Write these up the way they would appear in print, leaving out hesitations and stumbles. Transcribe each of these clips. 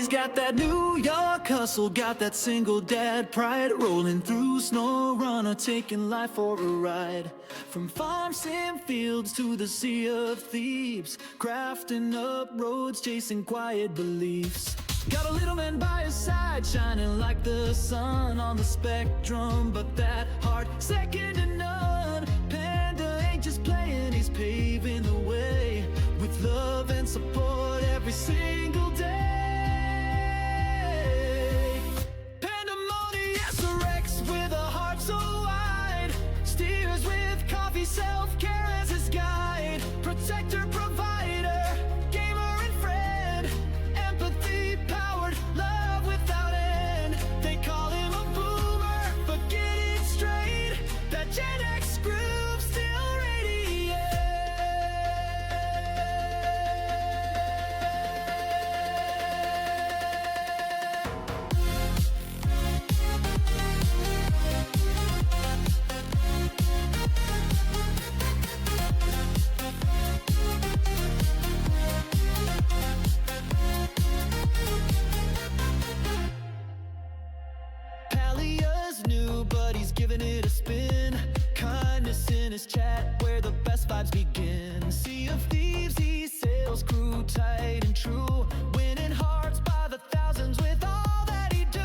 got that New York hustle, got that single dad pride, rolling through snow runner, taking life for a ride. From farms and fields to the sea of thieves, crafting up roads, chasing quiet beliefs. Got a little man by his side, shining like the sun on the spectrum, but that heart second to none. Panda ain't just playing, he's paving the way with love and support every single day. Pandemonious Rex with a heart so wide, steers with coffee, self-care as his guide, protector, provider, gamer and friend, empathy powered, love without end. They call him a boomer, but get it straight, that Gen X groove still radiates. Palia's new, but he's giving it a spin. Kindness in his chat, where the best vibes begin. Sea of thieves, he sails, crew tight and true, winning hearts by the thousands with all that he do.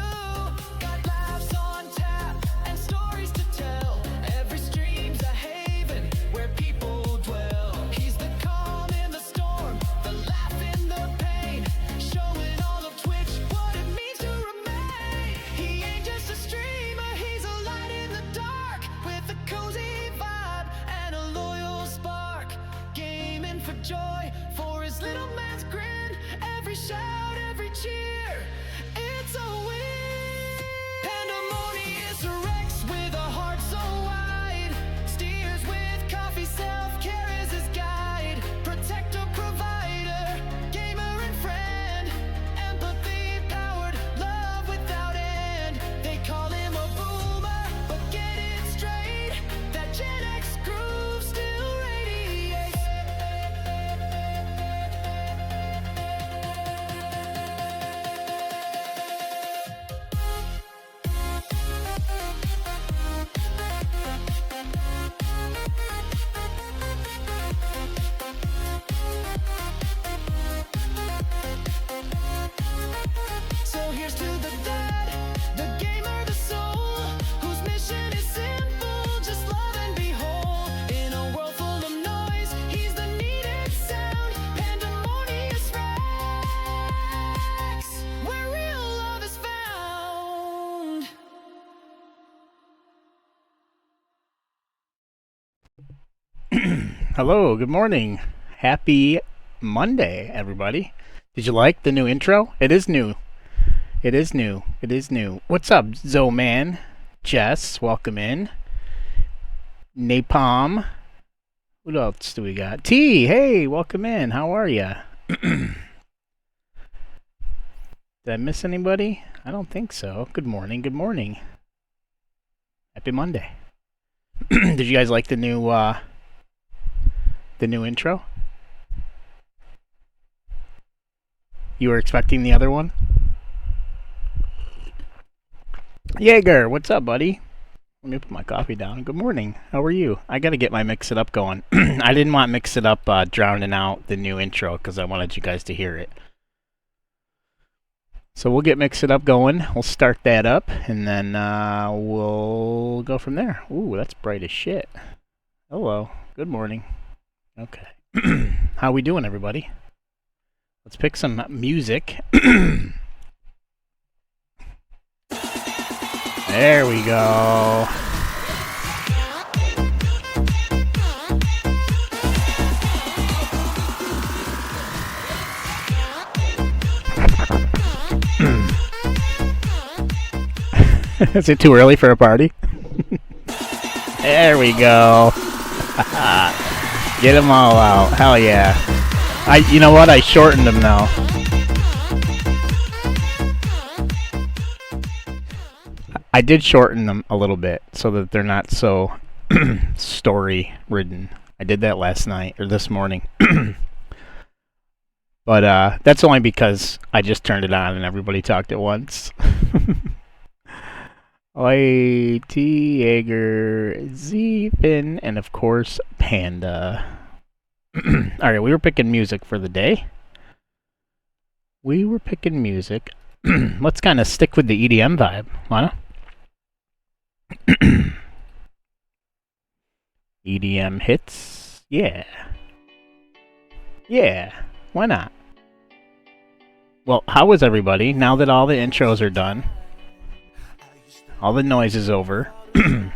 Got laughs on tap and stories to tell. Every stream's a haven where people dwell. He's the calm in the storm, the laugh in the pain, showing all of Twitch what it means to remain. He ain't just a streamer, he's a light in the dark, with a cozy vibe and a loyal spark. Gaming for joy, for his little man's grin, every shout, every cheer, it's a win. Pandemonious Rex with a heart so wide, steers with coffee, self-care as his guide, protector, provider, gamer and friend, empathy powered, love without end. They call him a boomer, but get it straight, that Gen X groove still radiates. So here's to the dad, the gamer, the soul, whose mission is simple, just love and be whole. In a world full of noise, he's the needed sound. Pandemonious Rex, where real love is found. Hello, good morning. Happy Monday, everybody. Did you like the new intro? It is new. It is new. It is new. What's up, Zoman? Jess, welcome in. Napalm. What else do we got? T, hey, welcome in. How are ya? Did I miss anybody? I don't think so. Good morning, good morning. Happy Monday. Did you guys like the new intro? You were expecting the other one? Jaeger, what's up, buddy? Let me put my coffee down. Good morning. How are you? I gotta get my Mix It Up going. I didn't want Mix It Up drowning out the new intro because I wanted you guys to hear it. So we'll get Mix It Up going. We'll start that up, and then we'll go from there. Ooh, that's bright as shit. Hello. Good morning. Okay. How we doing, everybody? Let's pick some music. There we go. Is it too early for a party? There we go. Get them all out. Hell yeah. You know what? I shortened them now. I did shorten them a little bit so that they're not so story ridden. I did that last night or this morning. But that's only because I just turned it on and everybody talked at once. Oi, T, Jaeger, Z, Finn, and of course, Panda. Alright, we were picking music for the day. Let's kind of stick with the EDM vibe, wanna? EDM hits? Yeah. Yeah, why not? Well, how was everybody? Now that all the intros are done, all the noise is over,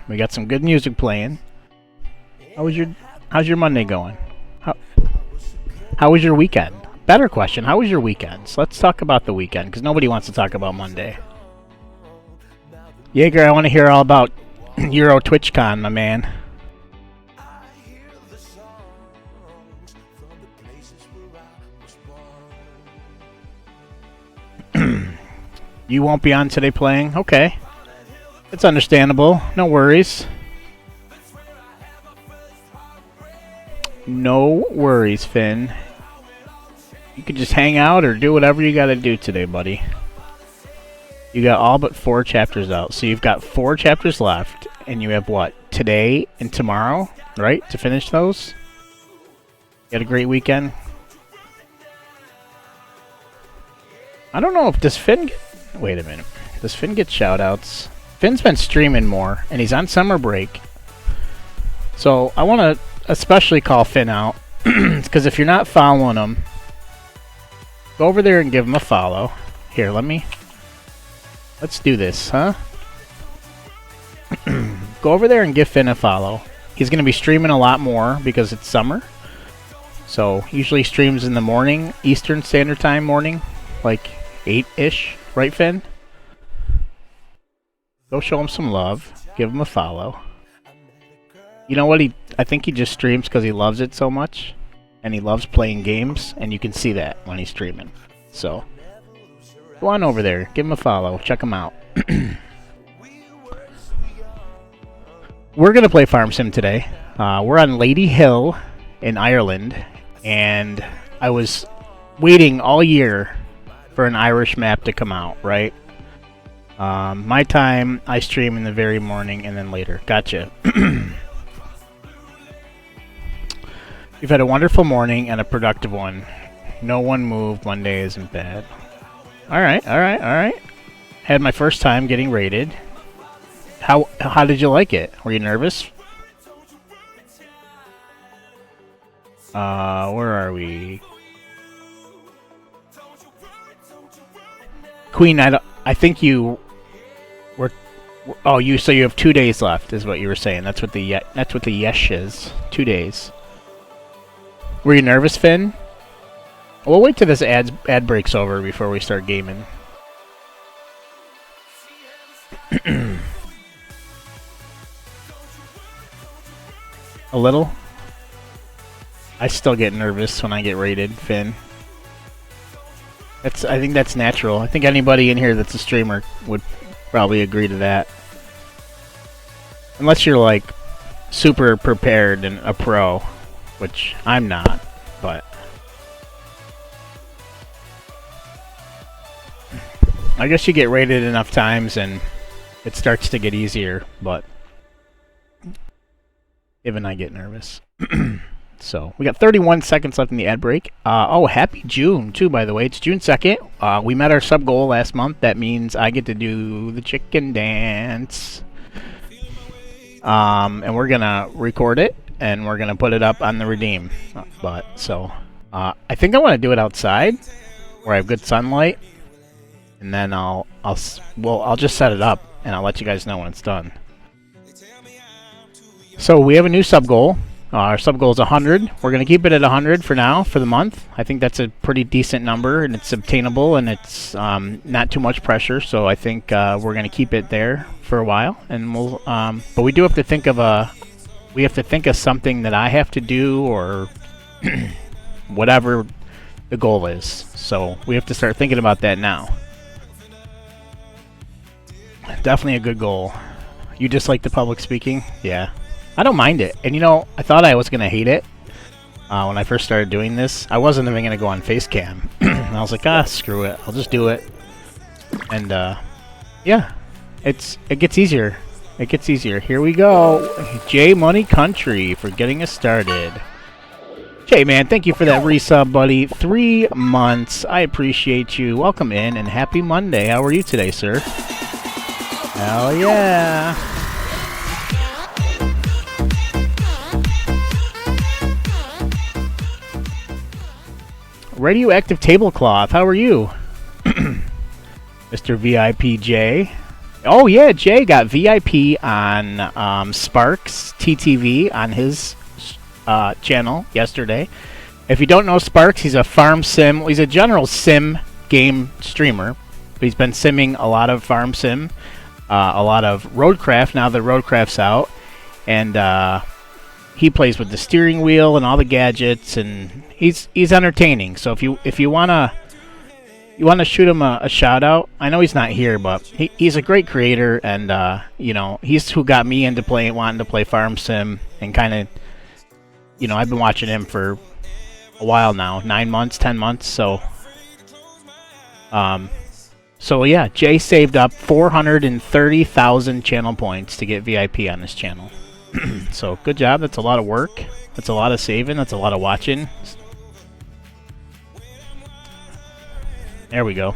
we got some good music playing. How's your Monday going? How was your weekend? Better question, how was your weekend? So let's talk about the weekend, because nobody wants to talk about Monday. Jaeger, I want to hear all about Euro TwitchCon, my man. You won't be on today playing? Okay. It's understandable. No worries. No worries, Finn. You could just hang out or do whatever you gotta do today, buddy. You got all but 4 chapters out. So you've got 4 chapters left. And you have what? Today and tomorrow, right? To finish those? You had a great weekend? I don't know if does Finn get... Wait a minute. Does Finn get shoutouts? Finn's been streaming more, and he's on summer break. So I want to especially call Finn out, because if you're not following him, go over there and give him a follow. Here, let's do this, huh? Go over there and give Finn a follow. He's going to be streaming a lot more because it's summer. So usually streams in the morning, Eastern Standard Time morning, like 8-ish, right, Finn? Go show him some love. Give him a follow. You know what? I think he just streams because he loves it so much. And he loves playing games. And you can see that when he's streaming. So, go on over there. Give him a follow. Check him out. We're going to play Farm Sim today. We're on Lady Hill in Ireland. And I was waiting all year for an Irish map to come out, right? My time, I stream in the very morning and then later. Gotcha. You've had a wonderful morning and a productive one. No one moved. One day isn't bad. Alright. Had my first time getting raided. How did you like it? Were you nervous? Where are we? Queen, I think you were... Oh, so you have 2 days left, is what you were saying. That's what the yesh is. 2 days. Were you nervous, Finn? We'll wait till this ad breaks over before we start gaming. A little? I still get nervous when I get raided, Finn. I think that's natural. I think anybody in here that's a streamer would probably agree to that. Unless you're like super prepared and a pro, which I'm not, but I guess you get raided enough times and it starts to get easier, but even I get nervous. So, we got 31 seconds left in the ad break. Happy June, too, by the way. It's June 2nd. We met our sub goal last month. That means I get to do the chicken dance. And we're going to record it, and we're going to put it up on the Redeem. I think I want to do it outside, where I have good sunlight. And then I'll just set it up, and I'll let you guys know when it's done. So, we have a new sub goal. Our sub goal is 100. We're going to keep it at 100 for now, for the month. I think that's a pretty decent number, and it's obtainable, and it's not too much pressure. So I think we're going to keep it there for a while, and we'll. But we do have to think of something that I have to do, or whatever the goal is. So we have to start thinking about that now. Definitely a good goal. You just like the public speaking? Yeah. I don't mind it. And I thought I was going to hate it. when I first started doing this. I wasn't even going to go on Facecam. And I was like, ah, screw it. I'll just do it. And, yeah. It gets easier. It gets easier. Here we go. J Money Country for getting us started. Jay, man, thank you for that resub, buddy. 3 months. I appreciate you. Welcome in, and happy Monday. How are you today, sir? Hell yeah. Radioactive Tablecloth, how are you? Mr. VIP J. Oh, yeah, Jay got VIP on Sparks TTV on his channel yesterday. If you don't know Sparks, he's a farm sim. He's a general sim game streamer. But he's been simming a lot of farm sim, a lot of roadcraft. Now that roadcraft's out, and he plays with the steering wheel and all the gadgets, and he's entertaining. So if you wanna shoot him a shout out, I know he's not here, but he's a great creator, and you know, he's who got me into wanting to play farm sim, and kind of, you know, I've been watching him for a while now, 9 months, 10 months. So yeah, Jay saved up 430,000 channel points to get VIP on his channel. So good job. That's a lot of work. That's a lot of saving. That's a lot of watching. There we go.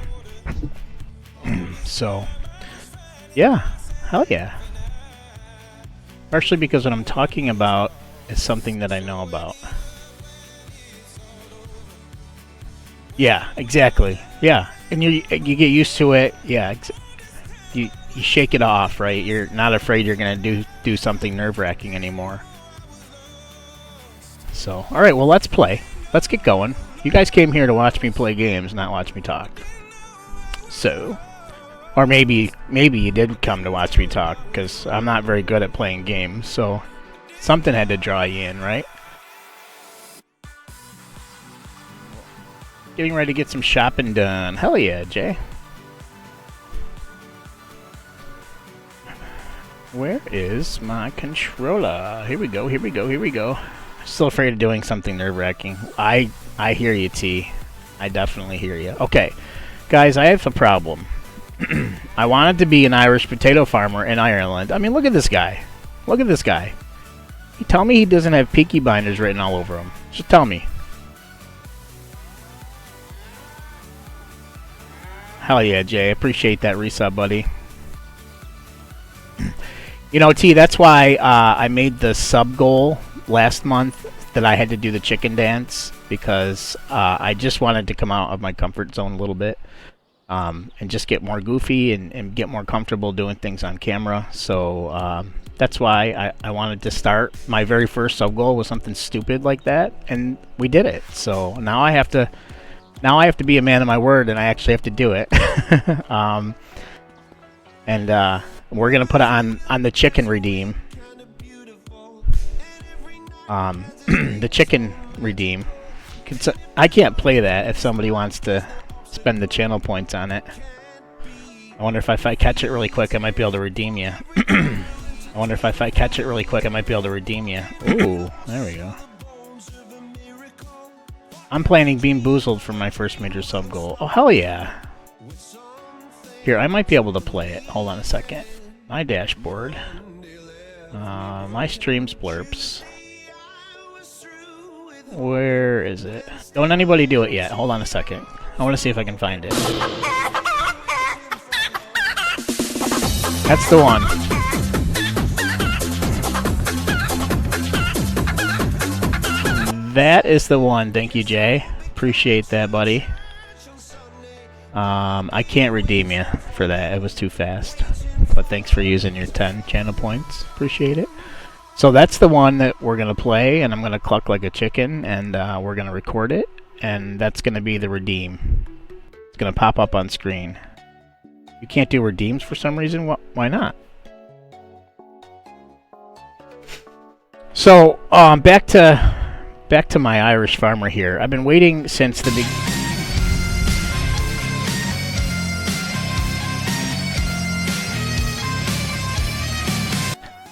So yeah, hell yeah. Partially because what I'm talking about is something that I know about. Yeah, exactly. Yeah, and you get used to it. Yeah, you shake it off, right? You're not afraid you're gonna do something nerve-wracking anymore. So, all right, well, let's play. Let's get going. You guys came here to watch me play games, not watch me talk. So, or maybe you did come to watch me talk, because I'm not very good at playing games. So, something had to draw you in, right? Getting ready to get some shopping done. Hell yeah, Jay. Where is my controller? Here we go, here we go, here we go. Still afraid of doing something nerve-wracking. I hear you, T. I definitely hear you. Okay, guys, I have a problem. I wanted to be an Irish potato farmer in Ireland. I mean, look at this guy. Look at this guy. You tell me he doesn't have Peaky Blinders written all over him. Just tell me. Hell yeah, Jay. Appreciate that resub, buddy. You know, T, that's why I made the sub goal last month that I had to do the chicken dance, because I just wanted to come out of my comfort zone a little bit, and just get more goofy and get more comfortable doing things on camera. So that's why I wanted to start. My very first sub goal was something stupid like that, and we did it. So now I have to be a man of my word, and I actually have to do it. We're gonna put it on the chicken redeem. The chicken redeem. I can't play that if somebody wants to spend the channel points on it. I wonder if I catch it really quick, I might be able to redeem you. I wonder if I catch it really quick, I might be able to redeem you. Ooh, there we go. I'm planning Bean Boozled for my first major sub goal. Oh, hell yeah. Here, I might be able to play it. Hold on a second. My dashboard. My streams blurps. Where is it? Don't anybody do it yet. Hold on a second. I want to see if I can find it. That's the one. That is the one. Thank you, Jay. Appreciate that, buddy. I can't redeem you for that. It was too fast. But thanks for using your 10 channel points. Appreciate it. So that's the one that we're going to play, and I'm going to cluck like a chicken, and we're going to record it, and that's going to be the redeem. It's going to pop up on screen. You can't do redeems for some reason? Why not? So, back to my Irish farmer here. I've been waiting since the beginning.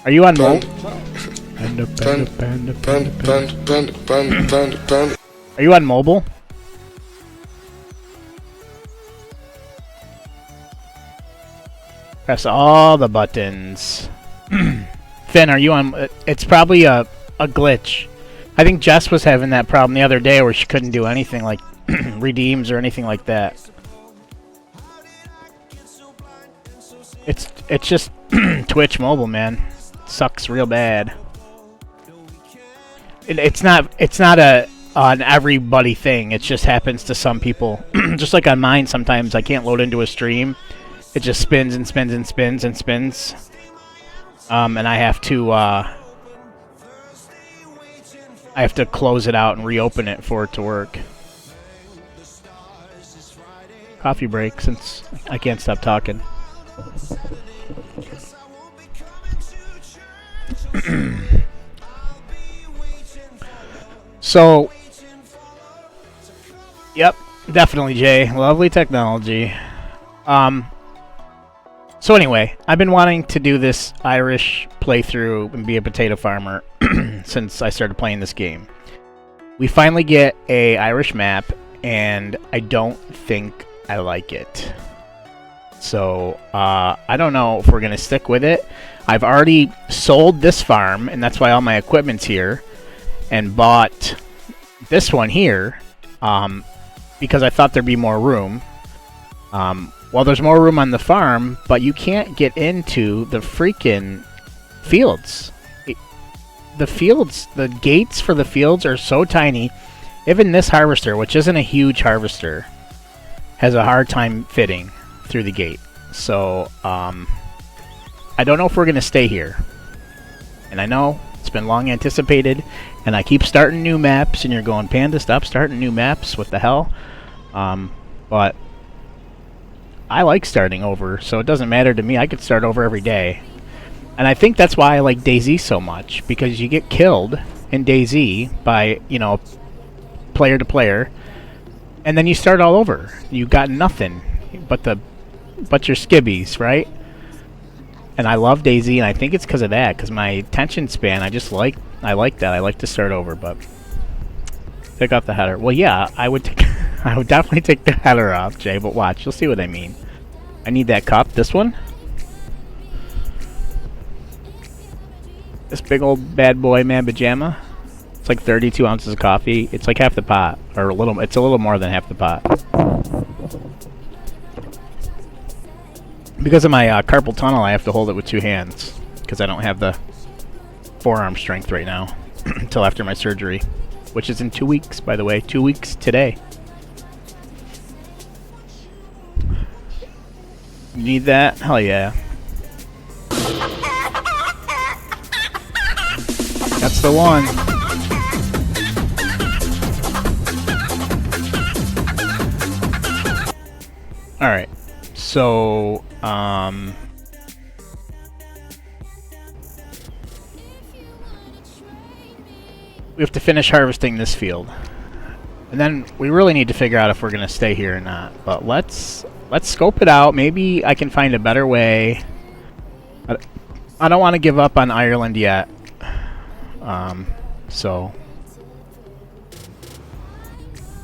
Are you on mobile? Are you on mobile? Press all the buttons. Finn, are you on? It's probably a glitch. I think Jess was having that problem the other day where she couldn't do anything like redeems or anything like that. It's just Twitch mobile, man. It sucks real bad. It's not an everybody thing. It just happens to some people. Just like on mine, sometimes I can't load into a stream. It just spins and spins and spins and spins. And I have to close it out and reopen it for it to work. Coffee break since I can't stop talking. So, yep, definitely, Jay. Lovely technology. So anyway, I've been wanting to do this Irish playthrough and be a potato farmer since I started playing this game. We finally get a Irish map, and I don't think I like it. So, I don't know if we're going to stick with it. I've already sold this farm, and that's why all my equipment's here, and bought this one here, because I thought there'd be more room. Well, there's more room on the farm, but you can't get into the freaking fields. The gates for the fields are so tiny. Even this harvester, which isn't a huge harvester, has a hard time fitting through the gate. So, I don't know if we're going to stay here. And I know it's been long anticipated, and I keep starting new maps, and you're going, Panda, stop starting new maps. What the hell? But I like starting over, so it doesn't matter to me. I could start over every day. And I think that's why I like DayZ so much, because you get killed in DayZ by, player to player, and then you start all over. You got nothing but your skibbies, right? And I love DayZ, and I think it's because of that, because my attention span, I like that. I like to start over, but take off the header. Well, yeah, I would definitely take the header off, Jay, but watch, you'll see what I mean. I need that cup, this one. This big old bad boy man pajama. It's like 32 ounces of coffee. It's like half the pot, or it's a little more than half the pot. Because of my carpal tunnel, I have to hold it with two hands, because I don't have the forearm strength right now until after my surgery, which is in 2 weeks, by the way. 2 weeks today. You need that? Hell yeah. That's the one. Alright. So, we have to finish harvesting this field. And then we really need to figure out if we're going to stay here or not. But let's scope it out. Maybe I can find a better way. I don't want to give up on Ireland yet. So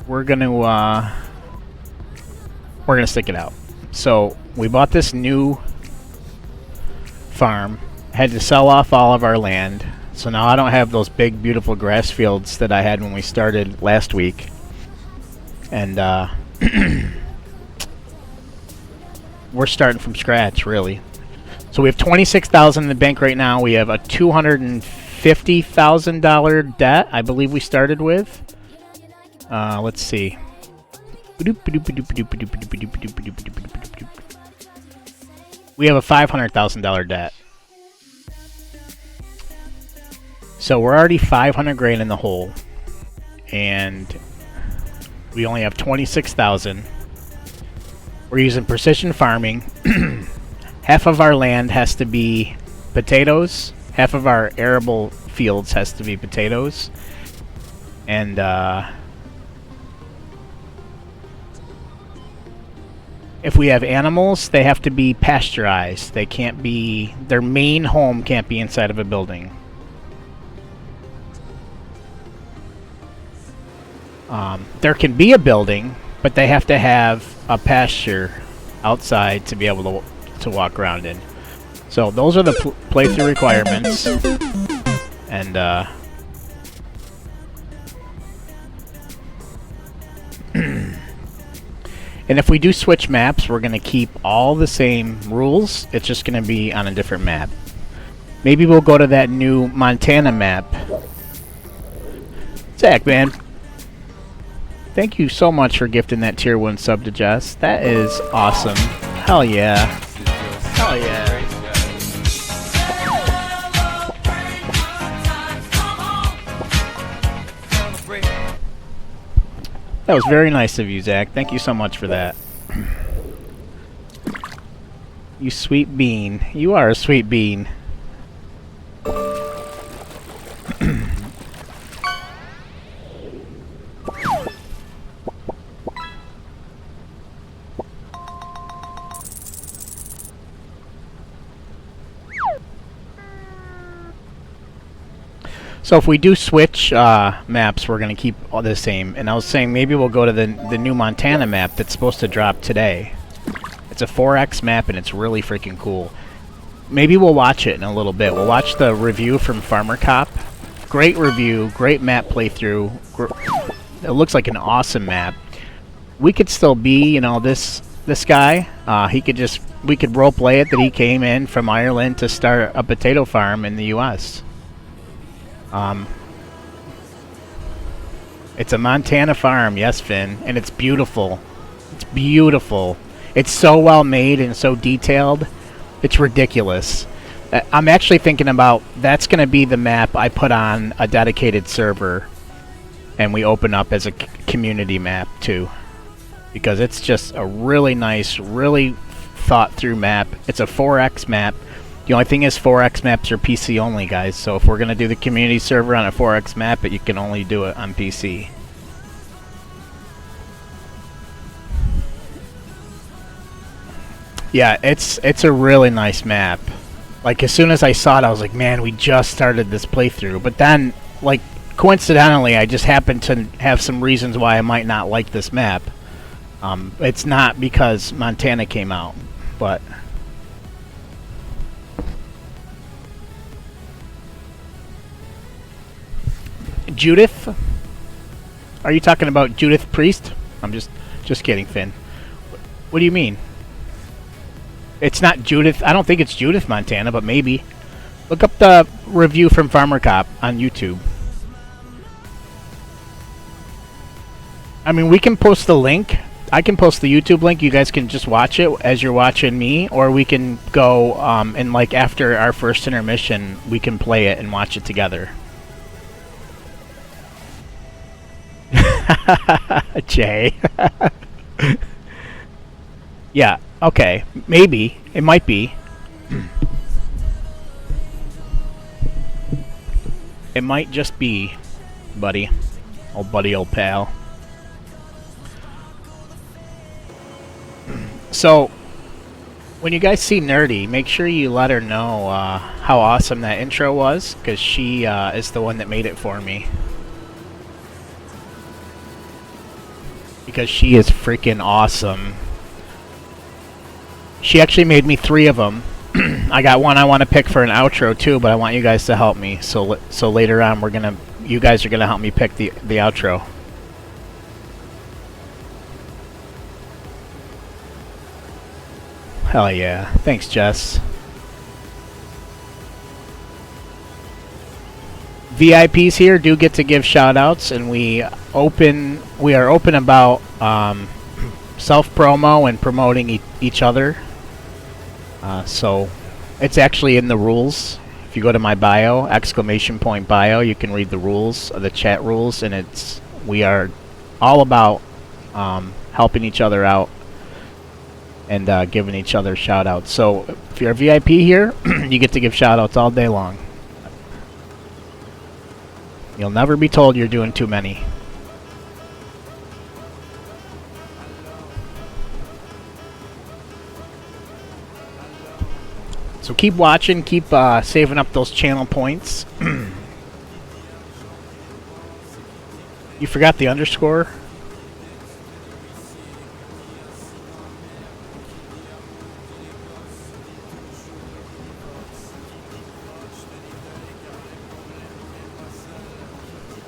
we're gonna stick it out. So we bought this new farm. Had to sell off all of our land. So now I don't have those big, beautiful grass fields that I had when we started last week. And we're starting from scratch, really. So we have $26,000 in the bank right now. We have a $250,000 debt, I believe we started with. Let's see. We have a $500,000 debt. So we're already 500 grand in the hole, and we only have 26,000. We're using precision farming. Half of our land has to be potatoes. Half of our arable fields has to be potatoes. And if we have animals, they have to be pasteurized. They can't be, their main home can't be inside of a building. There can be a building, but they have to have a pasture outside to be able to walk around in. So those are the playthrough requirements. And and if we do switch maps, we're going to keep all the same rules. It's just going to be on a different map. Maybe we'll go to that new Montana map. Zach, man. Thank you so much for gifting that tier 1 sub to Jess. That is awesome. Hell yeah. Hell yeah. That was very nice of you, Zach. Thank you so much for that. You sweet bean. You are a sweet bean. So if we do switch maps, we're going to keep all the same. And I was saying maybe we'll go to the new Montana map that's supposed to drop today. It's a 4X map and it's really freaking cool. Maybe we'll watch it in a little bit. We'll watch the review from Farmer Cop. Great review, great map playthrough. It looks like an awesome map. We could still be, you know, this guy. We could role play it that he came in from Ireland to start a potato farm in the U.S. It's a Montana farm, yes, Finn, and it's beautiful. It's beautiful. It's so well made and so detailed. It's ridiculous. I'm actually thinking about that's going to be the map I put on a dedicated server and we open up as a community map too, because it's just a really nice, really thought through map. It's a 4X map. The only thing is 4X maps are PC only, guys. So if we're going to do the community server on a 4X map, you can only do it on PC. Yeah, it's a really nice map. Like, as soon as I saw it, I was like, man, we just started this playthrough. But then, like, coincidentally, I just happened to have some reasons why I might not like this map. It's not because Montana came out, but... Judith? Are you talking about Judith Priest? I'm just kidding, Finn. What do you mean? It's not Judith. I don't think it's Judith Montana, but maybe. Look up the review from Farmer Cop on YouTube. I mean, we can post the link. I can post the YouTube link. You guys can just watch it as you're watching me, or we can go and like after our first intermission, we can play it and watch it together. Jay. Yeah, okay. Maybe. It might be. It might just be, buddy. Old pal. So, when you guys see Nerdy, make sure you let her know how awesome that intro was, because she is the one that made it for me. Because she is freaking awesome. She actually made me 3 of them. I got one I want to pick for an outro too, but I want you guys to help me. So later on, you guys are gonna help me pick the outro. Hell yeah! Thanks, Jess. VIPs here do get to give shout-outs, and we are open about self-promo and promoting each other. So it's actually in the rules. If you go to my bio, !bio, you can read the rules, the chat rules, and we are all about helping each other out and giving each other shout-outs. So if you're a VIP here, you get to give shout-outs all day long. You'll never be told you're doing too many. So keep watching, keep saving up those channel points. You forgot the underscore?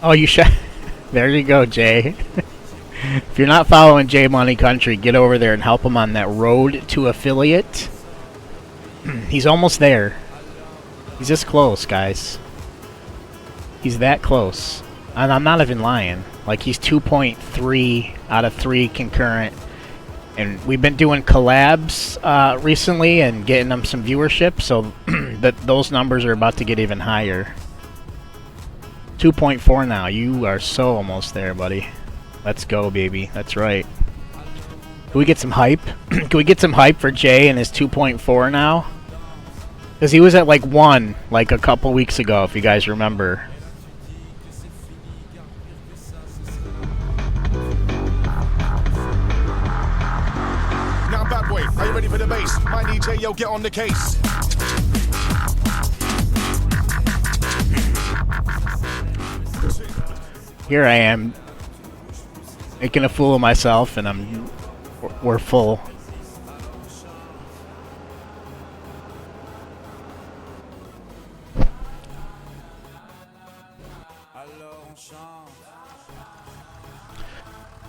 Oh, you should. There you go, Jay. If you're not following J Money Country, get over there and help him on that road to affiliate. He's almost there. He's this close, guys. He's that close. And I'm not even lying. Like, he's 2.3 out of 3 concurrent. And we've been doing collabs recently and getting them some viewership, so that those numbers are about to get even higher. 2.4 now. You are so almost there, buddy. Let's go, baby. That's right. Can we get some hype? Can we get some hype for Jay and his 2.4 now? Because he was at like 1 like a couple weeks ago, if you guys remember. Now bad boy, are you ready for the bass? My DJ, yo, get on the case. Here I am, making a fool of myself, and we're full.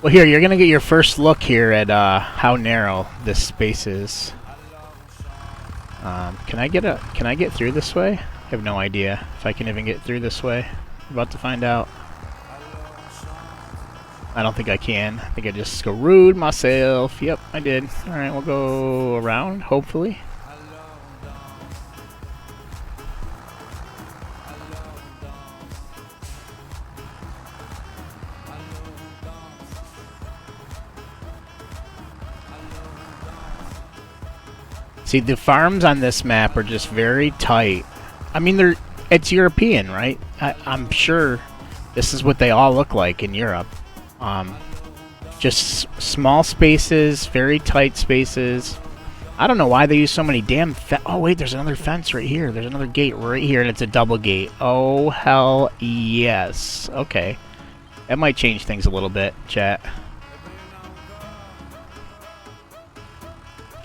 Well, here, you're gonna get your first look here at how narrow this space is. Can I get through this way? I have no idea if I can even get through this way. I'm about to find out. I don't think I can. I think I just screwed myself. Yep, I did. Alright, we'll go around, hopefully. See, the farms on this map are just very tight. I mean, it's European, right? I'm sure this is what they all look like in Europe. Just small spaces, very tight spaces. I don't know why they use so many damn oh, wait, there's another fence right here. There's another gate right here, and it's a double gate. Oh, hell yes. Okay. That might change things a little bit, chat.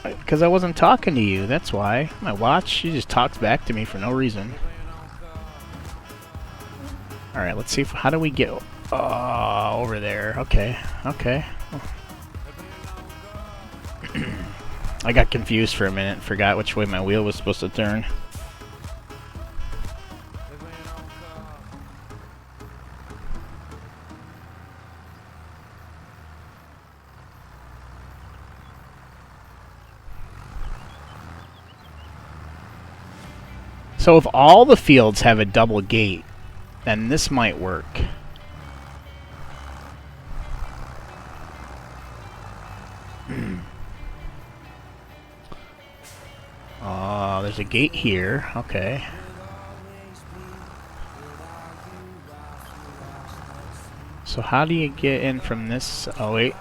Because I wasn't talking to you, that's why. My watch, she just talks back to me for no reason. Alright, let's see how do we get over there. Okay, okay. I got confused for a minute, forgot which way my wheel was supposed to turn. So if all the fields have a double gate, then this might work. Oh, there's a gate here. Okay. So how do you get in from this? Oh, wait.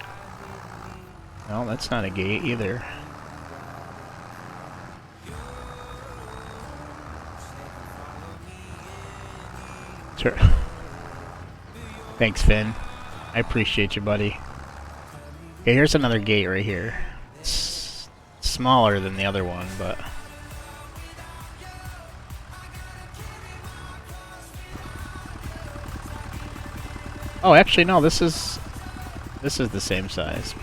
No, that's not a gate either. Sure. Thanks, Finn. I appreciate you, buddy. Okay, here's another gate right here. It's smaller than the other one, but... Oh, actually, no, this is the same size.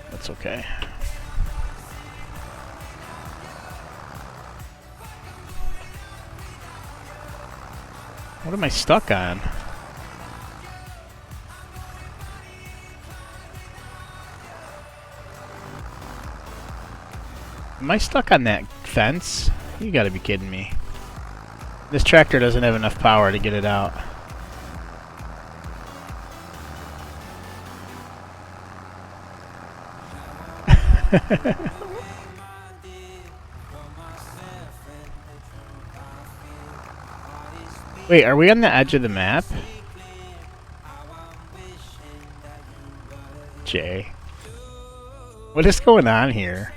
That's okay. What am I stuck on? Am I stuck on that fence? You gotta be kidding me. This tractor doesn't have enough power to get it out. Wait, are we on the edge of the map? Jay. What is going on here?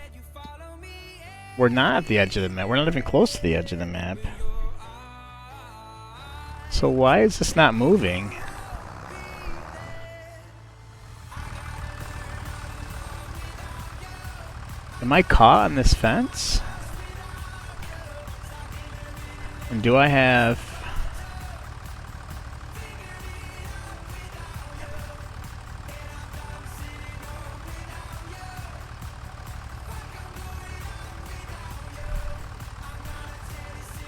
We're not at the edge of the map. We're not even close to the edge of the map. So why is this not moving? Am I caught on this fence? And do I have...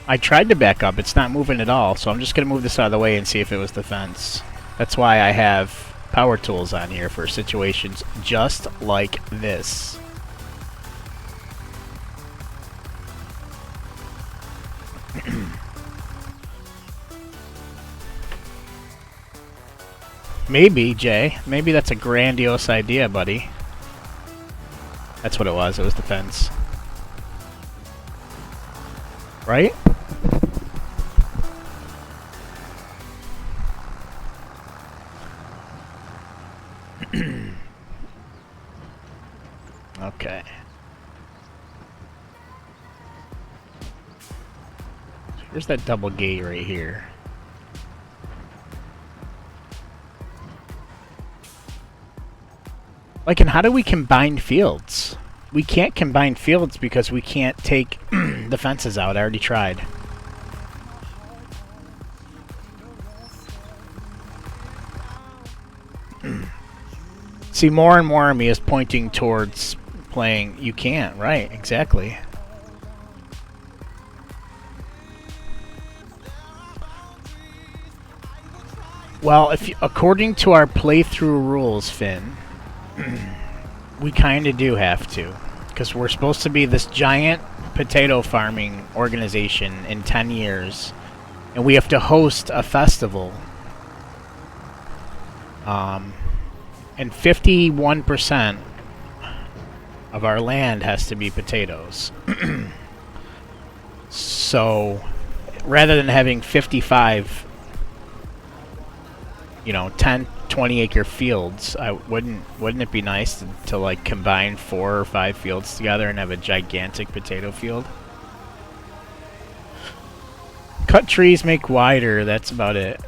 I tried to back up. It's not moving at all, so I'm just going to move this out of the way and see if it was the fence. That's why I have power tools on here for situations just like this. Maybe, Jay. Maybe that's a grandiose idea, buddy. That's what it was. It was the fence. Right? Okay. Here's that double gate right here. Like, and how do we combine fields? We can't combine fields because we can't take the fences out. I already tried. See, more and more of me is pointing towards playing. You can't, right? Exactly. Well, if you, according to our playthrough rules, Finn, we kind of do have to, because we're supposed to be this giant potato farming organization in 10 years, and we have to host a festival. And 51% of our land has to be potatoes. So, rather than having 55, 10, 20 acre fields, wouldn't it be nice to like combine 4 or 5 fields together and have a gigantic potato field? Cut trees, make wider. That's about it.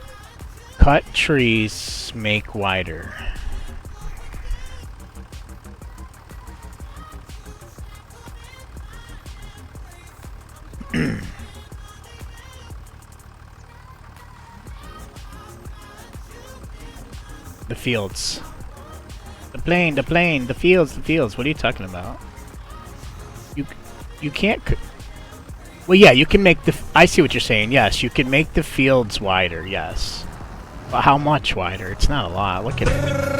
Cut trees, make wider. The fields. The plane, the fields, the fields. What are you talking about? You can't... Well, yeah, you can make the... I see what you're saying. Yes, you can make the fields wider, yes. But how much wider? It's not a lot. Look at it.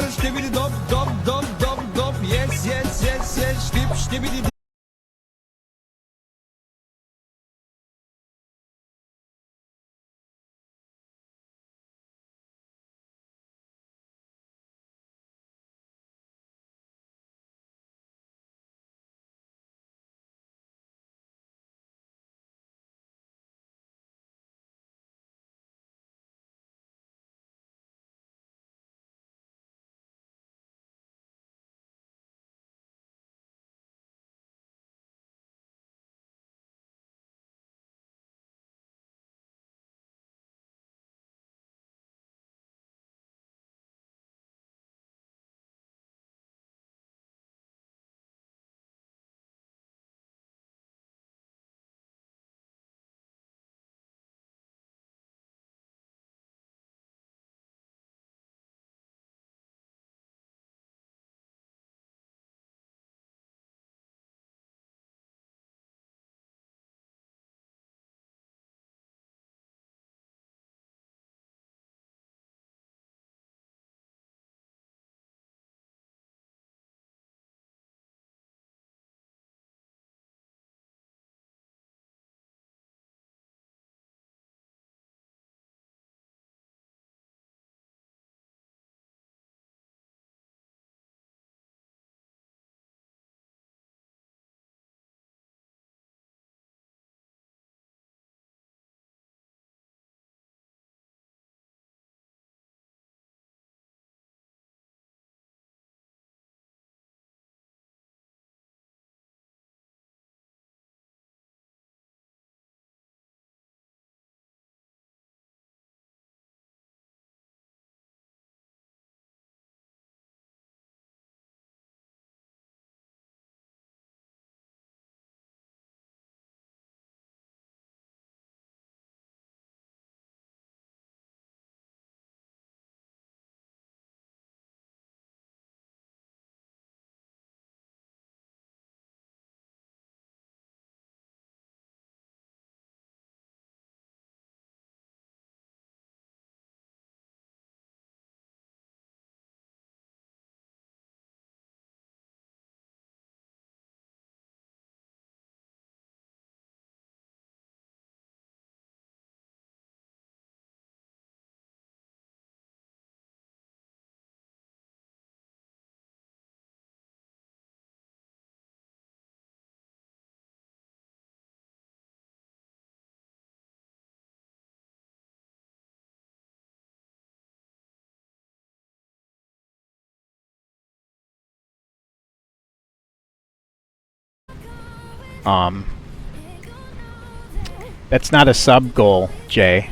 That's not a sub goal, Jay.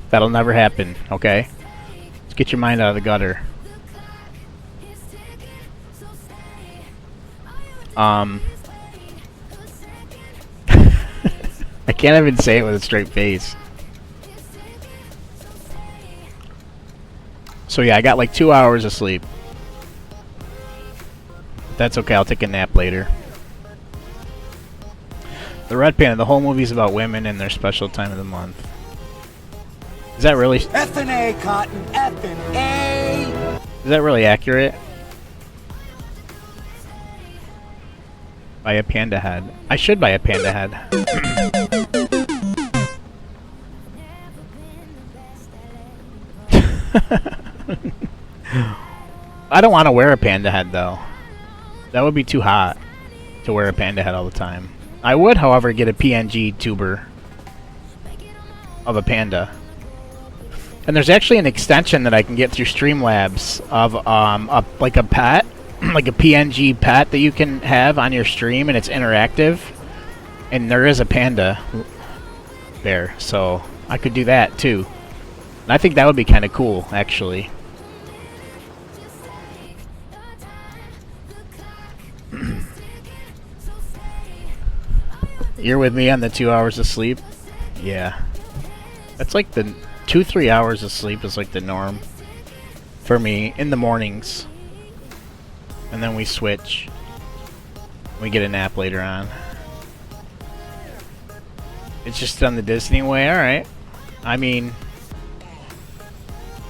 That'll never happen, okay? Let's get your mind out of the gutter. I can't even say it with a straight face. So yeah, I got like 2 hours of sleep. That's okay, I'll take a nap later. The Red Panda, the whole movie's about women and their special time of the month. Is that really... F&A, Cotton, F&A! Is that really accurate? Buy a panda head. I should buy a panda head. I don't want to wear a panda head though. That would be too hot to wear a panda head all the time. I would, however, get a PNG tuber of a panda. And there's actually an extension that I can get through Streamlabs of like a pet, like a PNG pet that you can have on your stream, and it's interactive. And there is a panda there, so I could do that too. And I think that would be kind of cool, actually. You're with me on the 2 hours of sleep? Yeah. That's like the 2-3 hours of sleep is like the norm for me in the mornings. And then we switch. We get a nap later on. It's just done the Disney way, alright. I mean,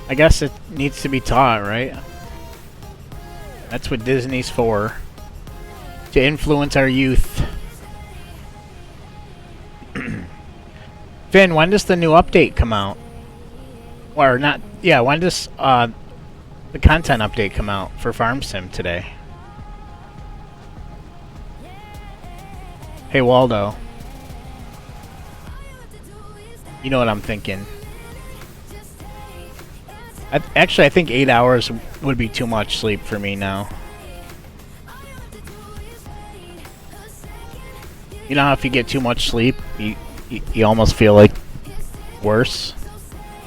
I guess it needs to be taught, right? That's what Disney's for. To influence our youth. Finn, when does the new update come out? Or not, yeah, when does the content update come out for Farm Sim today? Hey Waldo. You know what I'm thinking. Actually, I think 8 hours would be too much sleep for me now. You know how if you get too much sleep, you almost feel like worse?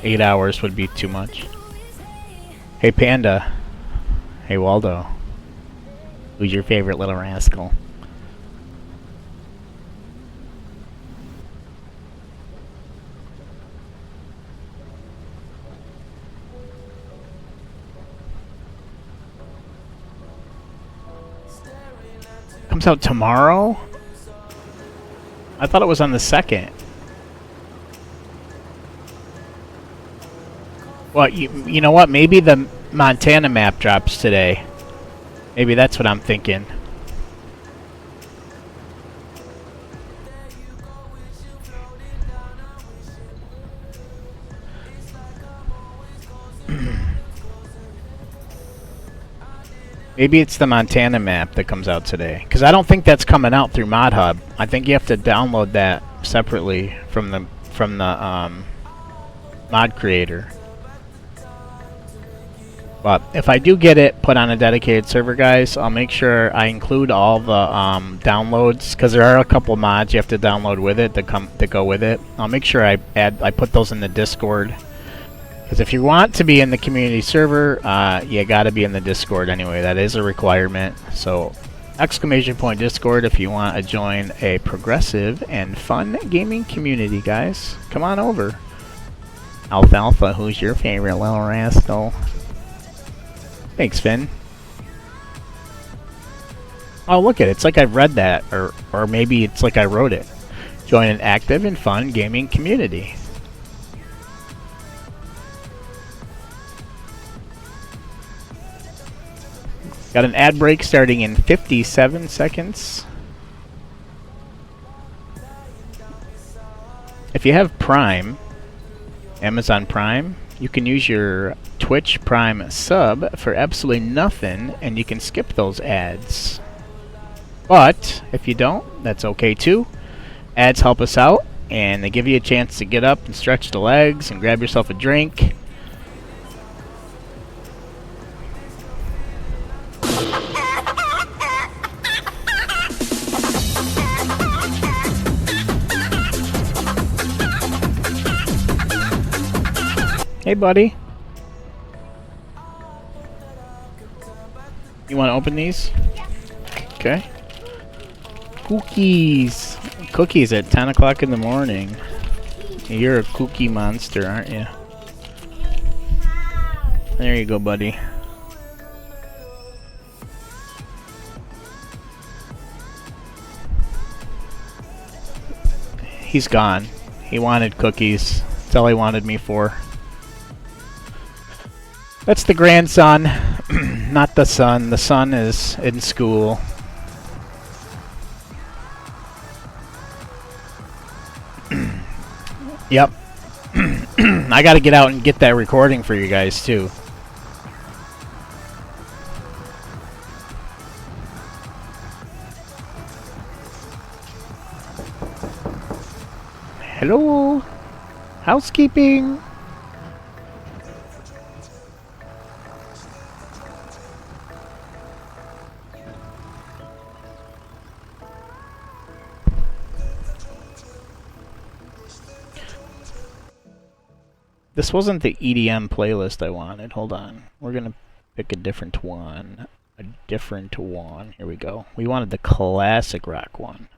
8 hours would be too much. Hey Panda. Hey Waldo. Who's your favorite little rascal? Comes out tomorrow? I thought it was on the 2nd. Well, you know what? Maybe the Montana map drops today. Maybe that's what I'm thinking. Maybe it's the Montana map that comes out today. Because I don't think that's coming out through Mod Hub. I think you have to download that separately from the mod creator. But if I do get it put on a dedicated server, guys, I'll make sure I include all the downloads, because there are a couple mods you have to download with it that go with it. I'll make sure I put those in the Discord. Because if you want to be in the community server, you got to be in the Discord anyway. That is a requirement. So, ! Discord if you want to join a progressive and fun gaming community, guys. Come on over. Alfalfa, who's your favorite little rascal? Thanks, Finn. Oh, look at it. It's like I've read that. Or maybe it's like I wrote it. Join an active and fun gaming community. Got an ad break starting in 57 seconds. If you have Prime, Amazon Prime, you can use your Twitch Prime sub for absolutely nothing, and you can skip those ads. But if you don't, that's okay too. Ads help us out, and they give you a chance to get up and stretch the legs and grab yourself a drink. Hey, buddy. You want to open these? Okay. Cookies. Cookies at 10 o'clock in the morning. You're a cookie monster, aren't you? There you go, buddy. He's gone. He wanted cookies. That's all he wanted me for. That's the grandson, not the son. The son is in school. Yep. I gotta get out and get that recording for you guys, too. Hello? Housekeeping? This wasn't the EDM playlist I wanted. Hold on. We're gonna pick a different one. A different one. Here we go. We wanted the classic rock one.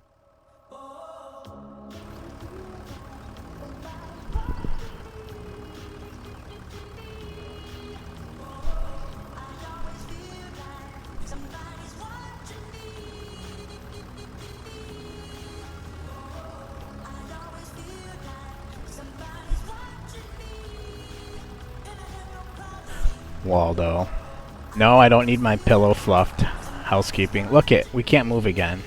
Waldo. No, I don't need my pillow fluffed. Housekeeping. Look it, we can't move again.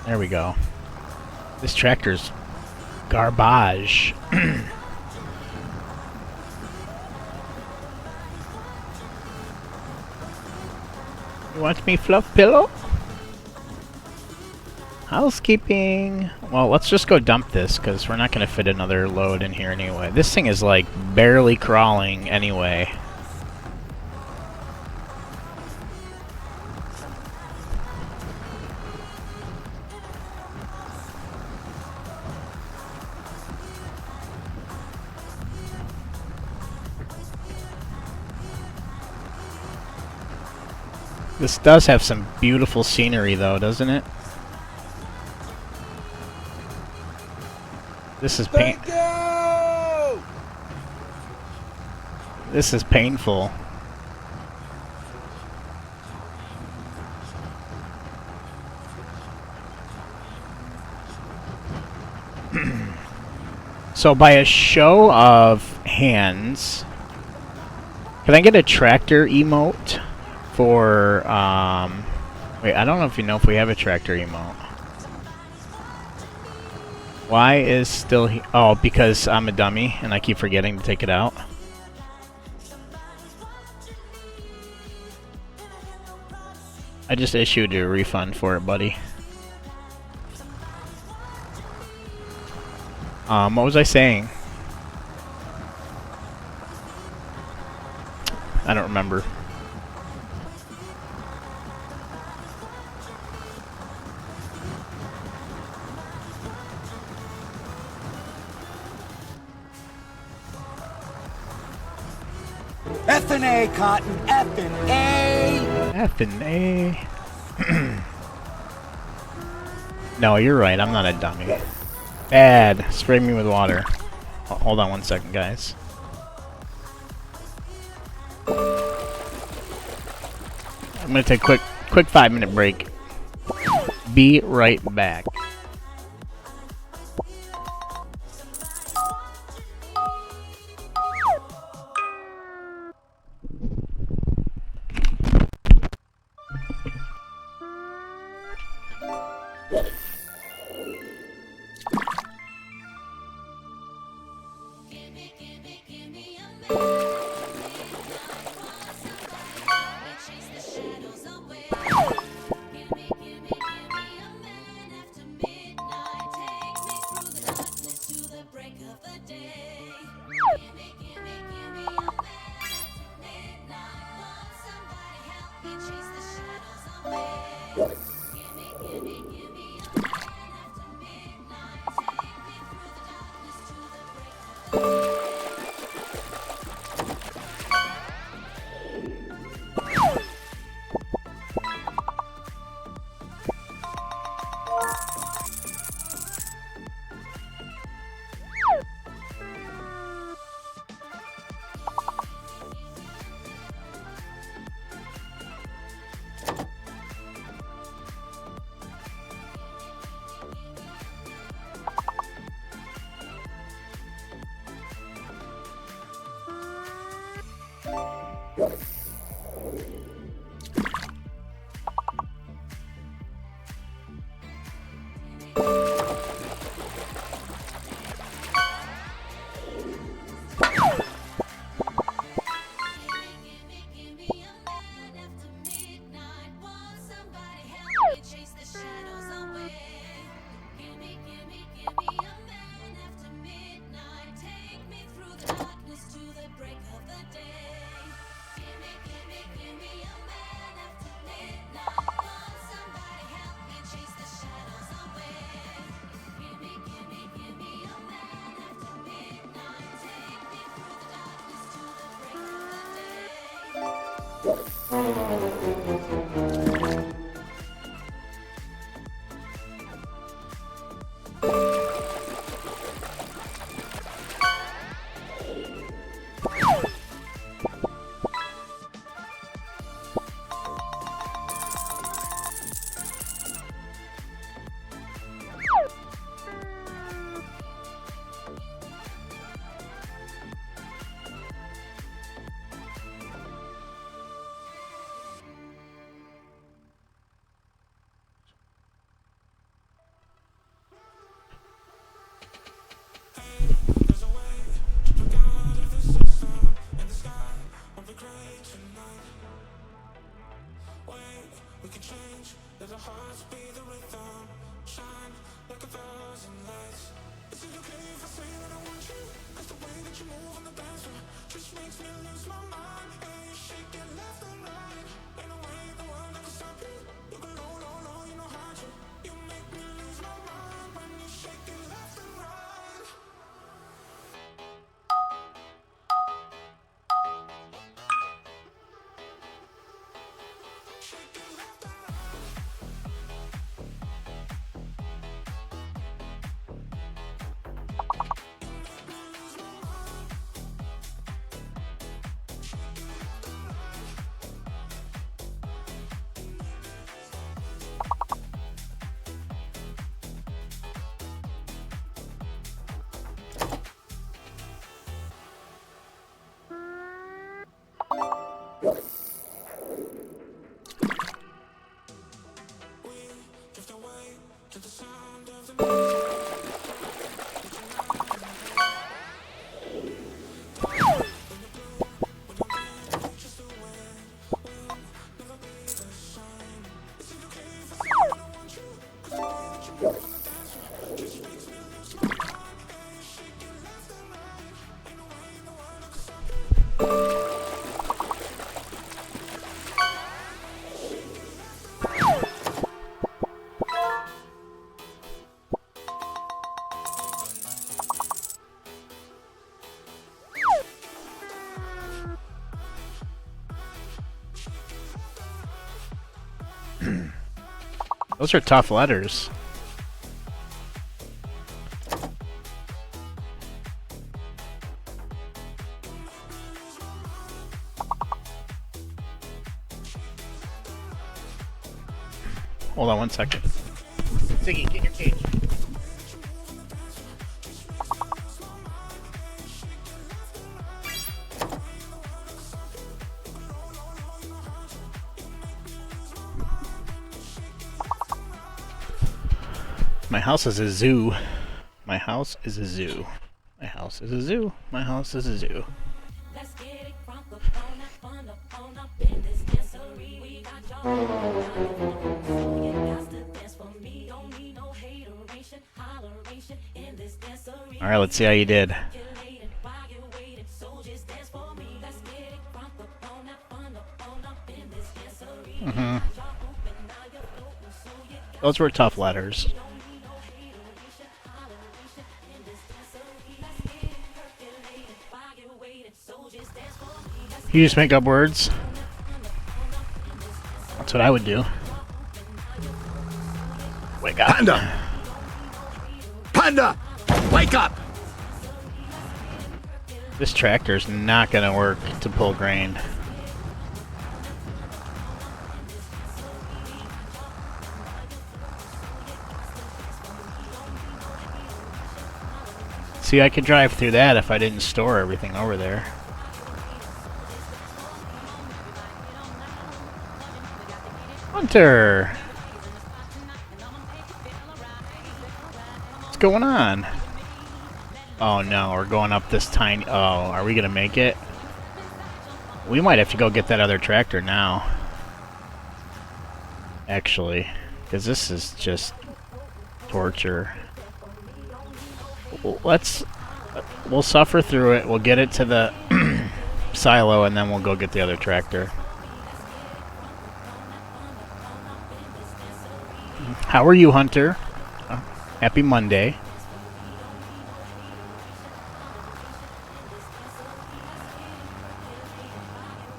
There we go. This tractor's garbage. You want me fluff pillow? Housekeeping. Well, let's just go dump this, because we're not going to fit another load in here anyway. This thing is, like, barely crawling anyway. This does have some beautiful scenery, though, doesn't it? This is This is painful. So by a show of hands, can I get a tractor emote for wait, I don't know if you know if we have a tractor emote. Why is still he? Oh, because I'm a dummy and I keep forgetting to take it out. I just issued you a refund for it, buddy. What was I saying? I don't remember. F and A, Cotton. F and A. F and A. No, you're right. I'm not a dummy. Bad. Spray me with water. Hold on one second, guys. I'm gonna take a quick 5-minute break. Be right back. Those are tough letters. Hold on one second. Ziggy, get in your cage. My house is a zoo. My house is a zoo. My house is a zoo. My house is a zoo. Let's get it from the phone up in this dancery. We got y'all so you got to dance for me. Don't need no hateration, holleration in this dancery. Alright, let's see how you did. Those were tough letters. You just make up words. That's what I would do. Wake up. Panda! Panda! Wake up! This tractor's not gonna work to pull grain. See, I could drive through that if I didn't store everything over there. Hunter! What's going on? Oh no, we're going up this tiny... Oh, are we gonna make it? We might have to go get that other tractor now. Actually. Because this is just... torture. We'll suffer through it. We'll get it to the silo, and then we'll go get the other tractor. How are you, Hunter? Happy Monday.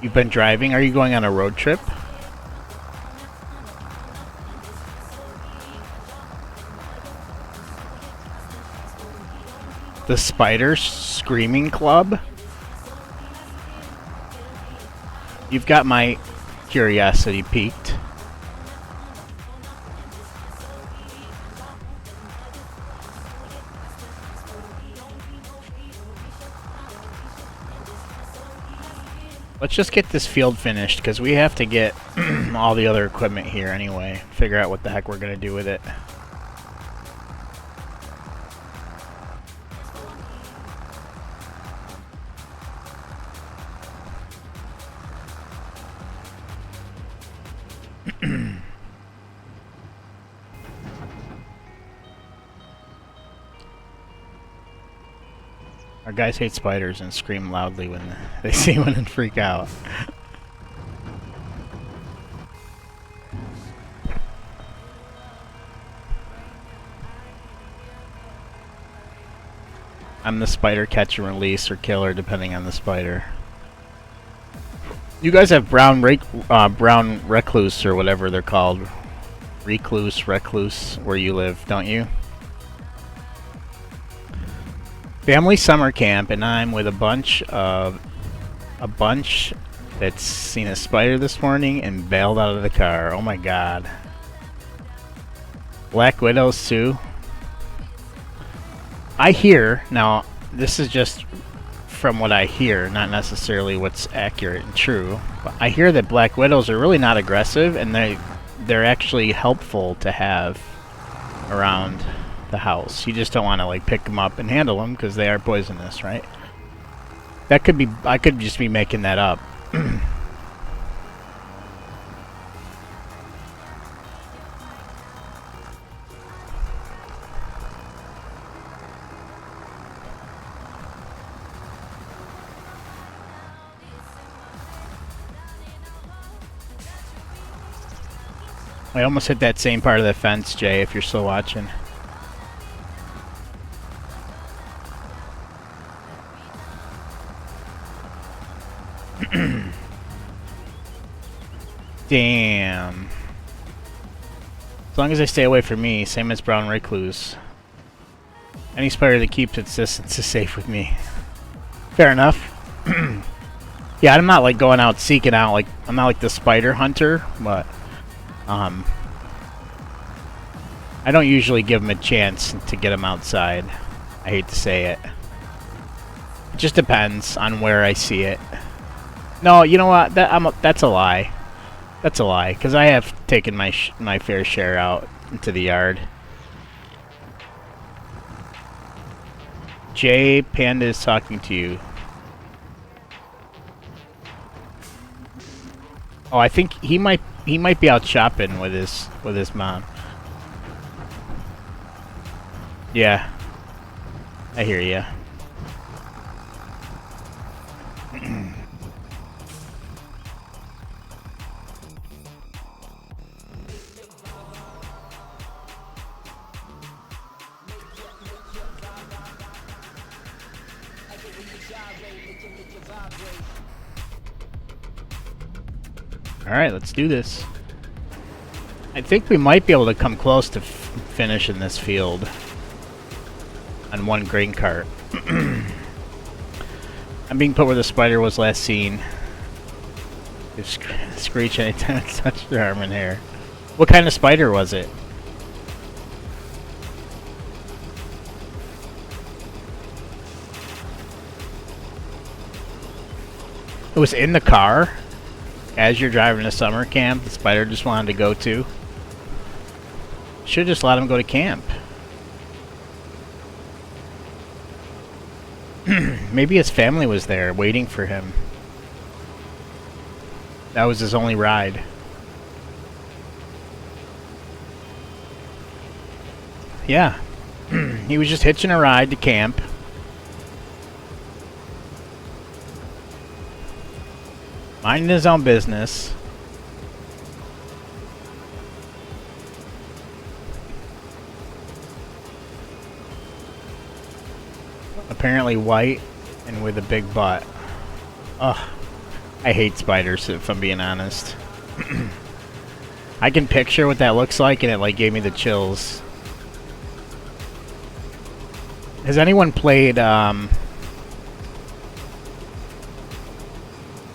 You've been driving? Are you going on a road trip? The Spider Screaming Club? You've got my curiosity piqued. Let's just get this field finished, because we have to get all the other equipment here anyway. Figure out what the heck we're going to do with it. Our guys hate spiders and scream loudly when they see one and freak out. I'm the spider catch and release or killer, depending on the spider. You guys have brown recluse or whatever they're called, recluse, where you live, don't you? Family summer camp, and I'm with a bunch that's seen a spider this morning and bailed out of the car. Oh my god. Black widows too. I hear, now this is just from what I hear, not necessarily what's accurate and true, but I hear that black widows are really not aggressive, and they're actually helpful to have around the house. You just don't want to like pick them up and handle them because they are poisonous, right? That could be, I could just be making that up. I almost hit that same part of the fence, Jay, if you're still watching. Damn. As long as they stay away from me, same as brown recluse. Any spider that keeps its distance is safe with me. Fair enough. Yeah, I'm not like going out seeking out, like, I'm not like the spider hunter, but I don't usually give them a chance to get them outside. I hate to say it. It just depends on where I see it. No, you know what? That's a lie. That's a lie, because I have taken my fair share out into the yard. Jay, Panda is talking to you. Oh, I think he might be out shopping with his mom. Yeah, I hear ya. All right, let's do this. I think we might be able to come close to finishing this field on one grain cart. I'm being put where the spider was last seen. Just screech anytime I touch their arm and hair. What kind of spider was it? It was in the car as you're driving to summer camp. The spider just wanted to go to. Should just let him go to camp. Maybe his family was there waiting for him. That was his only ride. Yeah. He was just hitching a ride to camp. Minding his own business. Apparently white and with a big butt. Ugh. I hate spiders, if I'm being honest. I can picture what that looks like, and it like gave me the chills. Has anyone played, the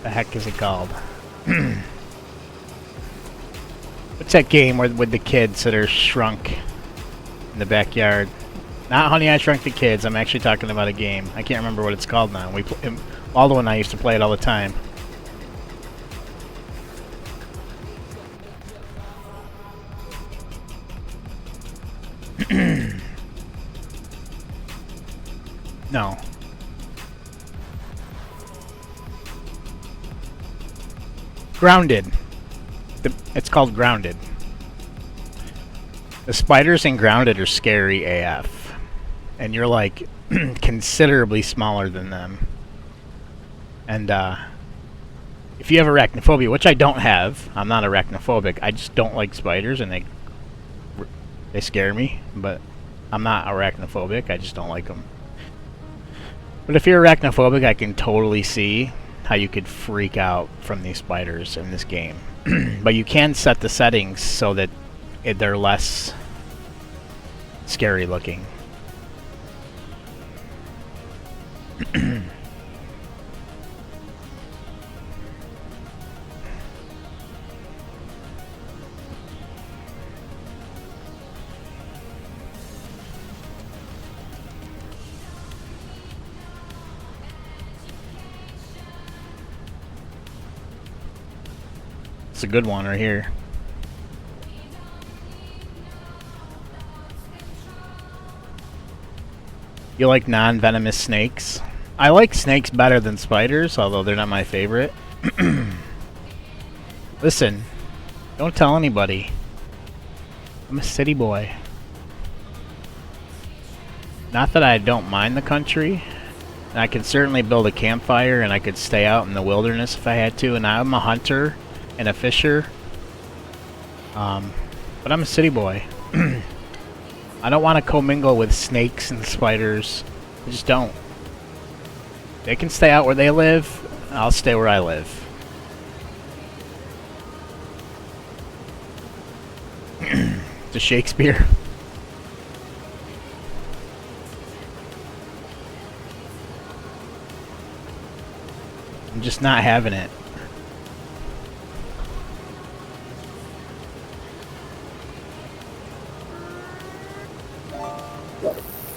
heck is it called? What's that game with the kids that are shrunk in the backyard? Not Honey, I Shrunk the Kids. I'm actually talking about a game. I can't remember what it's called now. Aldo and I used to play it all the time. No. Grounded. It's called Grounded. The spiders in Grounded are scary AF. And you're like considerably smaller than them. And if you have arachnophobia, which I don't have, I'm not arachnophobic. I just don't like spiders, and they scare me. But I'm not arachnophobic. I just don't like them. But if you're arachnophobic, I can totally see how you could freak out from these spiders in this game. But you can set the settings so that they're less scary looking. It's a good one right here. You like non-venomous snakes? I like snakes better than spiders, although they're not my favorite. Listen, don't tell anybody. I'm a city boy. Not that I don't mind the country. And I could certainly build a campfire, and I could stay out in the wilderness if I had to, and I'm a hunter and a fisher. But I'm a city boy. I don't want to commingle with snakes and spiders. I just don't. They can stay out where they live. I'll stay where I live. To Shakespeare. I'm just not having it.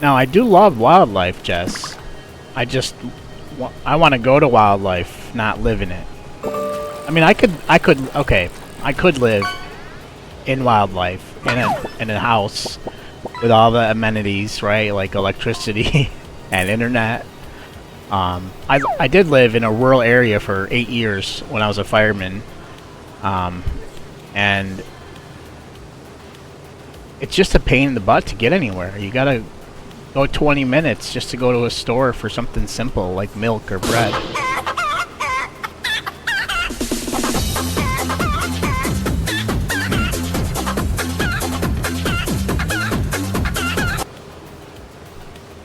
Now, I do love wildlife, Jess. I want to go to wildlife, not live in it. I mean, I could live in wildlife, in a house with all the amenities, right? Like electricity and internet. I did live in a rural area for 8 years when I was a fireman. And it's just a pain in the butt to get anywhere. You gotta go 20 minutes just to go to a store for something simple like milk or bread.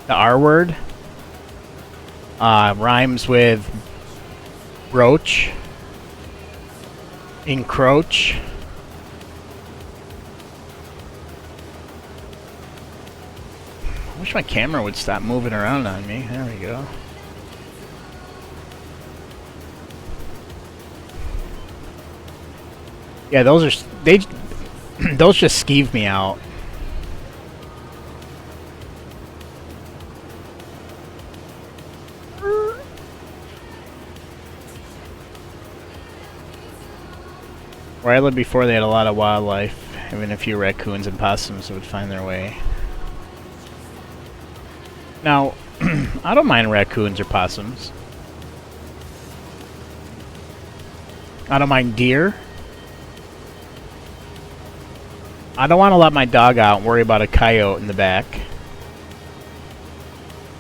The R word rhymes with broach, encroach, I wish my camera would stop moving around on me. There we go. Yeah, those are those just skeeve me out. Where I lived before, they had a lot of wildlife. Even a few raccoons and possums would find their way. Now, I don't mind raccoons or possums. I don't mind deer. I don't want to let my dog out and worry about a coyote in the back.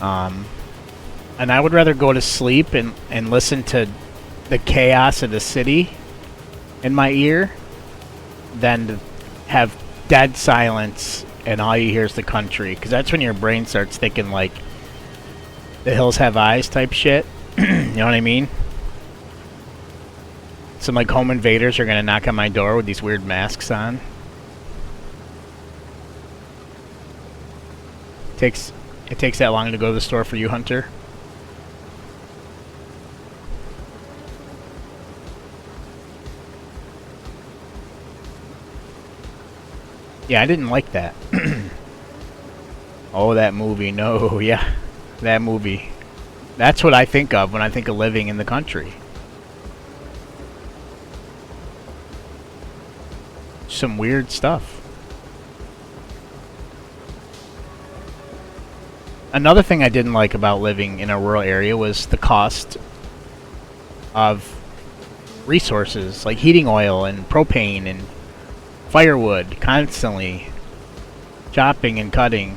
And I would rather go to sleep and listen to the chaos of the city in my ear than to have dead silence and all you hear is the country. Because that's when your brain starts thinking like the hills have eyes type shit. You know what I mean? Some like home invaders are going to knock on my door with these weird masks on. It takes that long to go to the store for you, Hunter? Yeah, I didn't like that. Oh, that movie. No, yeah. That movie. That's what I think of when I think of living in the country. Some weird stuff. Another thing I didn't like about living in a rural area was the cost of resources like heating oil and propane and firewood, constantly chopping and cutting.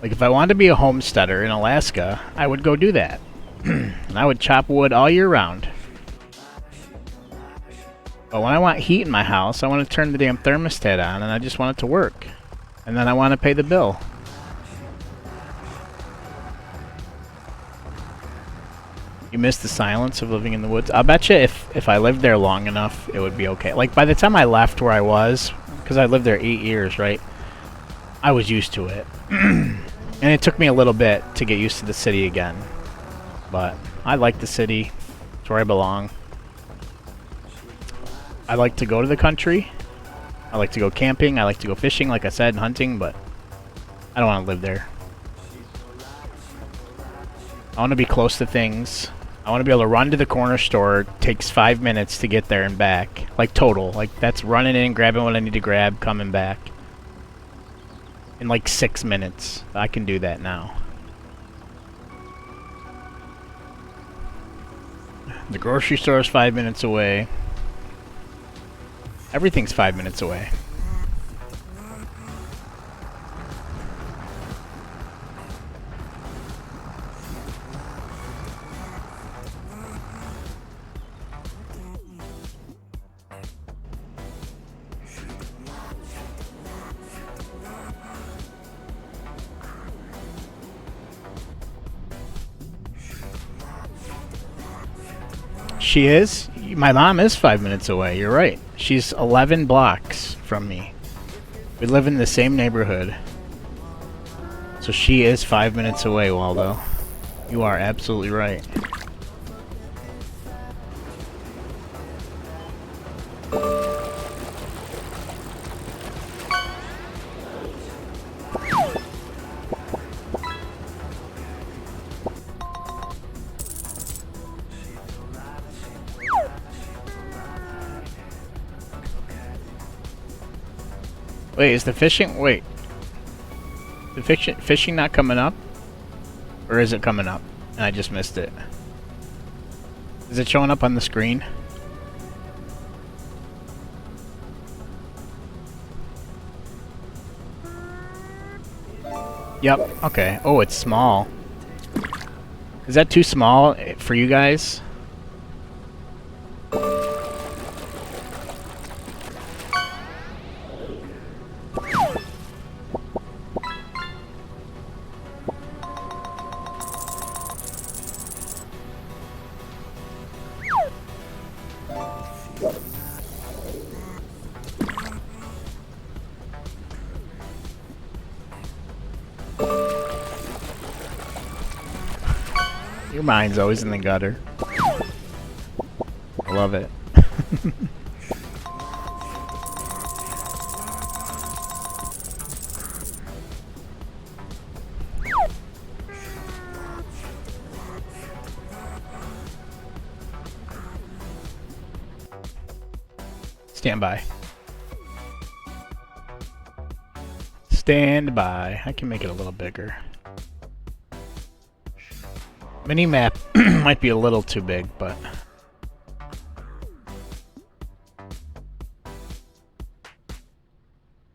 Like if I wanted to be a homesteader in Alaska, I would go do that. And I would chop wood all year round. But when I want heat in my house, I want to turn the damn thermostat on and I just want it to work. And then I want to pay the bill. You miss the silence of living in the woods? I'll bet you if I lived there long enough, it would be okay. Like, by the time I left where I was, because I lived there 8 years, right? I was used to it. And it took me a little bit to get used to the city again. But I like the city. It's where I belong. I like to go to the country. I like to go camping. I like to go fishing, like I said, and hunting, but I don't want to live there. I want to be close to things. I want to be able to run to the corner store. It takes 5 minutes to get there and back. Like, total. Like, that's running in, grabbing what I need to grab, coming back. In, like, 6 minutes. I can do that now. The grocery store is 5 minutes away. Everything's 5 minutes away. She is? My mom is 5 minutes away. You're right. She's 11 blocks from me. We live in the same neighborhood. So she is 5 minutes away, Waldo. You are absolutely right. Wait, is the fishing... Wait. The fishing not coming up? Or is it coming up? And I just missed it. Is it showing up on the screen? Yep, okay. Oh, it's small. Is that too small for you guys? Your mind's always in the gutter. I love it. Stand by. Stand by. I can make it a little bigger. Mini-map might be a little too big, but...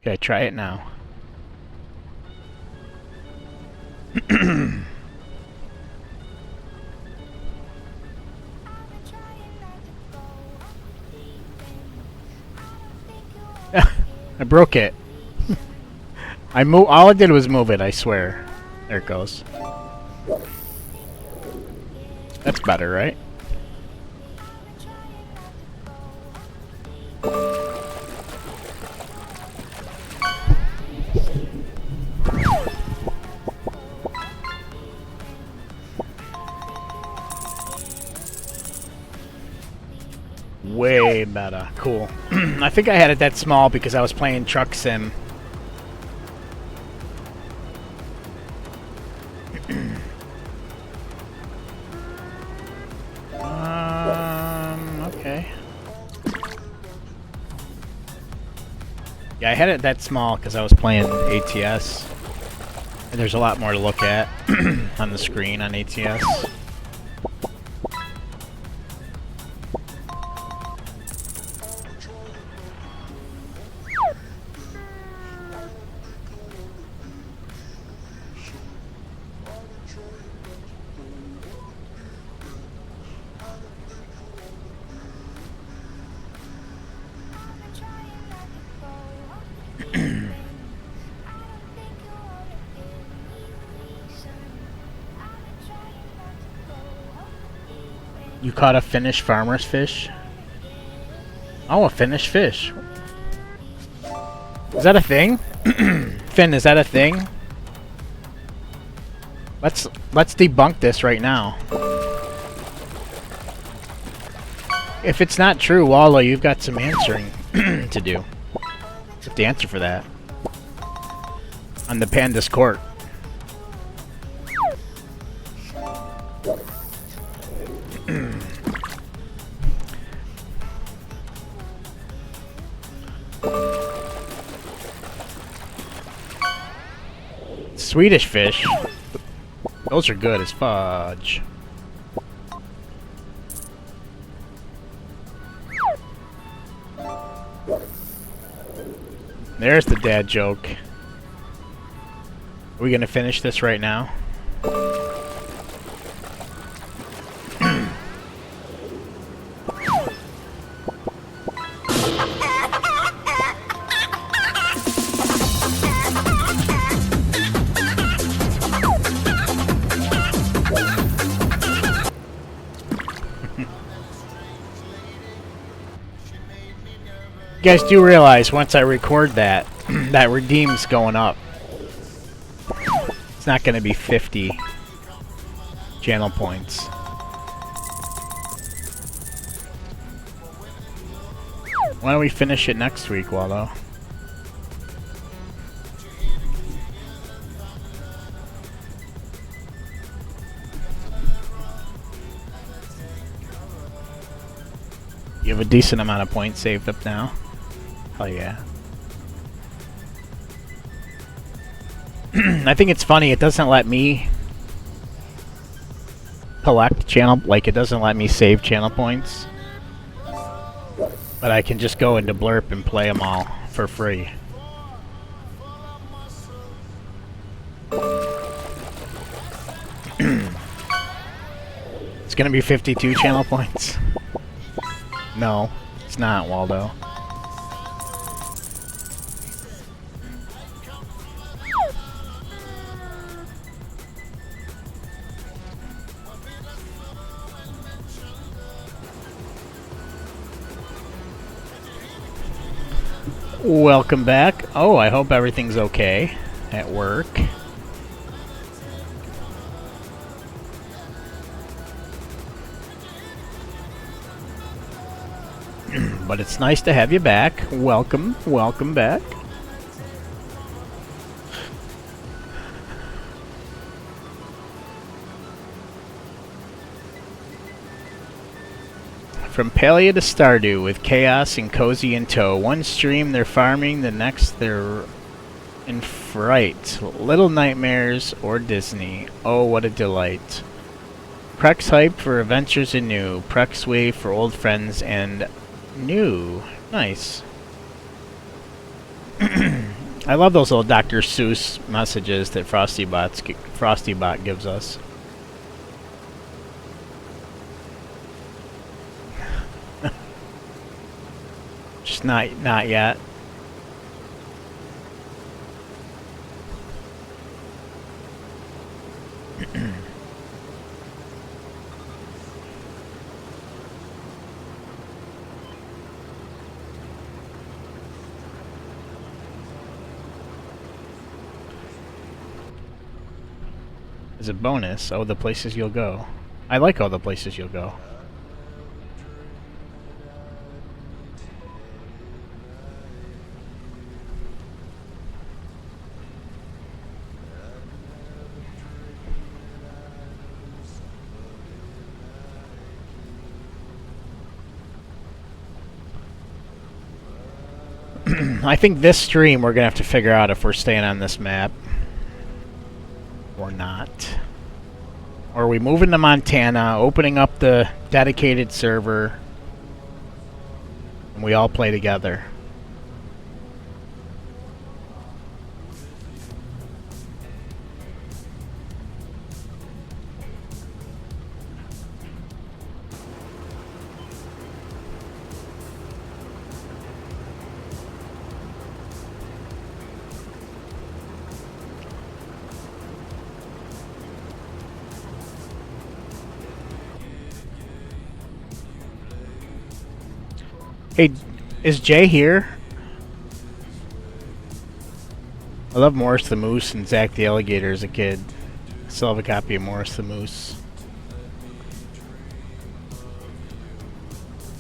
Okay, try it now. I broke it. All I did was move it, I swear. There it goes. That's better, right? Way better. Cool. I think I had it that small because I was playing Truck Sim. Okay. Yeah, I had it that small because I was playing ATS. And there's a lot more to look at on the screen on ATS. You caught a Finnish farmer's fish? Oh, a Finnish fish. Is that a thing? Finn, is that a thing? Let's debunk this right now. If it's not true, Wallow, you've got some answering to do. You have to answer for that. On the Panda's court. Swedish fish. Those are good as fudge. There's the dad joke. Are we gonna finish this right now? You guys do realize once I record that, that redeem's going up. It's not going to be 50 channel points. Why don't we finish it next week, Waldo? You have a decent amount of points saved up now. Oh yeah. I think it's funny, it doesn't let me collect channel, like it doesn't let me save channel points. But I can just go into Blurp and play them all for free. It's gonna be 52 channel points. No, it's not, Waldo. Welcome back. Oh, I hope everything's okay at work. But it's nice to have you back. Welcome, welcome back. From Palea to Stardew with Chaos and Cozy in tow. One stream they're farming, the next they're in fright. Little Nightmares or Disney. Oh, what a delight. Prex hype for adventures anew. Prex wave for old friends and new. Nice. I love those little Dr. Seuss messages that FrostyBot gives us. Just not yet. As a bonus, oh, the places you'll go. I like all the places you'll go. I think this stream we're gonna have to figure out if we're staying on this map or not. Or are we moving to Montana, opening up the dedicated server, and we all play together? Hey, is Jay here? I love Morris the Moose and Zach the Alligator as a kid. I still have a copy of Morris the Moose.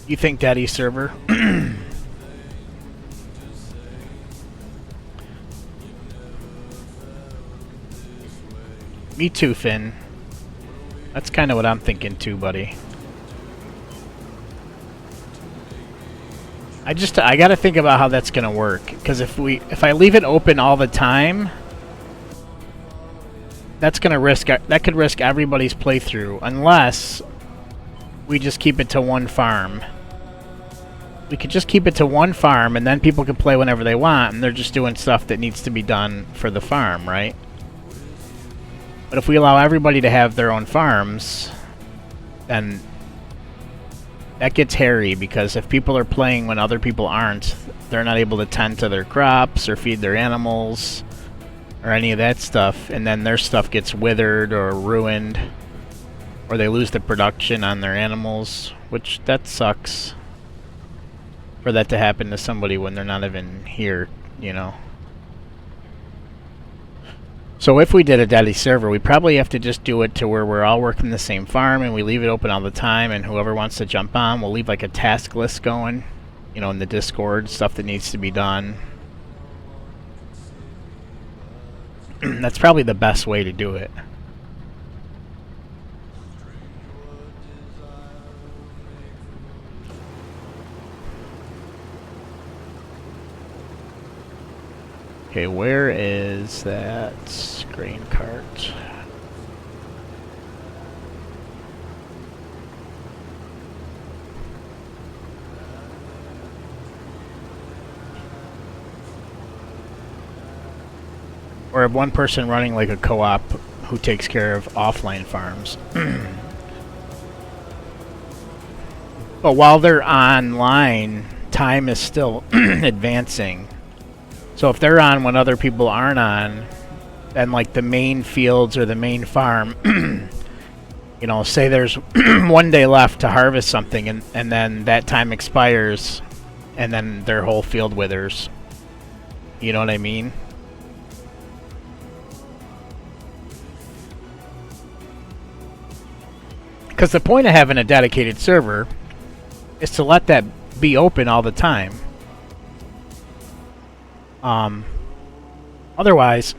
You think Daddy's server? Me too, Finn. That's kind of what I'm thinking too, buddy. I gotta think about how that's gonna work, because if I leave it open all the time, that could risk everybody's playthrough, unless we just keep it to one farm. We could just keep it to one farm, and then people can play whenever they want, and they're just doing stuff that needs to be done for the farm, right? But if we allow everybody to have their own farms, then that gets hairy, because if people are playing when other people aren't, they're not able to tend to their crops or feed their animals or any of that stuff, and then their stuff gets withered or ruined, or they lose the production on their animals, which that sucks for that to happen to somebody when they're not even here, you know. So if we did a Daddy server, we probably have to just do it to where we're all working the same farm and we leave it open all the time, and whoever wants to jump on, we'll leave like a task list going, you know, in the Discord, stuff that needs to be done. That's probably the best way to do it. Okay, where is that grain cart? Or have one person running like a co-op who takes care of offline farms. But while they're online, time is still advancing. So if they're on when other people aren't on, then like the main fields or the main farm, you know, say there's 1 day left to harvest something, and then that time expires, and then their whole field withers. You know what I mean? Because the point of having a dedicated server is to let that be open all the time. Otherwise,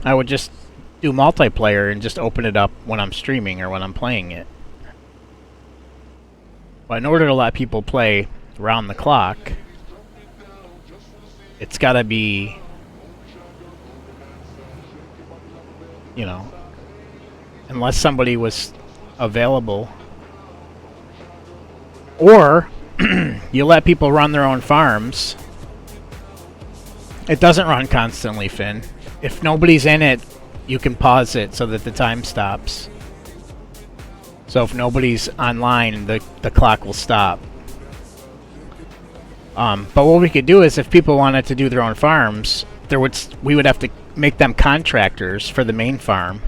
I would just do multiplayer and just open it up when I'm streaming or when I'm playing it. But in order to let people play round the clock, it's gotta be, you know, unless somebody was available. Or you let people run their own farms. It doesn't run constantly, Finn. If nobody's in it, you can pause it so that the time stops. So if nobody's online, the clock will stop. But what we could do is, if people wanted to do their own farms, we would have to make them contractors for the main farm.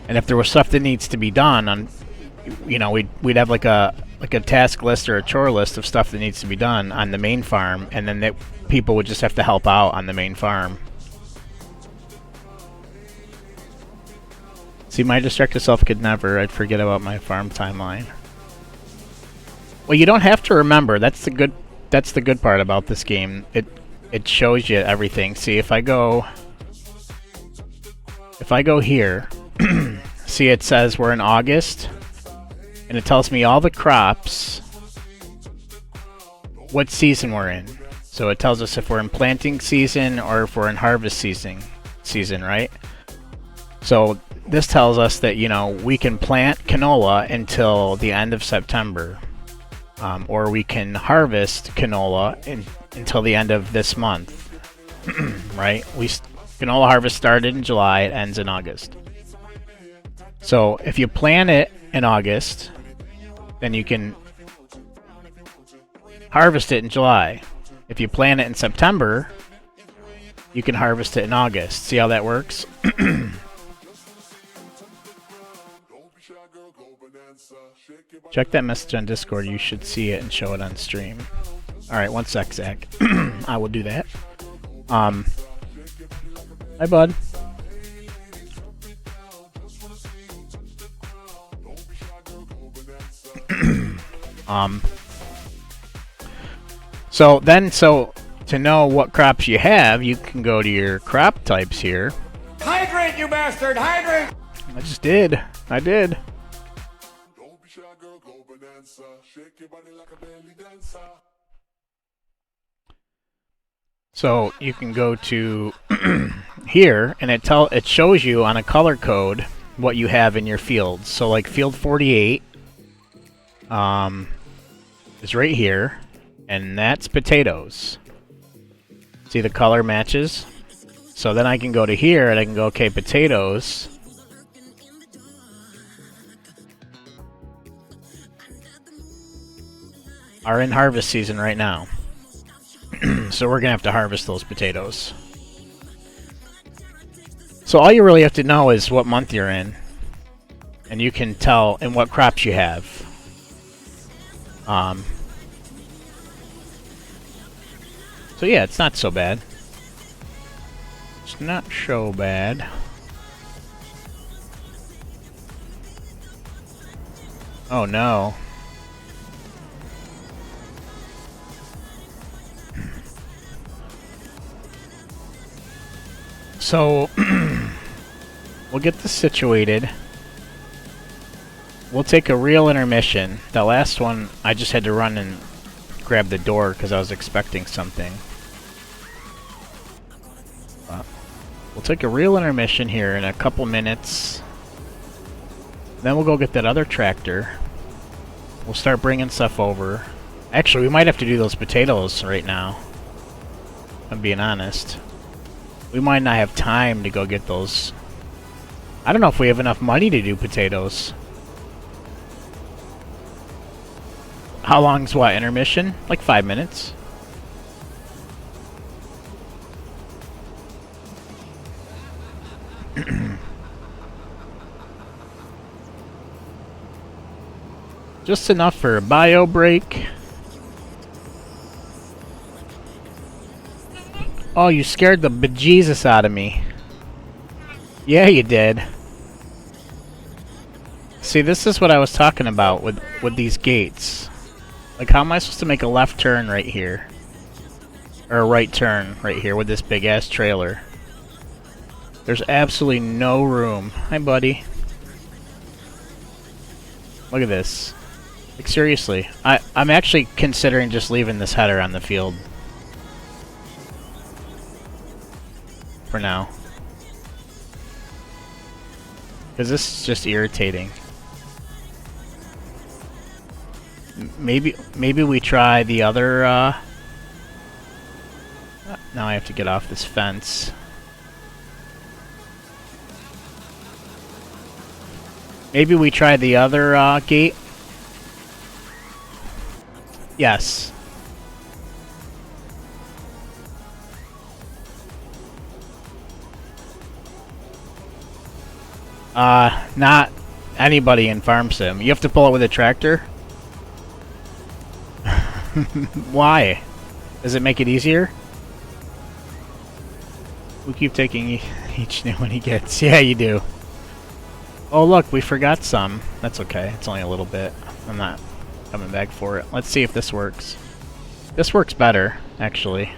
And if there was stuff that needs to be done, we'd have like a task list or a chore list of stuff that needs to be done on the main farm, and then people would just have to help out on the main farm. See, my distracted self could never. I'd forget about my farm timeline. Well, you don't have to remember. That's the good part about this game. It shows you everything. See, if I go here, see, it says we're in August, and it tells me all the crops, what season we're in. So it tells us if we're in planting season or if we're in harvest season, right? So this tells us that, we can plant canola until the end of September, or we can harvest canola until the end of this month, right? Canola harvest started in July, it ends in August. So if you plant it in August, then you can harvest it in July. If you plant it in September, you can harvest it in August. See how that works? Check that message on Discord. You should see it and show it on stream. Alright, one sec, Zach. I will do that. Hi, bud. So to know what crops you have, you can go to your crop types here. Hydrate, you bastard! Hydrate! I did. So you can go to here, and it shows you on a color code what you have in your fields. So like field 48 is right here, and that's potatoes. See, the color matches? So then I can go to here and I can go, okay, potatoes. Are in harvest season right now. So we're gonna have to harvest those potatoes. So all you really have to know is what month you're in, and you can tell and what crops you have. So yeah, it's not so bad. It's not so bad. Oh no. So, we'll get this situated. We'll take a real intermission. The last one, I just had to run and grab the door because I was expecting something. We'll take a real intermission here in a couple minutes. Then we'll go get that other tractor. We'll start bringing stuff over. Actually, we might have to do those potatoes right now, if I'm being honest. We might not have time to go get those. I don't know if we have enough money to do potatoes. How long's what, intermission? Like 5 minutes. Just enough for a bio break. Oh, you scared the bejesus out of me. Yeah, you did. See, this is what I was talking about with these gates. Like, how am I supposed to make a left turn right here? Or a right turn right here with this big-ass trailer? There's absolutely no room. Hi, buddy. Look at this. Like, seriously. I'm actually considering just leaving this header on the field. For now. Because this is just irritating. Maybe we try the other, now I have to get off this fence. Maybe we try the other, gate? Yes. Not anybody in Farm Sim. You have to pull it with a tractor? Why? Does it make it easier? We keep taking each new one he gets. Yeah, you do. Oh, look, we forgot some. That's okay. It's only a little bit. I'm not coming back for it. Let's see if this works. This works better, actually.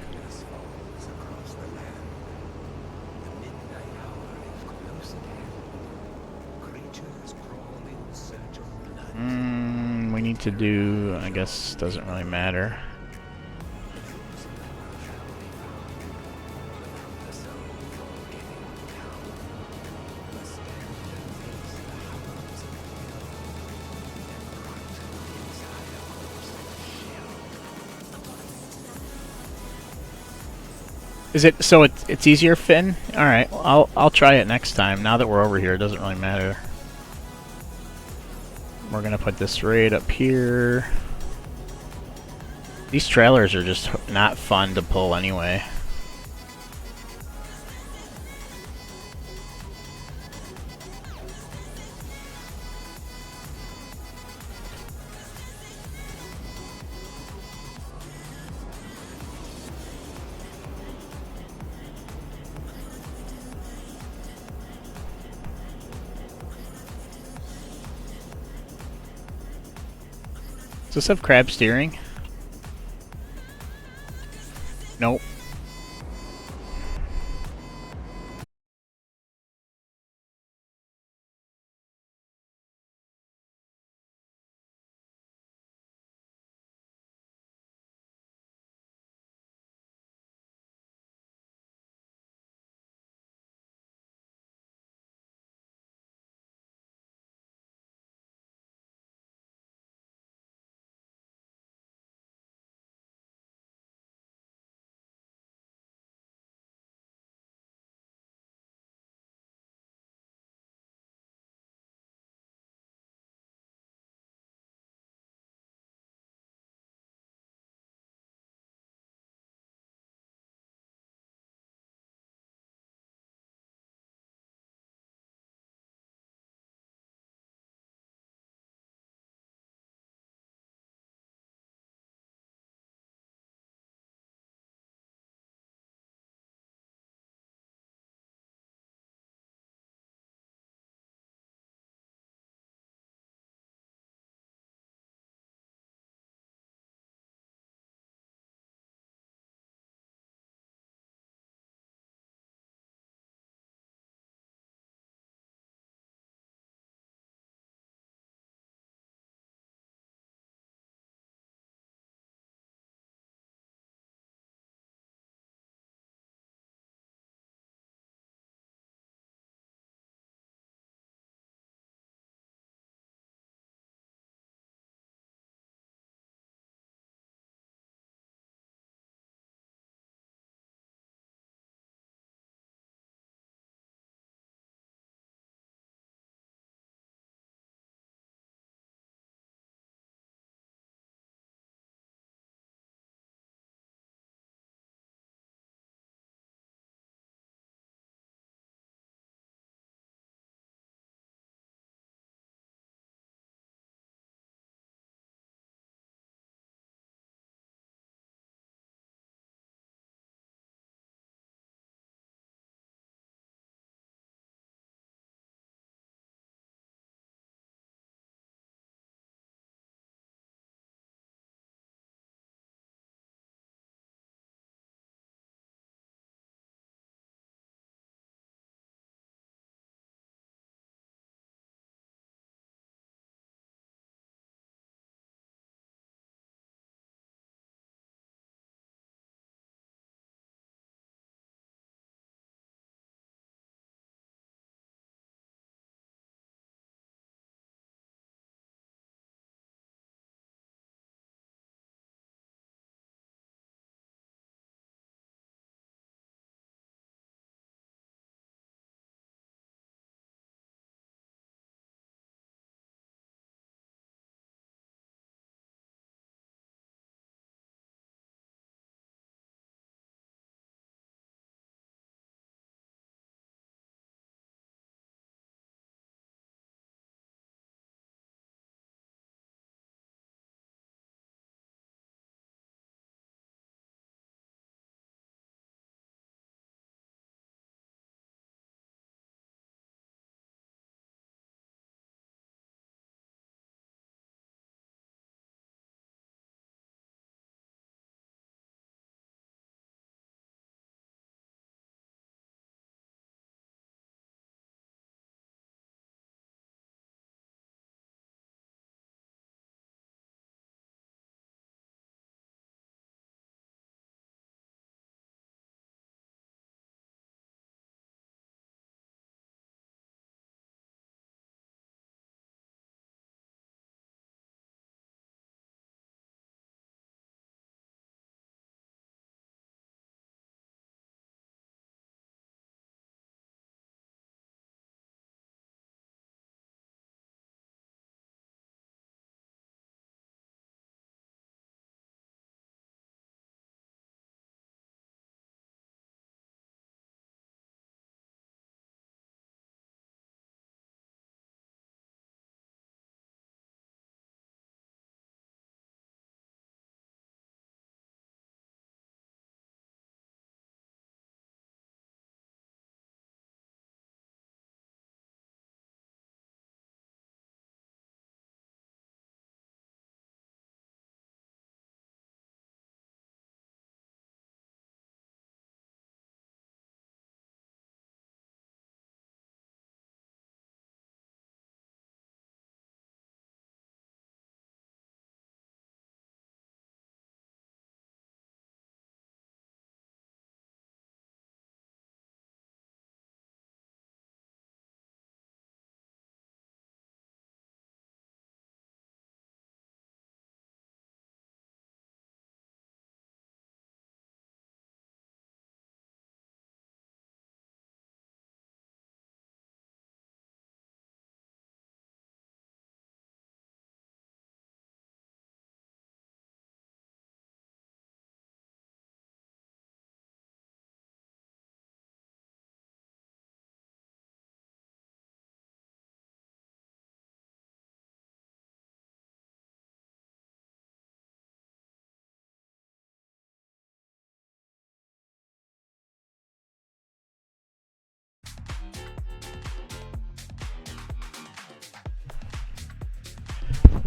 We need to do... I guess doesn't really matter. Is it so? It's easier, Finn. All right, I'll try it next time. Now that we're over here, it doesn't really matter. We're gonna put this right up here. These trailers are just not fun to pull anyway. Does this have crab steering? Nope.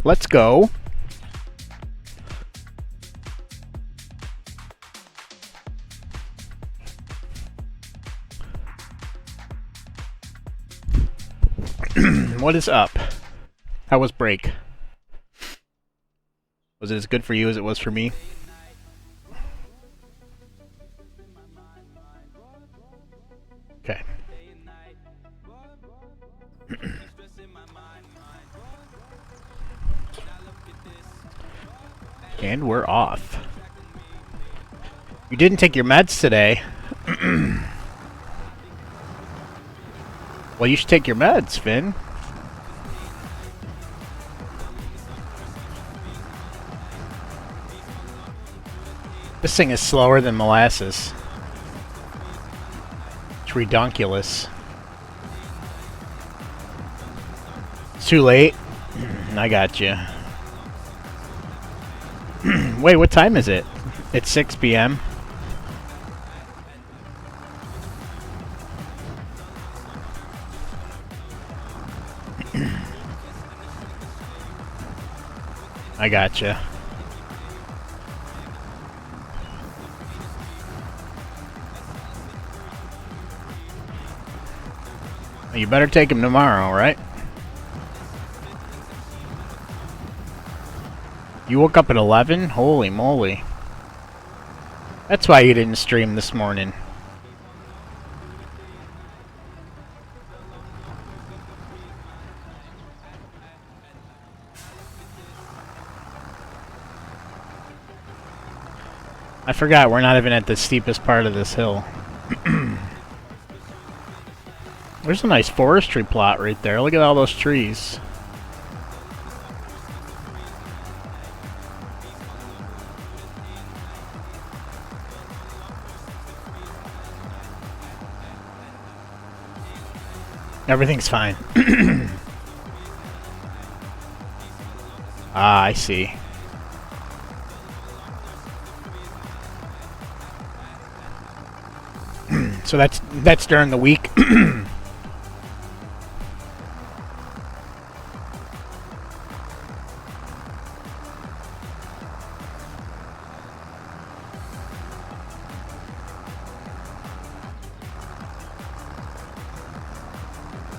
Let's go. What is up? How was break? Was it as good for you as it was for me? Okay. And we're off. You didn't take your meds today. Well, you should take your meds, Finn. This thing is slower than molasses. It's redonkulous. It's too late. I got you. Wait, what time is it? It's 6 p.m. I gotcha. You better take him tomorrow, right? You woke up at 11? Holy moly. That's why you didn't stream this morning. I forgot, we're not even at the steepest part of this hill. There's a nice forestry plot right there. Look at all those trees. Everything's fine. Ah, I see. So that's during the week.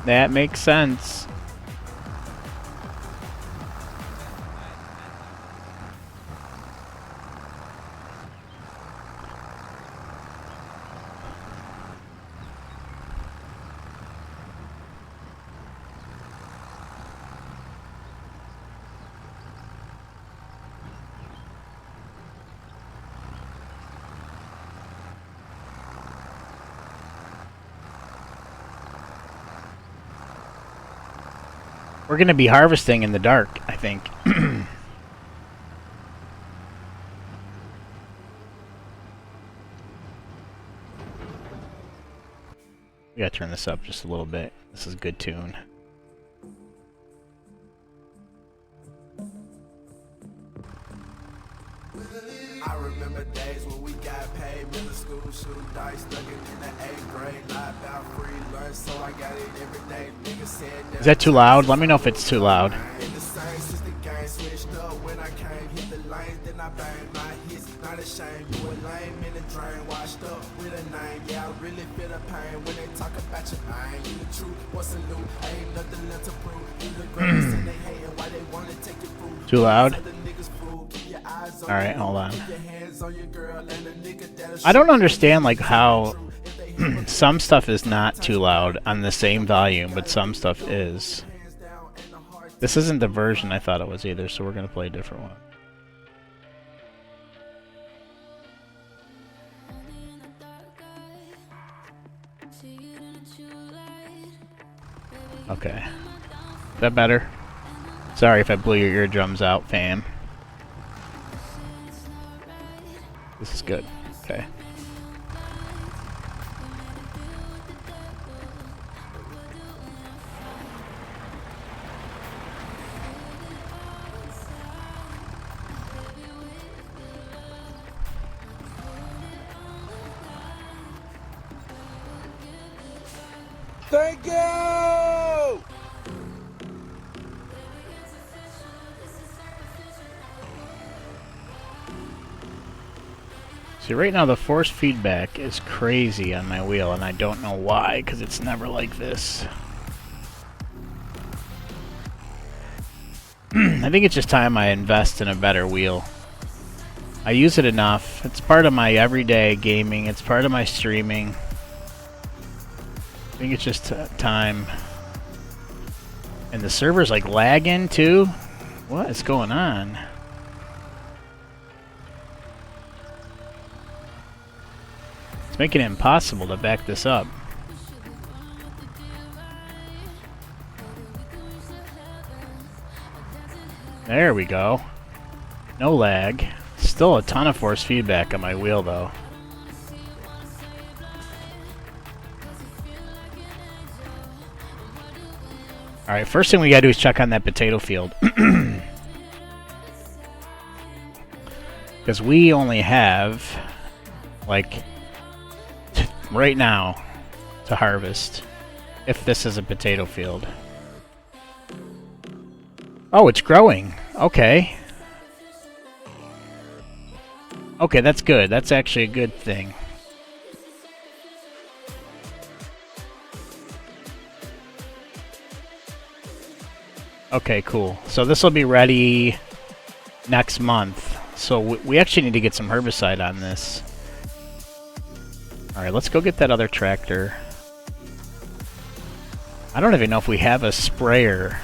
That makes sense. We're gonna be harvesting in the dark, I think. We gotta turn this up just a little bit. This is a good tune. I remember days when we got paid, middle school, shooting dice, stuck it in the 8th grade, lied about free lunch, so I got it every day. Niggas said Is that too loud? Let me know if it's too loud. in the same since the game switched up. When I came, hit the lanes, then I banged my hits. Not ashamed, you a lame in the drain, washed up with a name. Yeah, I really feel the pain when they talk about your mind. You the truth, what's a loot? Ain't nothing left to prove. You the greatest and they hating why they wanna take your food. Too loud? Alright, hold on. I don't understand like how some stuff is not too loud on the same volume, but some stuff is. This isn't the version I thought it was either, so we're gonna play a different one. Okay. Is that better? Sorry if I blew your eardrums out, fam. This is good. Okay. Thank you! See, right now the force feedback is crazy on my wheel, and I don't know why, because it's never like this. I think it's just time I invest in a better wheel. I use it enough. It's part of my everyday gaming. It's part of my streaming. I think it's just time. And the server's like lagging too? What is going on? It's making it impossible to back this up. There we go. No lag. Still a ton of force feedback on my wheel though. Alright, first thing we gotta do is check on that potato field. Because we only have, like, right now to harvest, if this is a potato field. Oh, it's growing. Okay. Okay, that's good. That's actually a good thing. Okay, cool. So this will be ready next month. So we actually need to get some herbicide on this. Alright, let's go get that other tractor. I don't even know if we have a sprayer.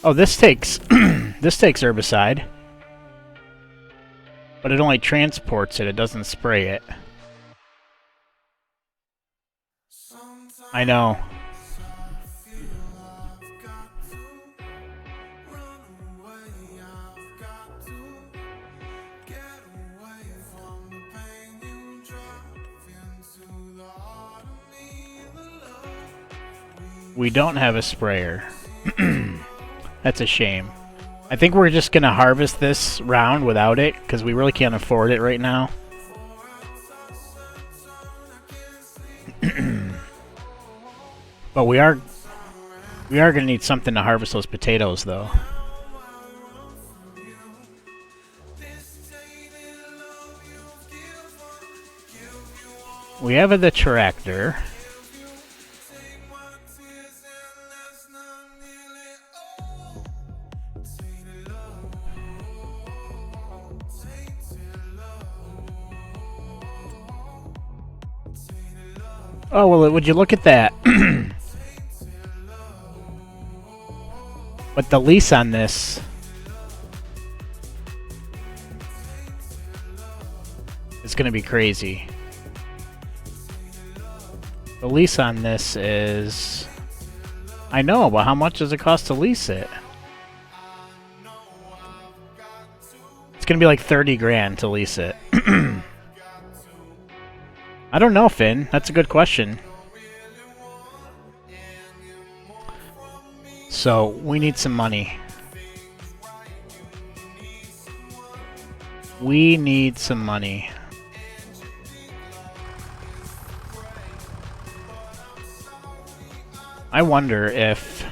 Oh, this takes this takes herbicide, but it only transports it. It doesn't spray it. I know. We don't have a sprayer. That's a shame. I think we're just gonna harvest this round without it, because we really can't afford it right now. But we are gonna need something to harvest those potatoes, though. We have the tractor. Oh, well, would you look at that? But the lease on this... is going to be crazy. The lease on this is... I know, but how much does it cost to lease it? It's going to be like 30 grand to lease it. I don't know, Finn. That's a good question. So, we need some money. We need some money. I wonder if...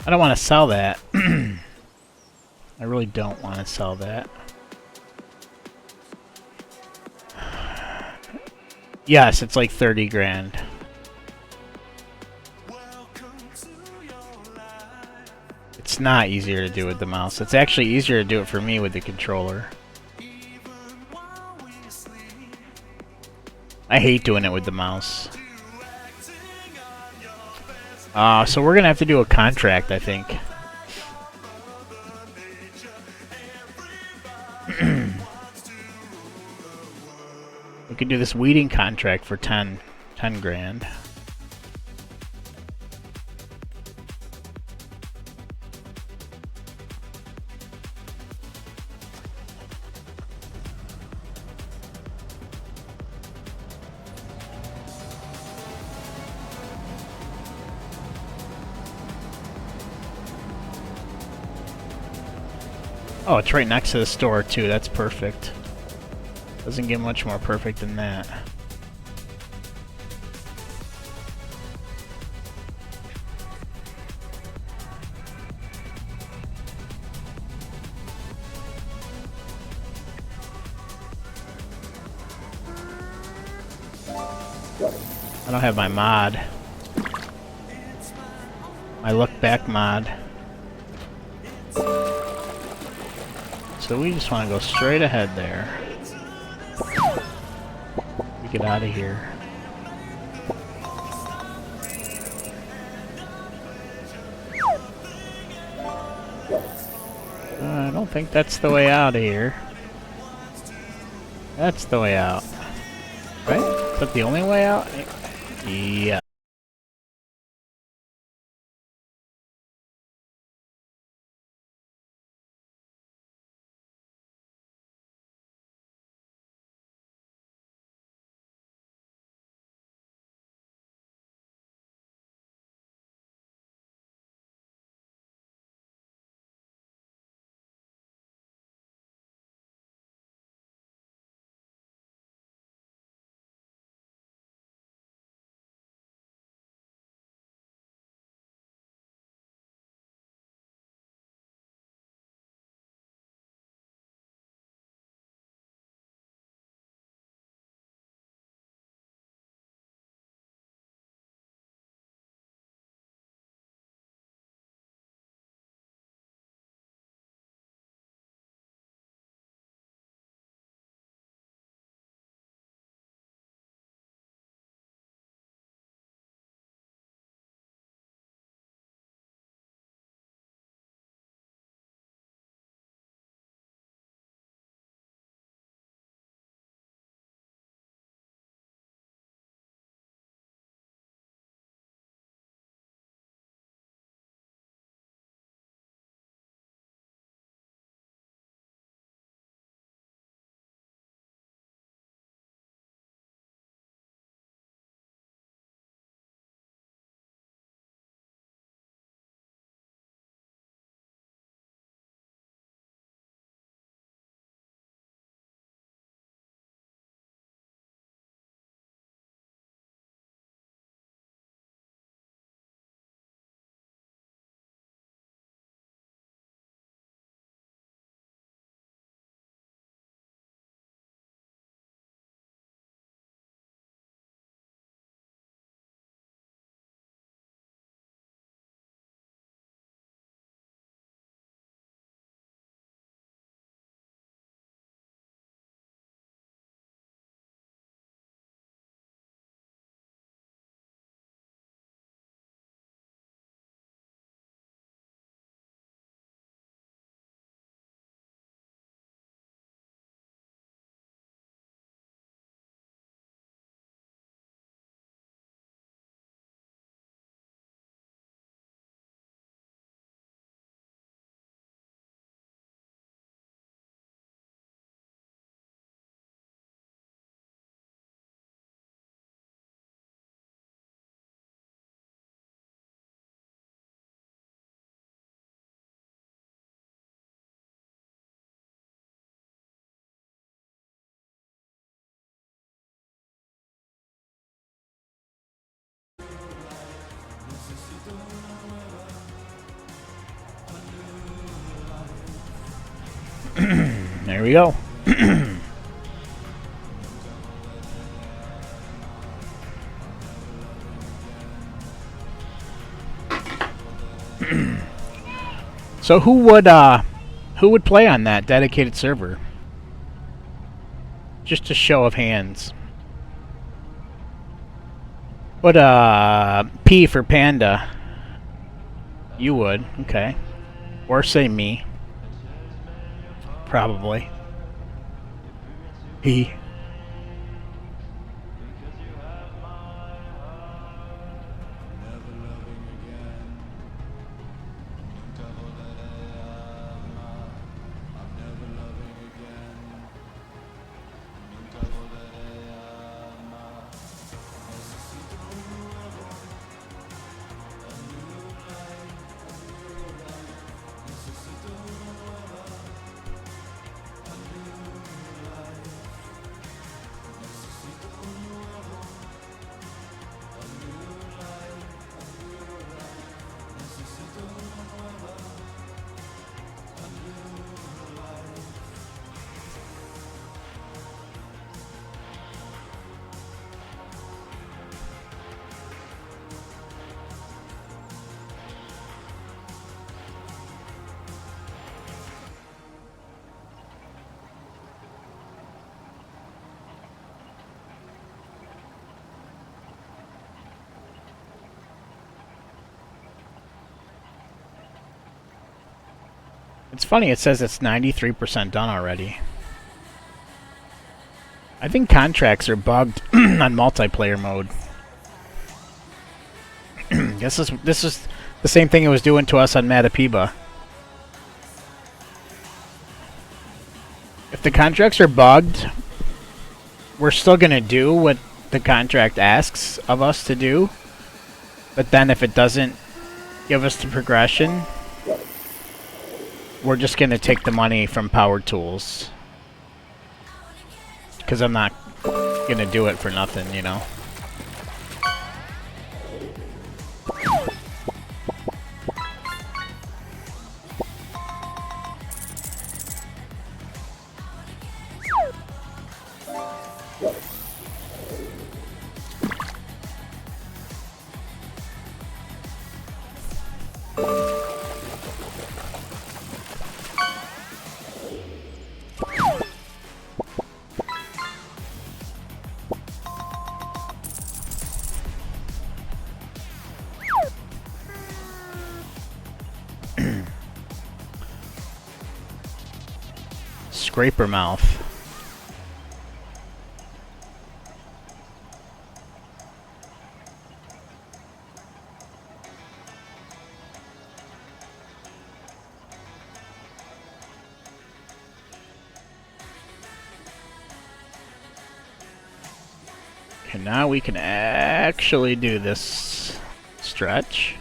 I don't want to sell that. I really don't want to sell that. Yes, it's like 30 grand. It's not easier to do with the mouse. It's actually easier to do it for me with the controller. I hate doing it with the mouse. So we're gonna have to do a contract, I think. We could do this weeding contract for 10 grand. Oh, it's right next to the store too. That's perfect. Doesn't get much more perfect than that. I don't have my mod. My look back mod. So we just want to go straight ahead there. We get out of here. I don't think that's the way out of here. That's the way out. Right? Is that the only way out? Yeah. There we go. So who would play on that dedicated server? Just a show of hands. What P for panda. You would, okay. Or say me. Probably. P. It's funny, it says it's 93% done already. I think contracts are bugged on multiplayer mode. This is the same thing it was doing to us on Matapiba. If the contracts are bugged, we're still gonna do what the contract asks of us to do. But then if it doesn't give us the progression, we're just gonna take the money from Power Tools. Because I'm not gonna do it for nothing, you know. Scraper mouth. Okay, now we can actually do this stretch.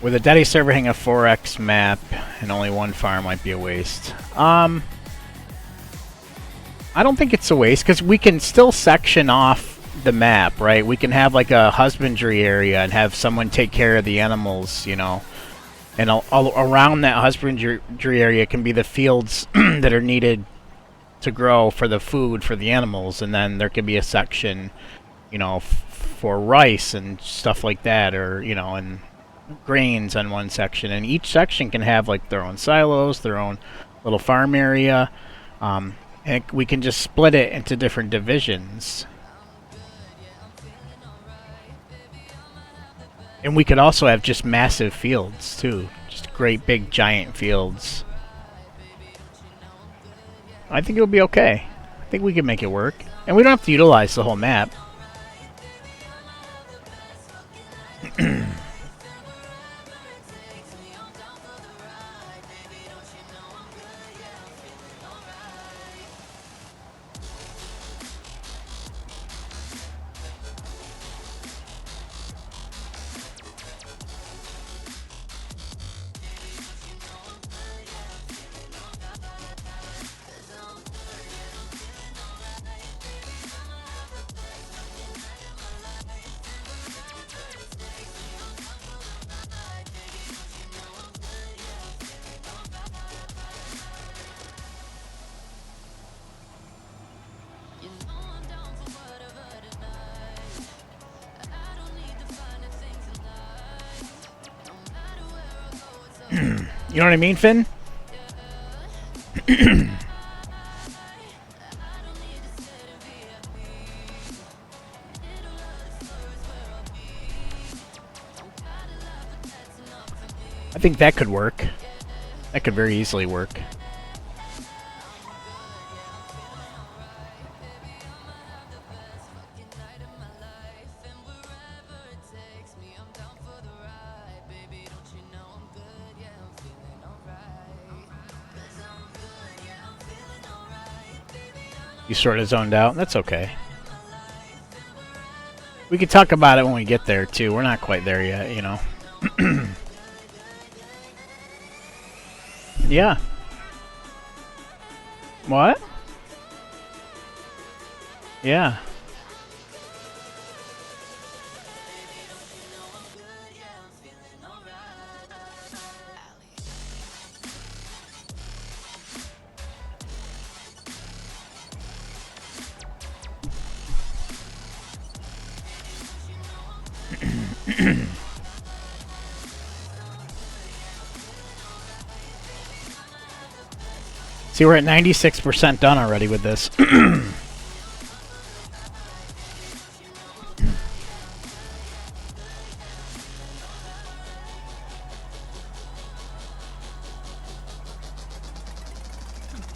With a Daddy server having a 4x map and only one farm might be a waste. I don't think it's a waste because we can still section off the map, right? We can have like a husbandry area and have someone take care of the animals, you know. And all around that husbandry area can be the fields that are needed to grow for the food for the animals, and then there could be a section, you know, for rice and stuff like that, or you know, and grains on one section, and each section can have like their own silos, their own little farm area, and we can just split it into different divisions. And we could also have just massive fields too, just great big giant fields. I think it would be okay. I think we can make it work, and we don't have to utilize the whole map. You know what I mean, Finn? I think that could work. That could very easily work. You sort of zoned out. That's okay. We could talk about it when we get there, too. We're not quite there yet, you know. Yeah. What? Yeah. See, we're at 96% done already with this.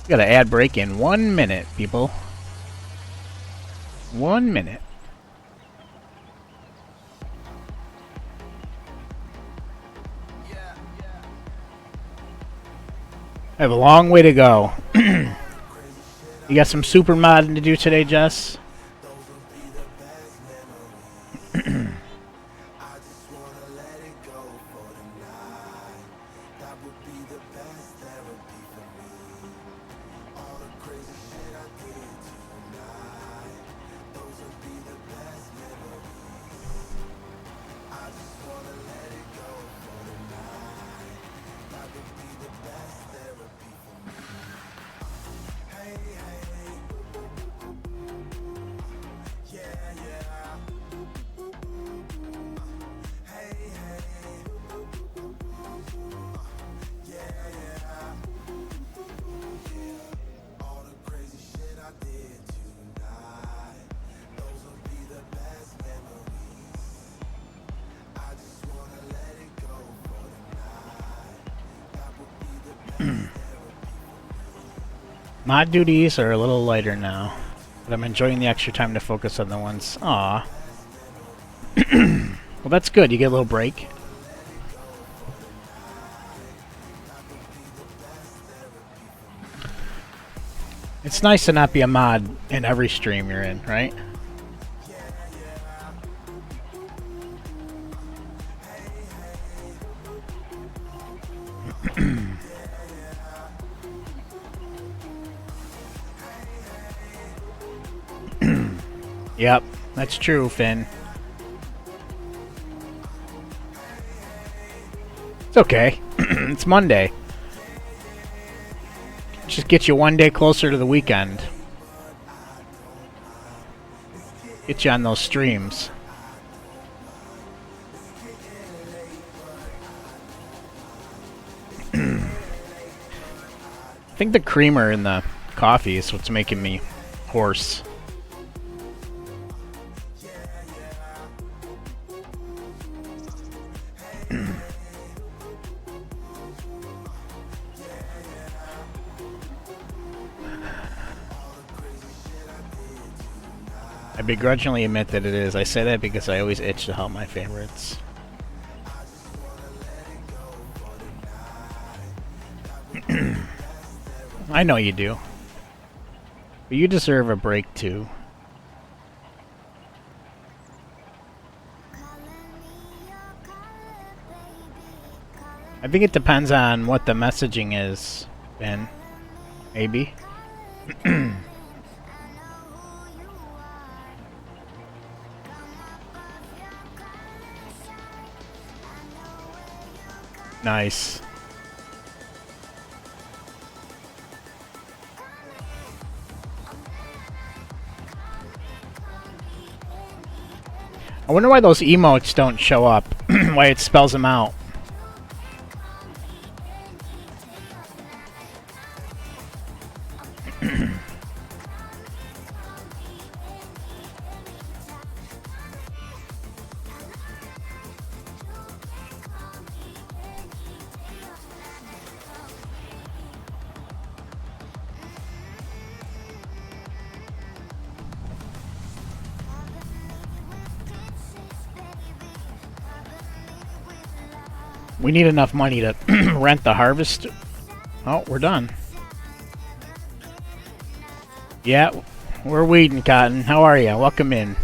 Got to ad break in 1 minute, people. 1 minute. I have a long way to go. You got some super modding to do today, Jess? Mod duties are a little lighter now, but I'm enjoying the extra time to focus on the ones. Aw. Well, that's good. You get a little break. It's nice to not be a mod in every stream you're in, right? Yep, that's true, Finn. It's okay. It's Monday. Just get you 1 day closer to the weekend. Get you on those streams. I think the creamer in the coffee is what's making me hoarse. I begrudgingly admit that it is. I say that because I always itch to help my favorites. I know you do. But you deserve a break too. I think it depends on what the messaging is, Ben. Maybe. Nice. I wonder why those emotes don't show up. Why it spells them out. We need enough money to rent the harvest. Oh, we're done. Yeah, we're weeding, Cotton. How are you? Welcome in.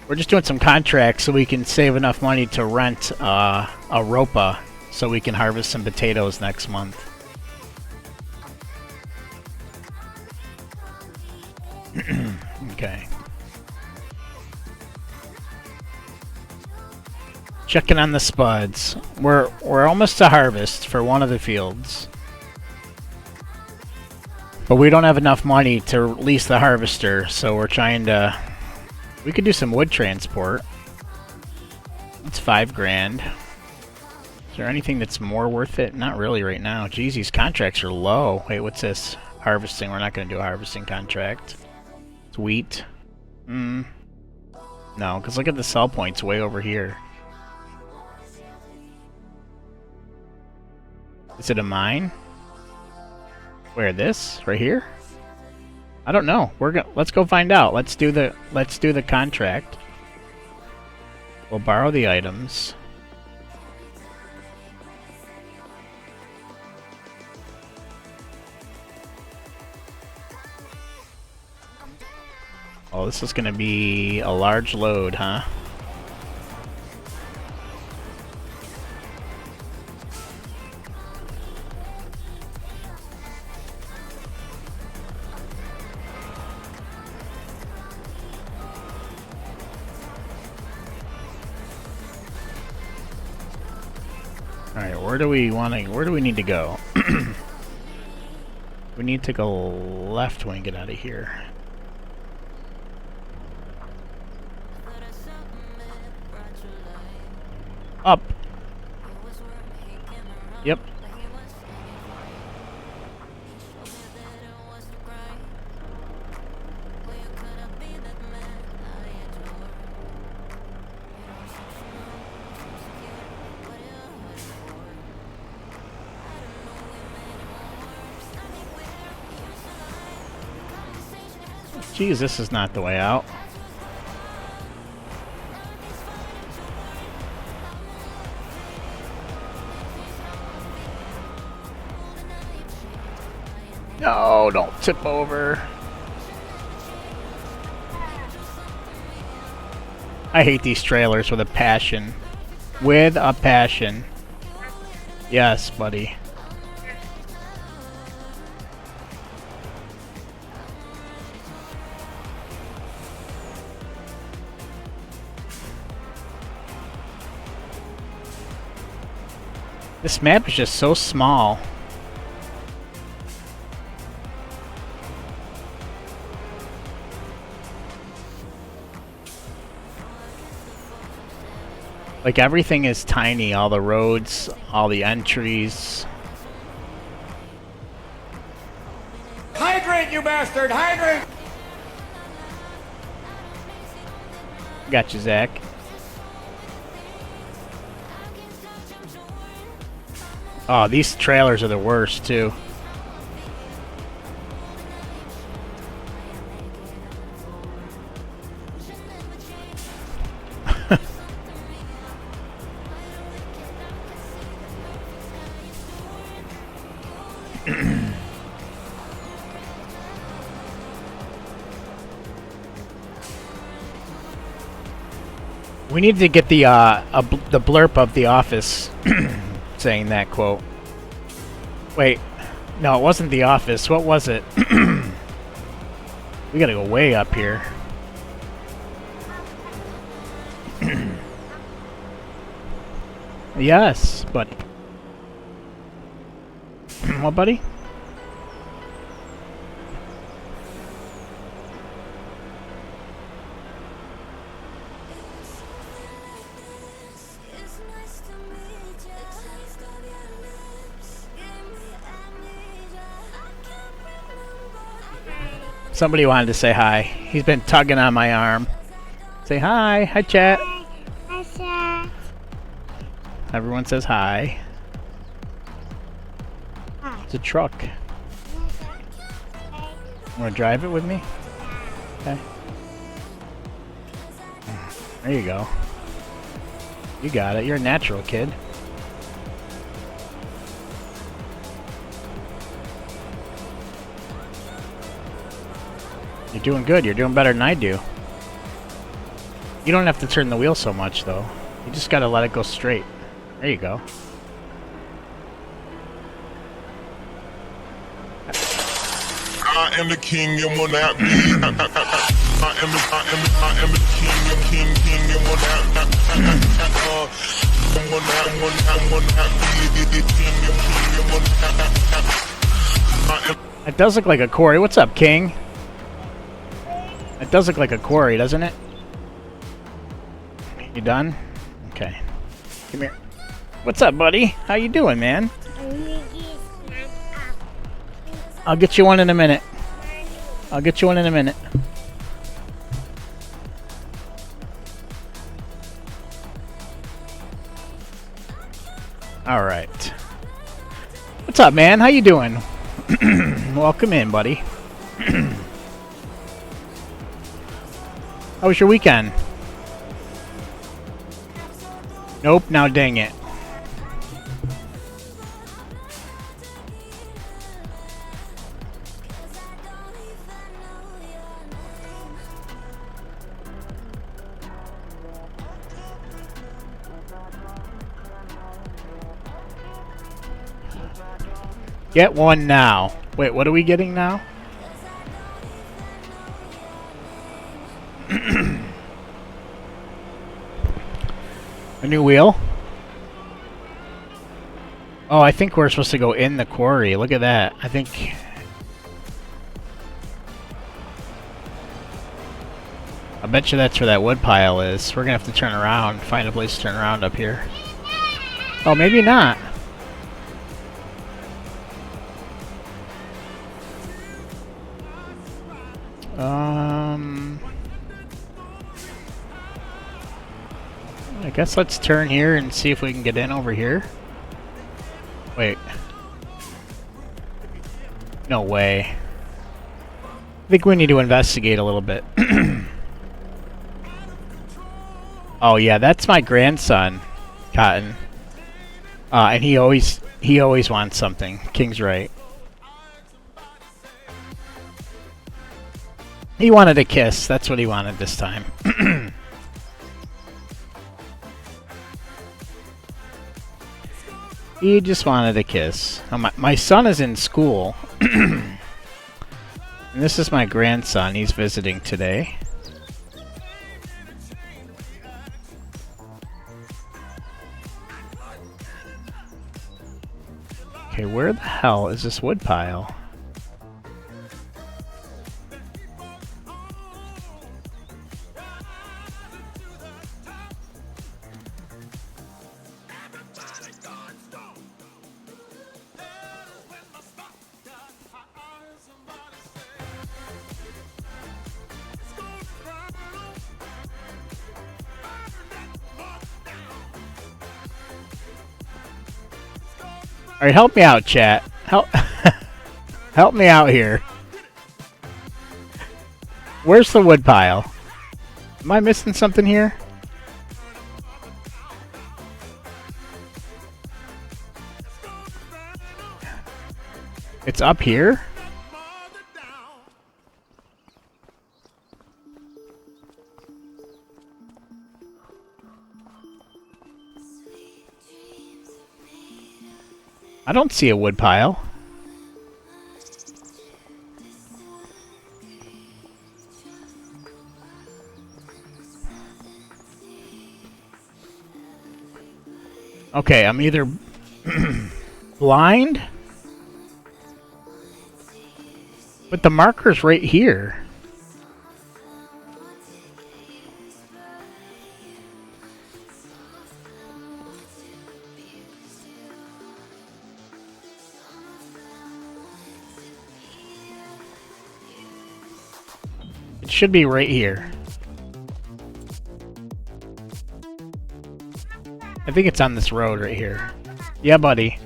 We're just doing some contracts so we can save enough money to rent a ropa so we can harvest some potatoes next month. Okay. Checking on the spuds. We're almost to harvest for one of the fields. But we don't have enough money to lease the harvester, so we're trying to... We could do some wood transport. It's $5,000. Is there anything that's more worth it? Not really right now. Geez, these contracts are low. Wait, what's this? Harvesting. We're not going to do a harvesting contract. It's wheat. No, because look at the sell points way over here. Is it a mine? Where, this? Right here? I don't know. Let's go find out. Let's do the contract. We'll borrow the items. Oh, this is going to be a large load, huh? Alright, where do we need to go? We need to go left when we get out of here. Up. Yep. Geez, this is not the way out. No, don't tip over. I hate these trailers with a passion. With a passion. Yes, buddy. This map is just so small. Like, everything is tiny, all the roads, all the entries. Hydrate, you bastard! Hydrate! Got you, Zach. Oh, these trailers are the worst, too. We need to get the blurb of The Office saying that quote. Wait, no, it wasn't The Office. What was it? We gotta go way up here. Yes, buddy. What, buddy? Somebody wanted to say hi. He's been tugging on my arm. Say hi. Hi, chat. Hi, chat. Everyone says hi. Hi. It's a truck. Want to drive it with me? Okay. There you go. You got it. You're a natural, kid. doing good. You're doing better than I do. You don't have to turn the wheel so much, though. You just gotta let it go straight. There you go. I am the king and will not be. I am the king and will not be. It does look like a quarry. What's up, King? It does look like a quarry, doesn't it? You done? Okay. Come here. What's up, buddy? How you doing, man? I'll get you one in a minute. I'll get you one in a minute. All right. What's up, man? How you doing? Welcome in, buddy. How was your weekend? Nope, now dang it. Get one now. Wait, what are we getting now? A new wheel? Oh, I think we're supposed to go in the quarry. Look at that. I think... I bet you that's where that wood pile is. We're gonna have to turn around. Find a place to turn around up here. Oh, maybe not. I guess let's turn here and see if we can get in over here. Wait. No way. I think we need to investigate a little bit. Oh yeah, that's my grandson, Cotton. And he always wants something. King's right. He wanted a kiss. That's what he wanted this time. He just wanted a kiss. Oh, my son is in school. And this is my grandson. He's visiting today. Okay, where the hell is this wood pile? Alright, help me out, chat. Help me out here. Where's the wood pile? Am I missing something here? It's up here? I don't see a wood pile. Okay, I'm either blind, but the marker's right here. It should be right here. I think it's on this road right here. Yeah, buddy.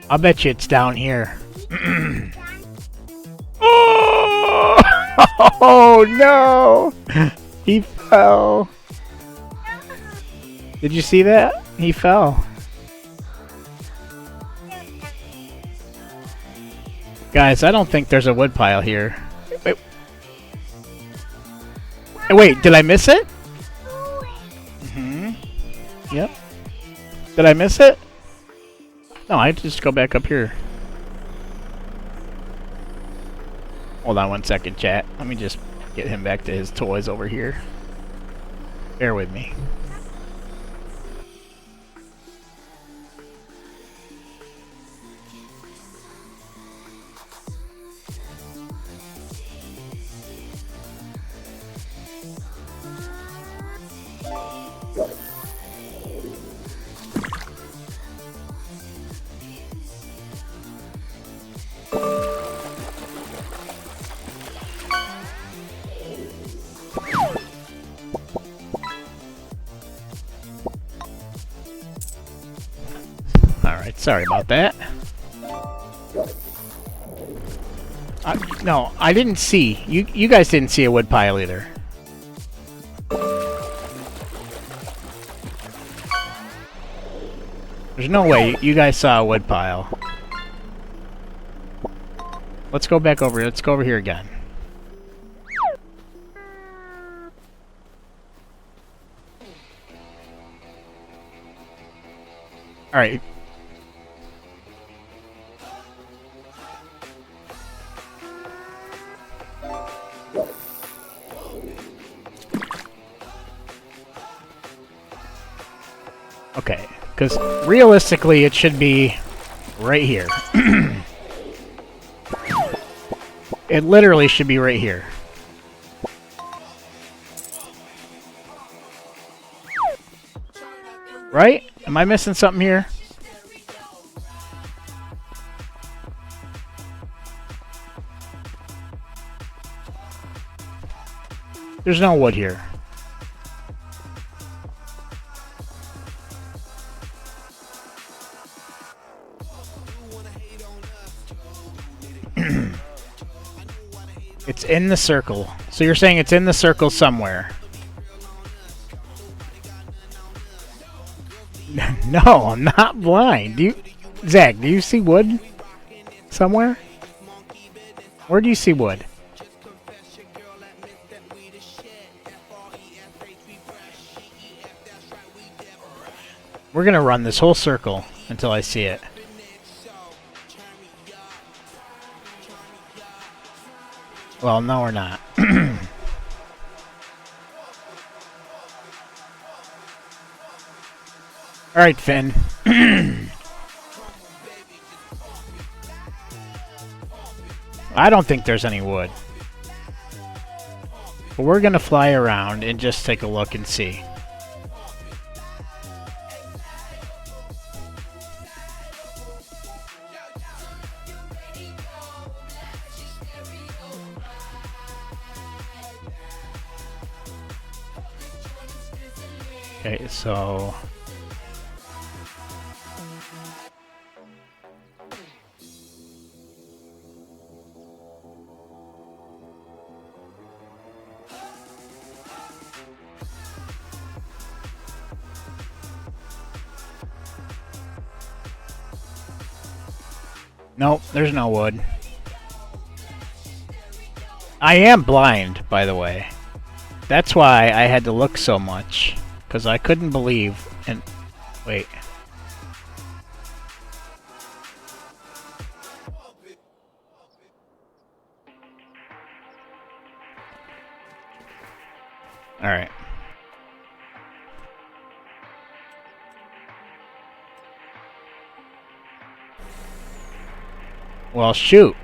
I'll bet you it's down here. Oh no! He fell. Did you see that? He fell. Guys, I don't think there's a wood pile here. Wait, wait, did I miss it? Yep. Did I miss it? No, I just go back up here. Hold on 1 second, chat. Let me just get him back to his toys over here. Bear with me. Alright, sorry about that. No, I didn't see. You guys didn't see a wood pile either. There's no way you guys saw a wood pile. Let's go back over here. Let's go over here again. Alright. Okay, because realistically it should be right here. It literally should be right here. Right? Am I missing something here? There's no wood here. It's in the circle. So you're saying it's in the circle somewhere. No, I'm not blind. Do you, Zach, do you see wood somewhere? Where do you see wood? We're gonna run this whole circle until I see it. Well, no, we're not. Alright, Finn. I don't think there's any wood. But we're gonna fly around and just take a look and see. Okay, so... Nope, there's no wood. I am blind, by the way. That's why I had to look so much. Because I couldn't believe... And wait. Alright. Well, shoot.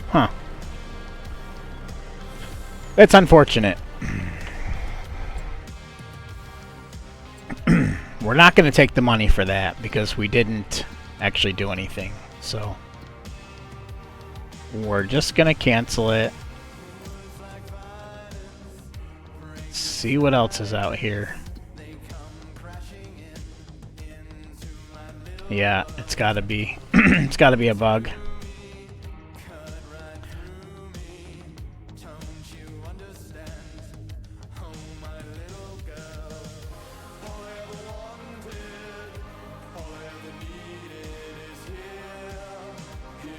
Huh. That's unfortunate. We're not going to take the money for that because we didn't actually do anything. So we're just going to cancel it. See what else is out here. Yeah, it's got to be it's got to be a bug.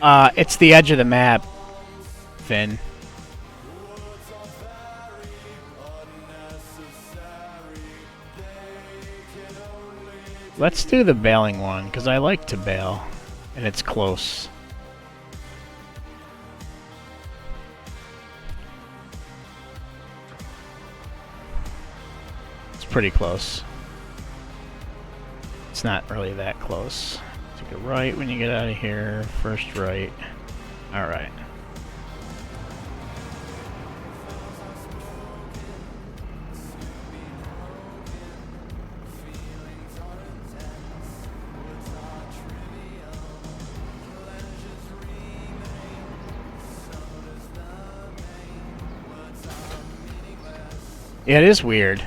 It's the edge of the map, Finn. Let's do the bailing one, because I like to bail, and it's close. It's pretty close. It's not really that close. Take a right when you get out of here. First right. Alright. Yeah, it is weird.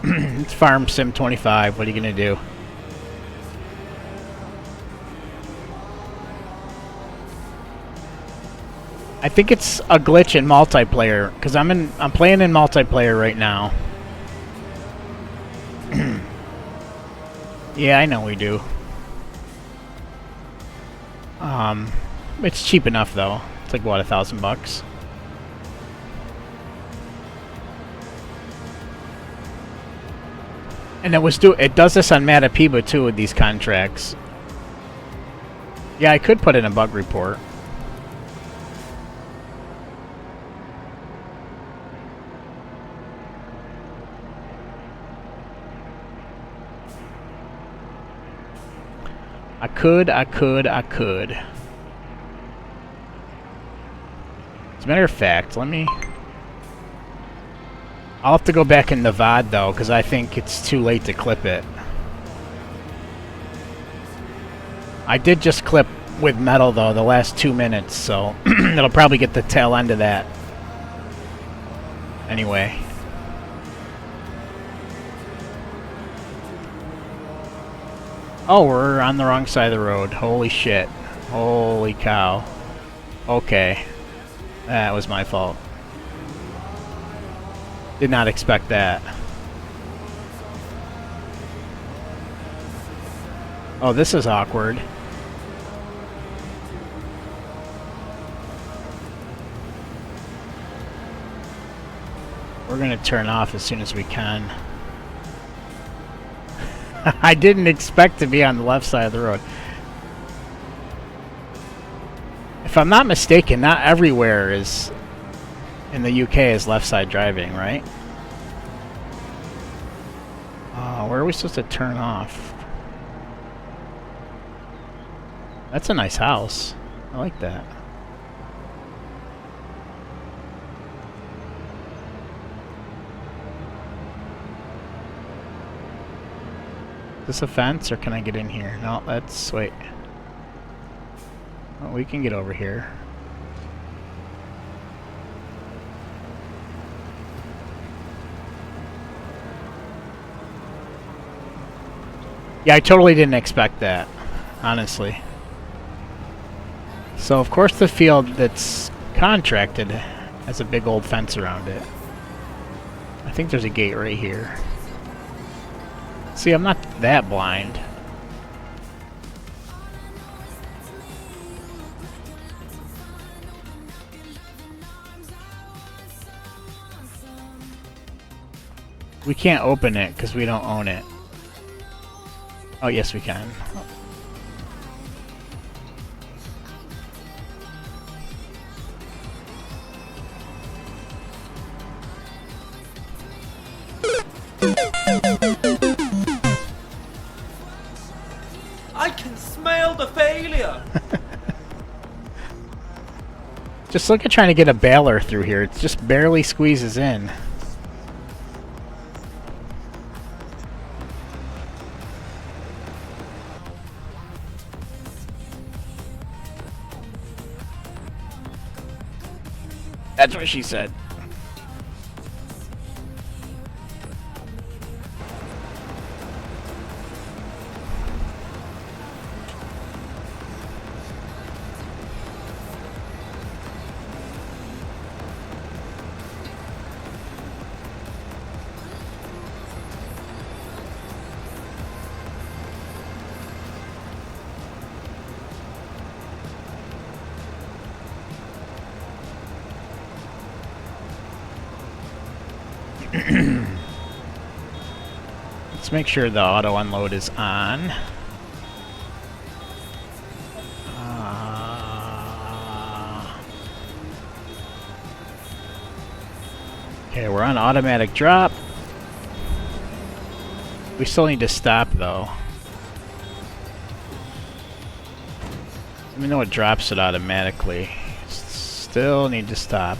It's Farm Sim 25. What are you gonna do? I think it's a glitch in multiplayer because I'm playing in multiplayer right now. Yeah, I know we do. It's cheap enough though. It's like what, $1,000? And it does this on Matapiba too with these contracts. Yeah, I could put in a bug report. I could. As a matter of fact, I'll have to go back in the VOD though, because I think it's too late to clip it. I did just clip with metal though, the last 2 minutes, so it'll probably get the tail end of that. Anyway. Oh, we're on the wrong side of the road. Holy shit. Holy cow. Okay. That was my fault. Did not expect that. Oh, this is awkward. We're gonna turn off as soon as we can. I didn't expect to be on the left side of the road. If I'm not mistaken, not everywhere is in the UK is left side driving, right? Where are we supposed to turn off? That's a nice house. I like that. Is this a fence, or can I get in here? No, let's wait. Oh, we can get over here. Yeah, I totally didn't expect that, honestly. So, of course, the field that's contracted has a big old fence around it. I think there's a gate right here. See, I'm not that blind. We can't open it because we don't own it. Oh, yes, we can. I can smell the failure. Just look at trying to get a baler through here. It just barely squeezes in. That's what she said. Let's make sure the auto unload is on. Okay, we're on automatic drop. We still need to stop though. Even though it drops it automatically, still need to stop.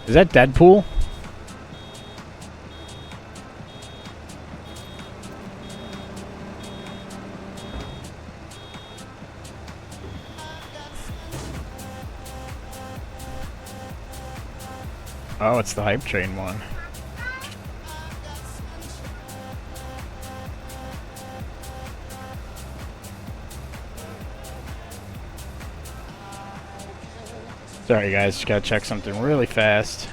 Is that Deadpool? Oh, it's the hype train one. Sorry guys, just gotta check something really fast.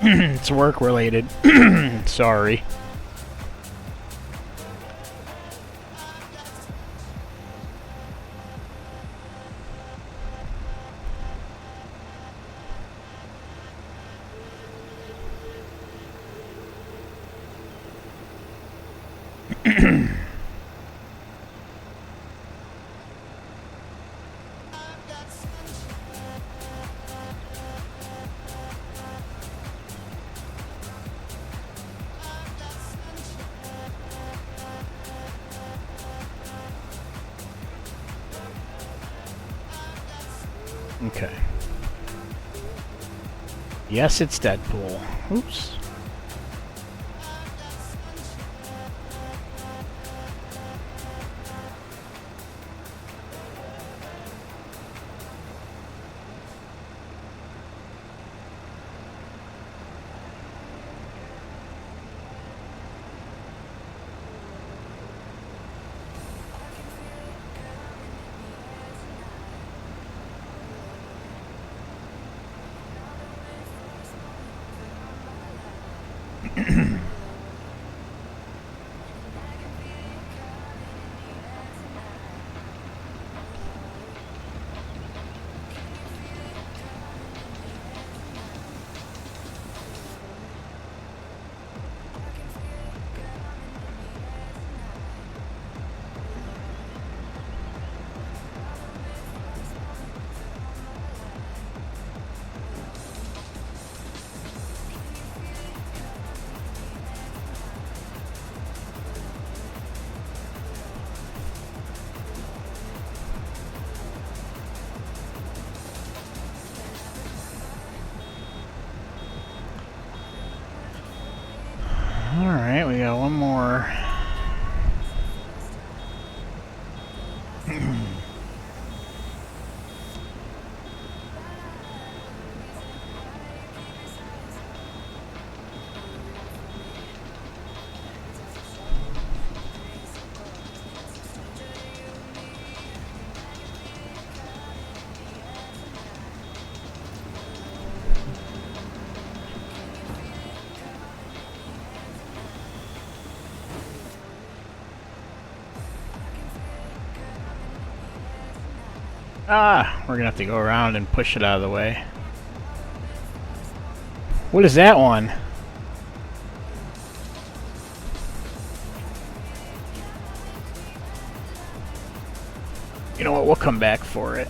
It's work related. Sorry. Okay. Yes, it's Deadpool. Oops. Alright, we got one more. Ah, we're gonna have to go around and push it out of the way. What is that one? You know what? We'll come back for it.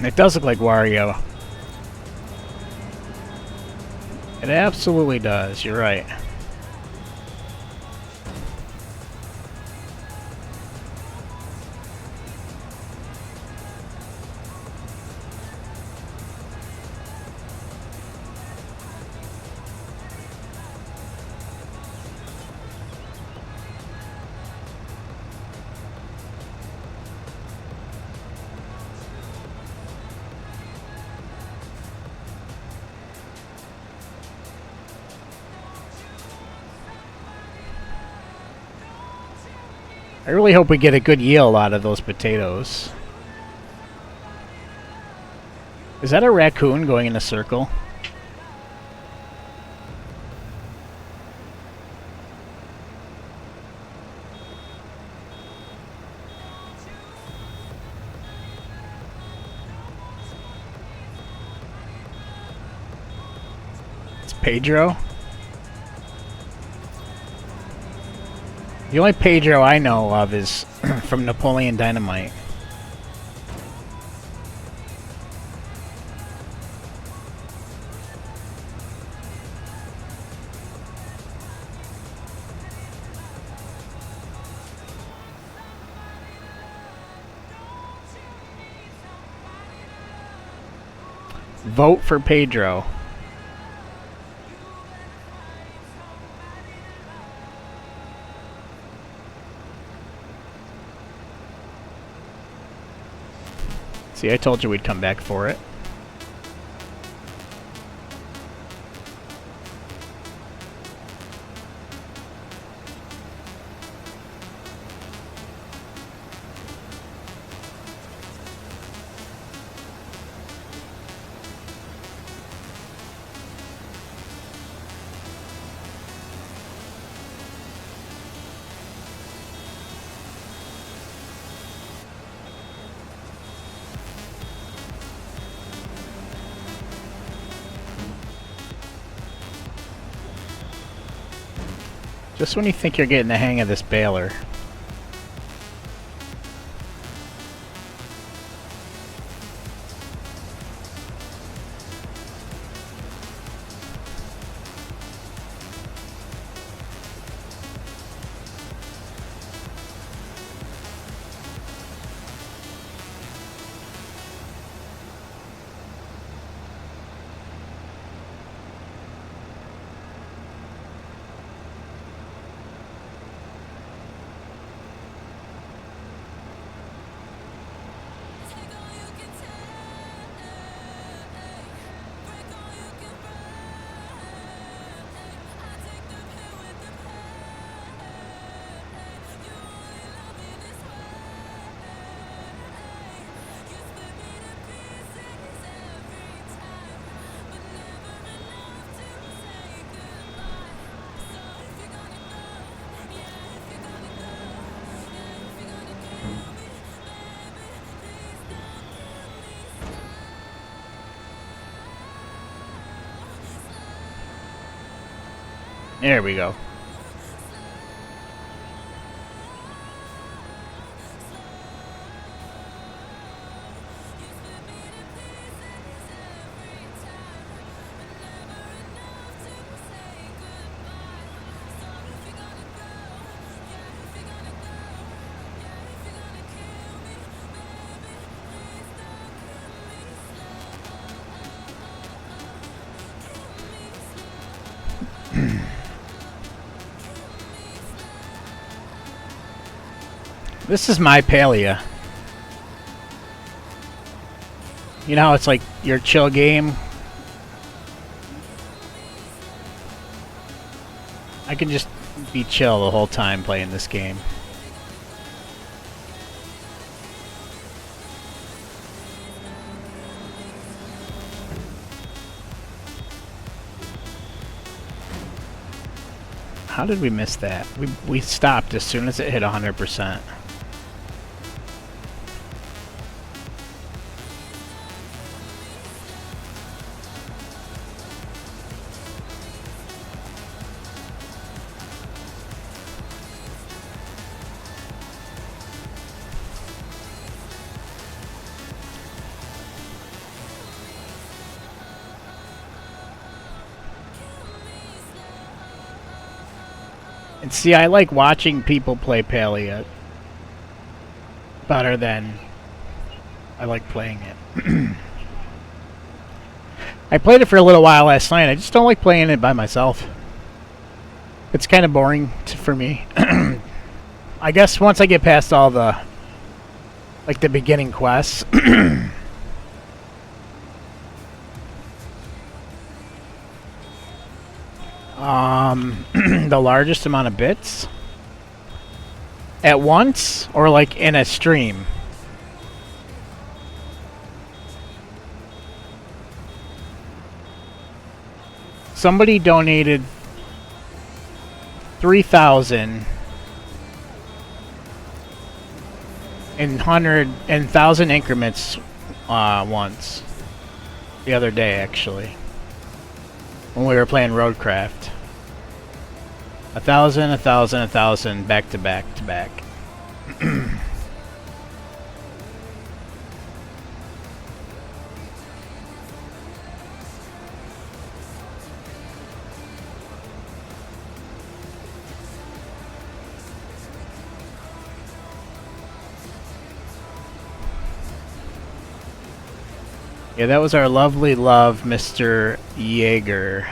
It does look like Wario. It absolutely does, you're right. I really hope we get a good yield out of those potatoes. Is that a raccoon going in a circle? It's Pedro? The only Pedro I know of is from Napoleon Dynamite. Vote for Pedro. See, I told you we'd come back for it. Just when you think you're getting the hang of this baler. There we go. This is my palea. You know how it's like your chill game? I can just be chill the whole time playing this game. How did we miss that? We stopped as soon as it hit 100%. And see, I like watching people play Palea better than I like playing it. I played it for a little while last night. I just don't like playing it by myself. It's kind of boring for me. I guess once I get past all the, like, the beginning quests. The largest amount of bits at once, or like in a stream? Somebody donated 3,000 in 1,000 increments once the other day, actually, when we were playing Roadcraft. 1,000, 1,000, 1,000, back to back to back. Yeah, that was our lovely love, Mr. Jaeger.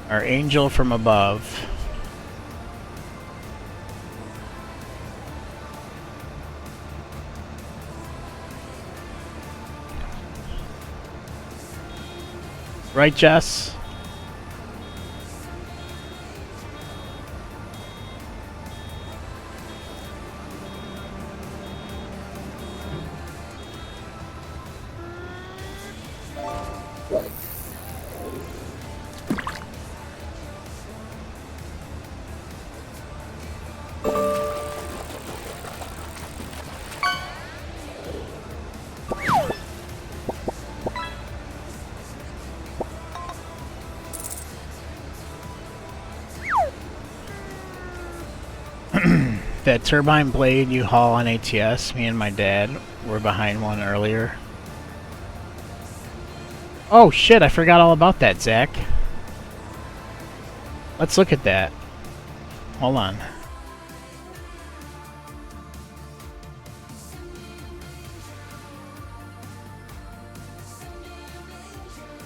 Our angel from above. Right, Jess? That turbine blade you haul on ATS, me and my dad were behind one earlier. Oh shit, I forgot all about that, Zach. Let's look at that. Hold on.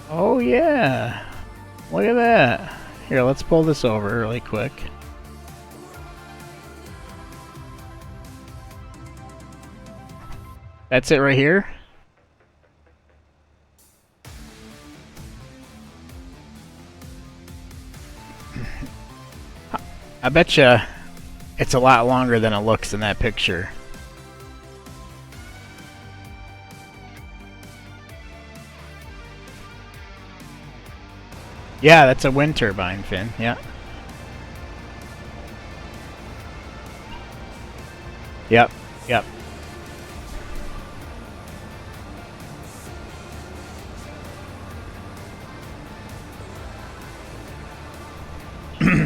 Oh yeah. Look at that. Here, let's pull this over really quick. That's it right here. I betcha it's a lot longer than it looks in that picture. Yeah, that's a wind turbine, Finn. Yeah. Yep. Yep.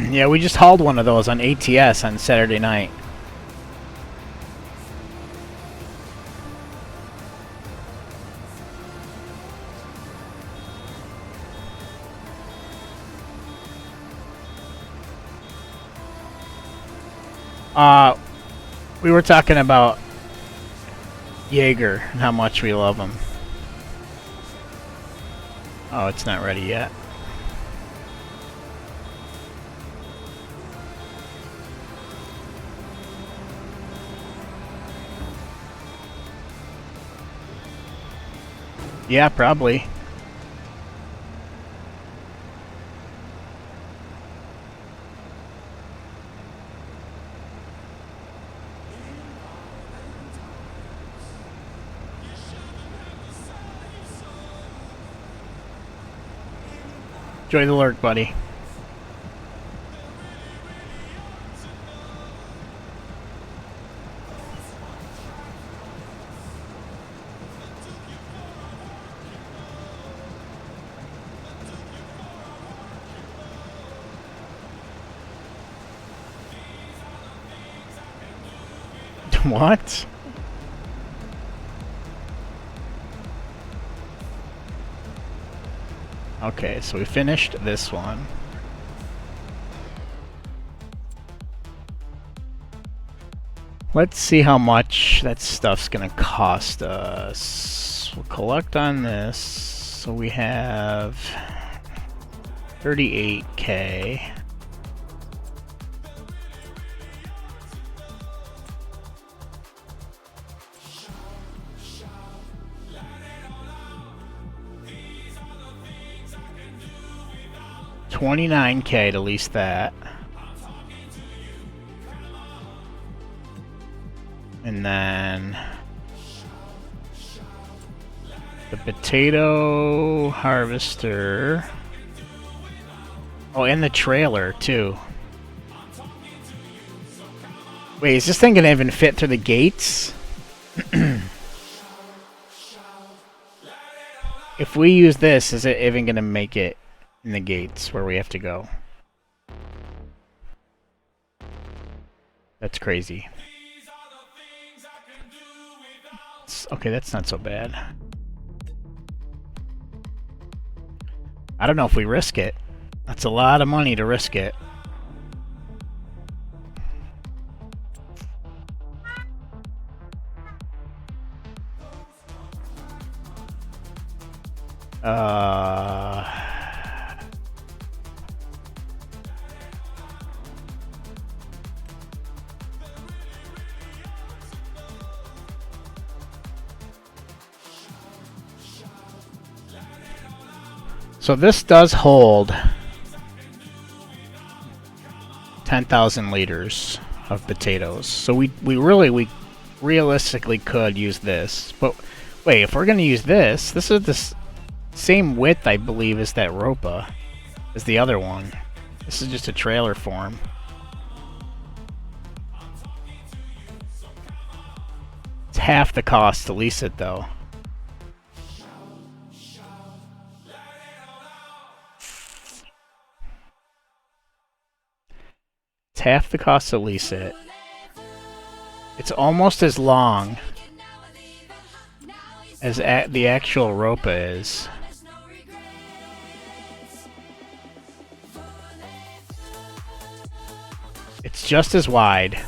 Yeah, we just hauled one of those on ATS on Saturday night. We were talking about Jaeger and how much we love him. Oh, it's not ready yet. Yeah, probably. Enjoy the lurk, buddy. What? Okay, so we finished this one. Let's see how much that stuff's gonna cost us. We'll collect on this. So we have 38K. $29K to lease that. And then the potato harvester. Oh, and the trailer too. Wait, is this thing gonna even fit through the gates? If we use this, is it even gonna make it in the gates where we have to go? That's crazy. Okay, that's not so bad. I don't know if we risk it. That's a lot of money to risk it. So this does hold 10,000 liters of potatoes. So we realistically could use this. But wait, if we're going to use this, this is the same width, I believe, as that Ropa, as the other one. This is just a trailer form. It's half the cost to lease it, though. It's half the cost to lease it. It's almost as long as the actual Ropa is. It's just as wide.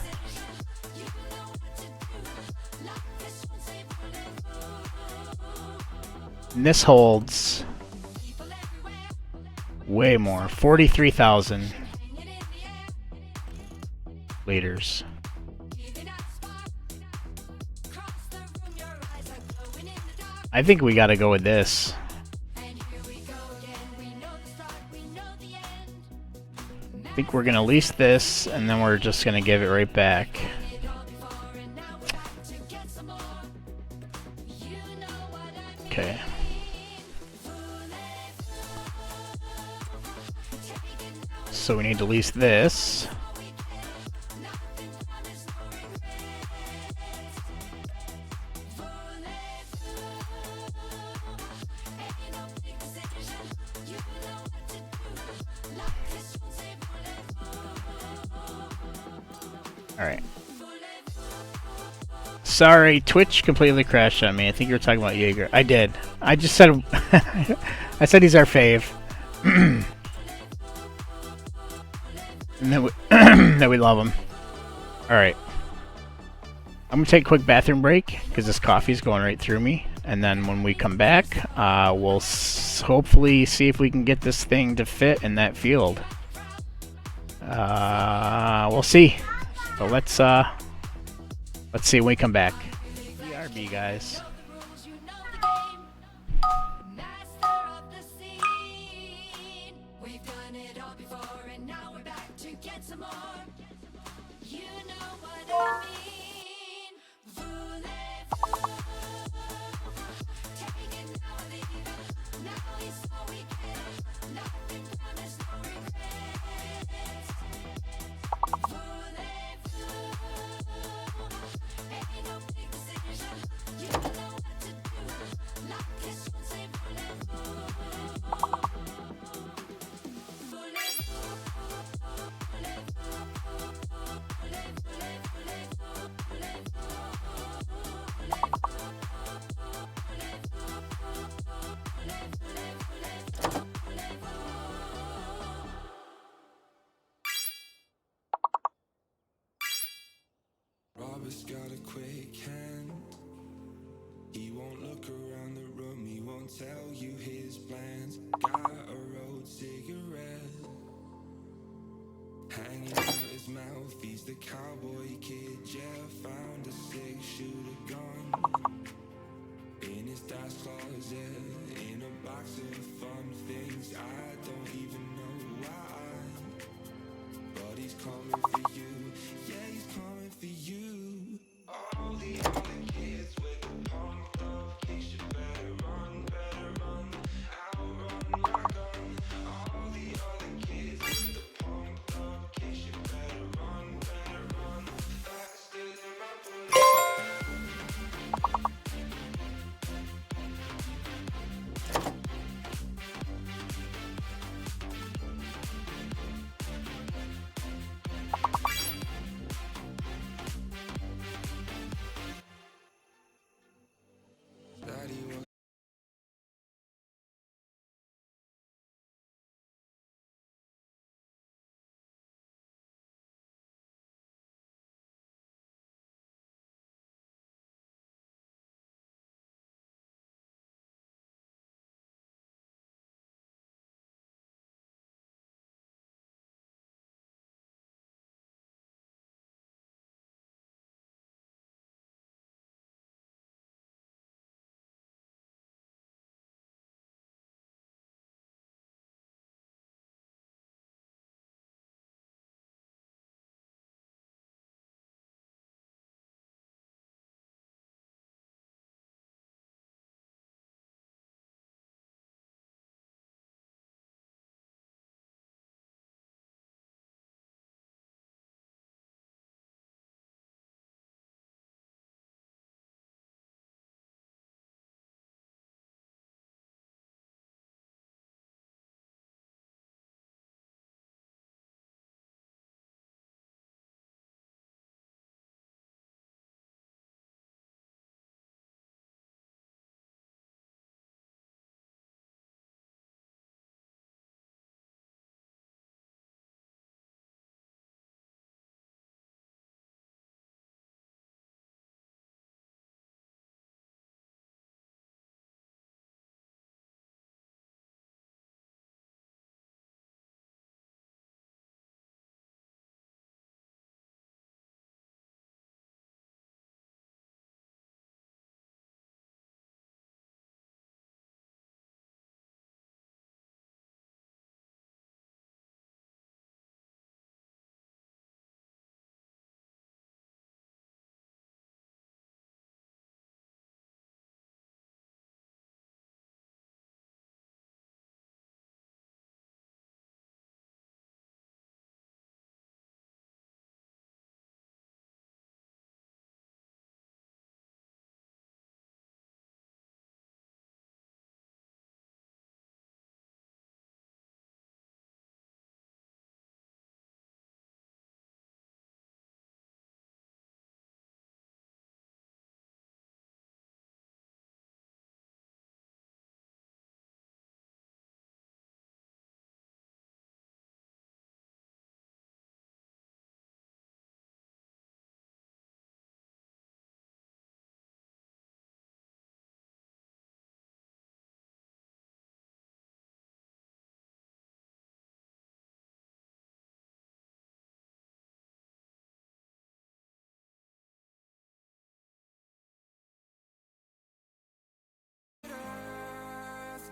And this holds way more, 43,000 liters. I think we gotta go with this. I think we're gonna lease this and then we're just gonna give it right back. Okay. So we need to lease this. Alright. Sorry, Twitch completely crashed on me. I think you were talking about Jaeger. I did. I just said... I said he's our fave. And that we love him. Alright. I'm going to take a quick bathroom break, because this coffee's going right through me. And then when we come back, we'll hopefully see if we can get this thing to fit in that field. We'll see. But let's see when we come back. BRB, guys. get some more. You know what I mean. Voulez-vous? Take it now, leave it. Now is all we get. Nothing promised, no regrets. Voulez-vous? Ain't no big decision. You know what to do. Like this one, say voulez-vous? Robert's got a quick hand. He won't look around the room, he won't tell you his plans. Got a rolled cigarette hanging out his mouth. He's the cowboy kid. Jeff found a 6-shooter gun in his dad's closet, in a box of fun things. I don't even know why, but he's coming for you. Yeah, he's coming for you. All the other kids with the pumped up kicks, you better run, outrun my gun. All the other kids with the pumped up kicks, you better run, faster than my bullet. Daddy was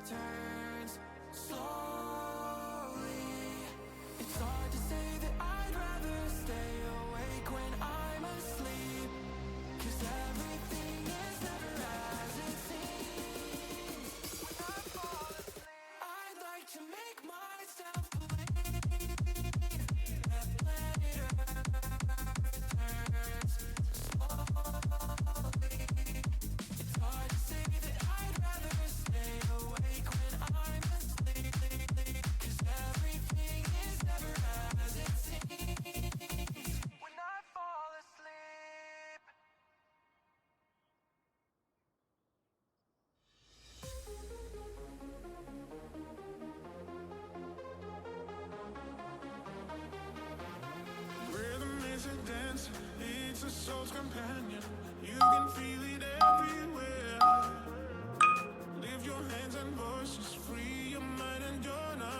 turns slowly. It's hard to say that I'd rather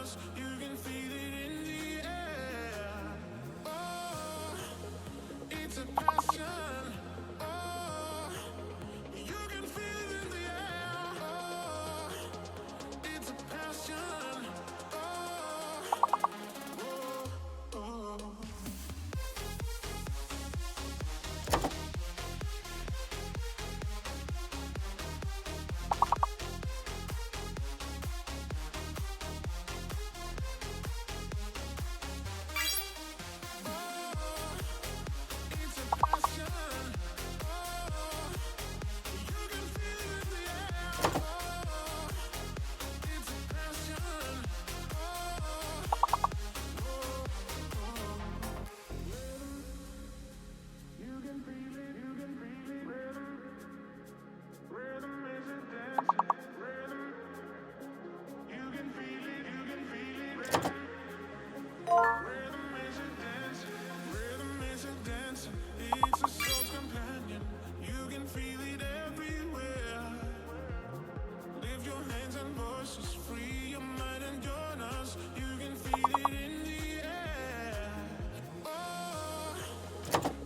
us. You can feel it in the air. Oh, it's a passion. Oh, you can feel it in the air. Oh, it's a passion. Oh, oh, oh. It's a soul's companion. You can feel it everywhere. Lift your hands and voices, free your mind and join us. You can feel it in the air. Oh,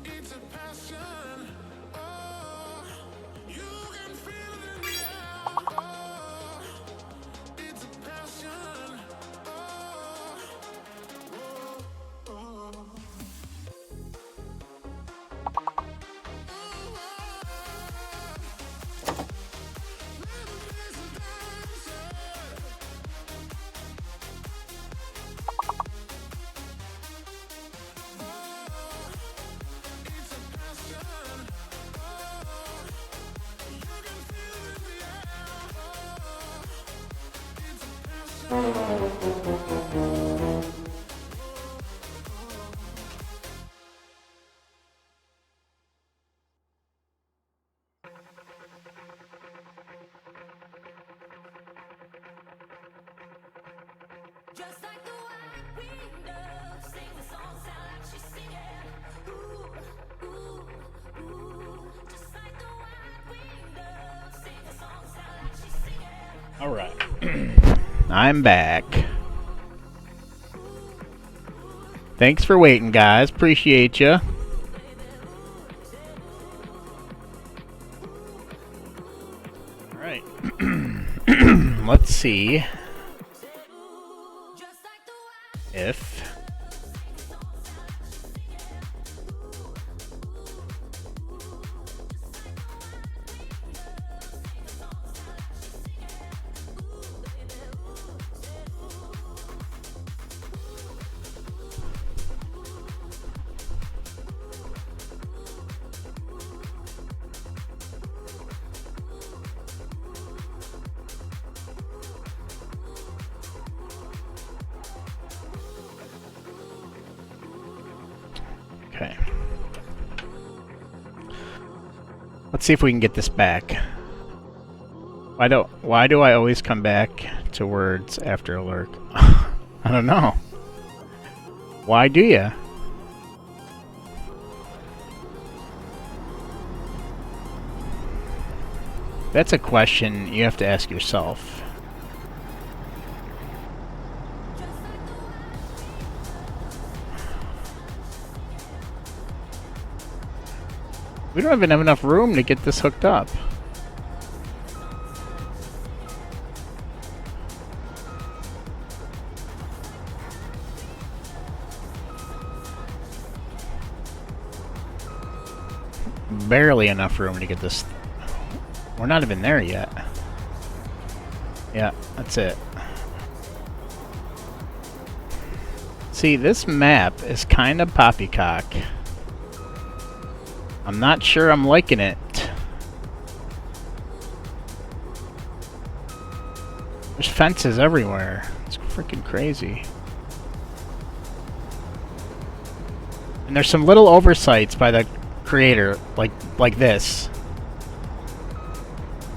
it's a passion. Oh, you can feel it in the air. Oh, it's a passion. Oh, oh, oh. Just like the white window, sing the song, sound like she's singing. Ooh, ooh, ooh. Just like the white window, sing the song, sound like she's singing. All right. I'm back. Thanks for waiting, guys. Appreciate you. All right. Let's see if okay. Let's see if we can get this back. Why do I always come back to words after a lurk? I don't know. Why do ya? That's a question you have to ask yourself. We don't even have enough room to get this hooked up. Barely enough room to get this. We're not even there yet. Yeah, that's it. See, this map is kind of poppycock. I'm not sure I'm liking it. There's fences everywhere. It's freaking crazy. And there's some little oversights by the creator, like this.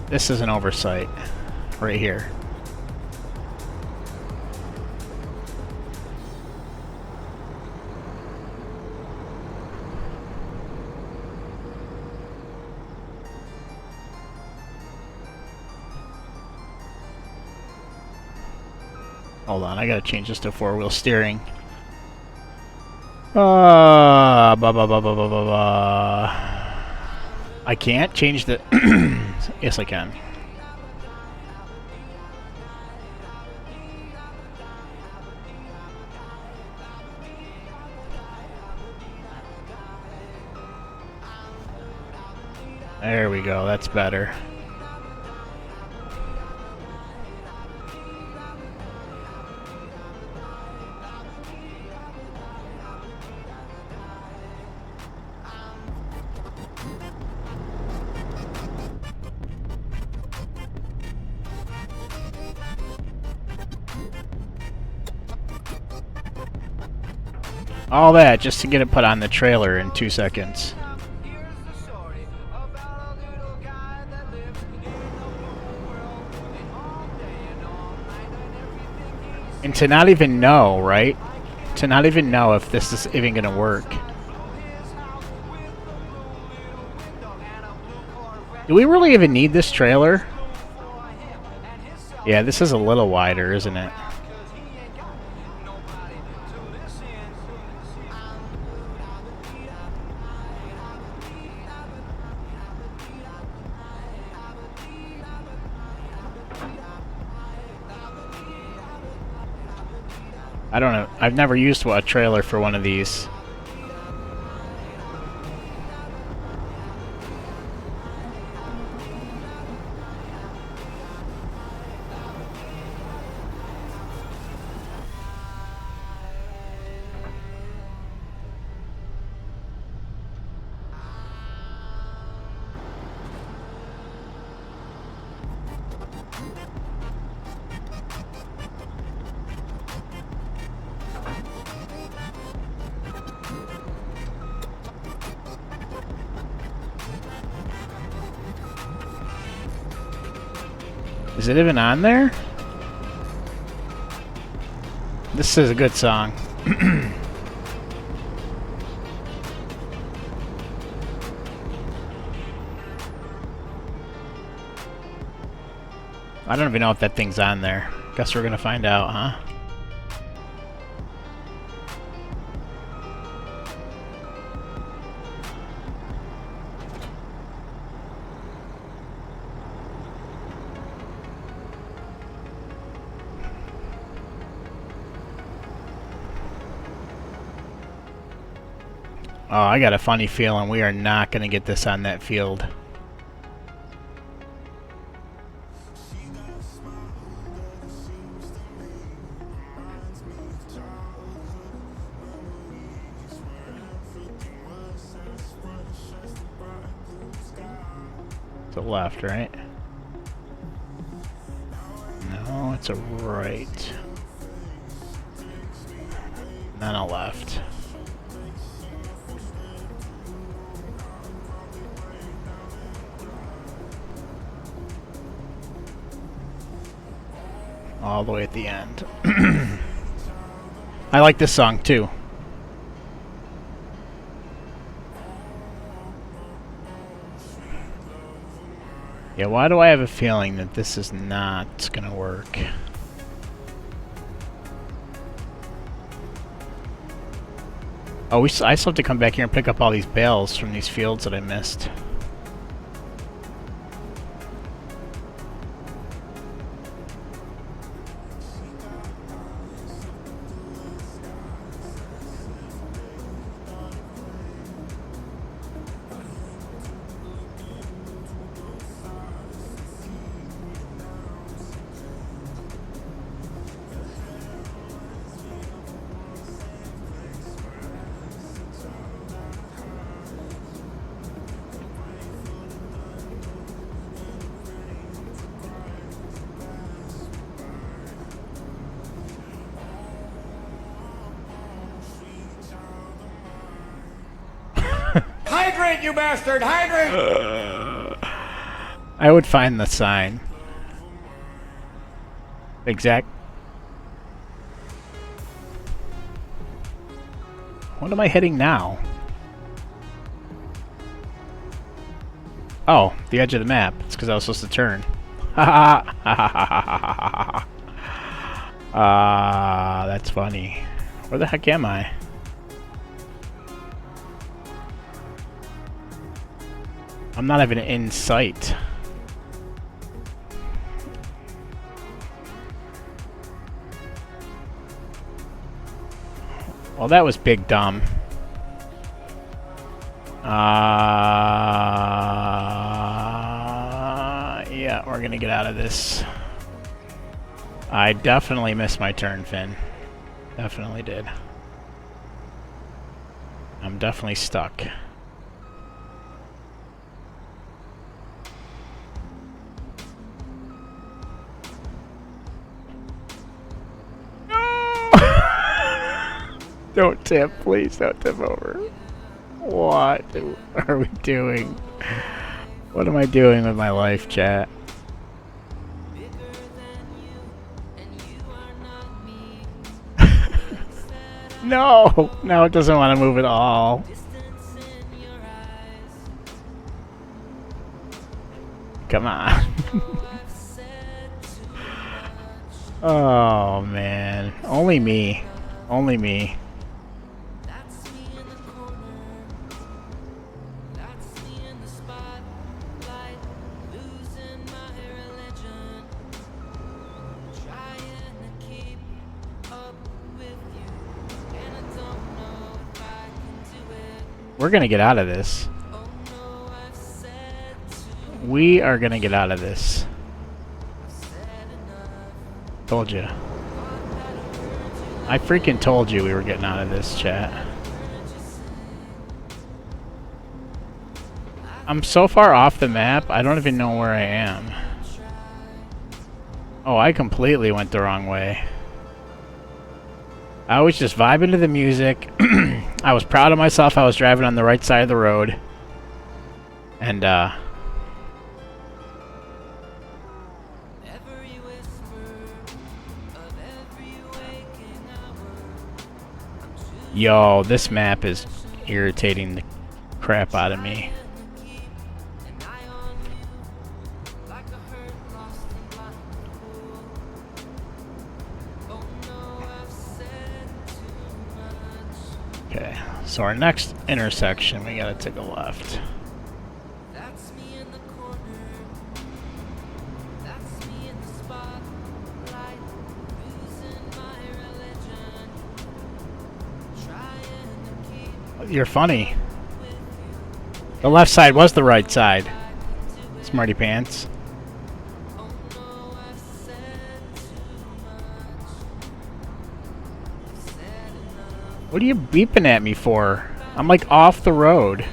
This is an oversight right here. Hold on, I gotta change this to 4-wheel steering. I can't change the... Yes, I can. There we go, that's better. All that just to get it put on the trailer in 2 seconds. And to not even know, right? To not even know if this is even gonna work. Do we really even need this trailer? Yeah, this is a little wider, isn't it? I don't know. I've never used a trailer for one of these. Is it even on there? This is a good song. I don't even know if that thing's on there. Guess we're gonna find out, huh? Oh, I got a funny feeling we are not going to get this on that field. To the left, right? No, it's a right. Then a left. All the way at the end. I like this song too. Yeah, why do I have a feeling that this is not gonna work? Oh, I still have to come back here and pick up all these bales from these fields that I missed. Hydrate, you bastard! Hydrate! I would find the sign. Exact. What am I hitting now? Oh, the edge of the map. It's because I was supposed to turn. Ha ha ha ha ha ha ha. That's funny. Where the heck am I? I'm not even in sight. Well, that was big dumb. Yeah, we're gonna get out of this. I definitely missed my turn, Finn. Definitely did. I'm definitely stuck. Don't tip, please don't tip over. What are we doing? What am I doing with my life, chat? No! No, it doesn't want to move at all. Come on. Oh, man. Only me. Only me. We're gonna get out of this. We are gonna get out of this. Told you. I freaking told you we were getting out of this, chat. I'm so far off the map, I don't even know where I am. Oh, I completely went the wrong way. I was just vibing to the music. I was proud of myself. I was driving on the right side of the road. And, yo, this map is irritating the crap out of me. Okay, so our next intersection, we gotta take a left. You're funny. The left side was the right side. Smarty pants. What are you beeping at me for? I'm like off the road.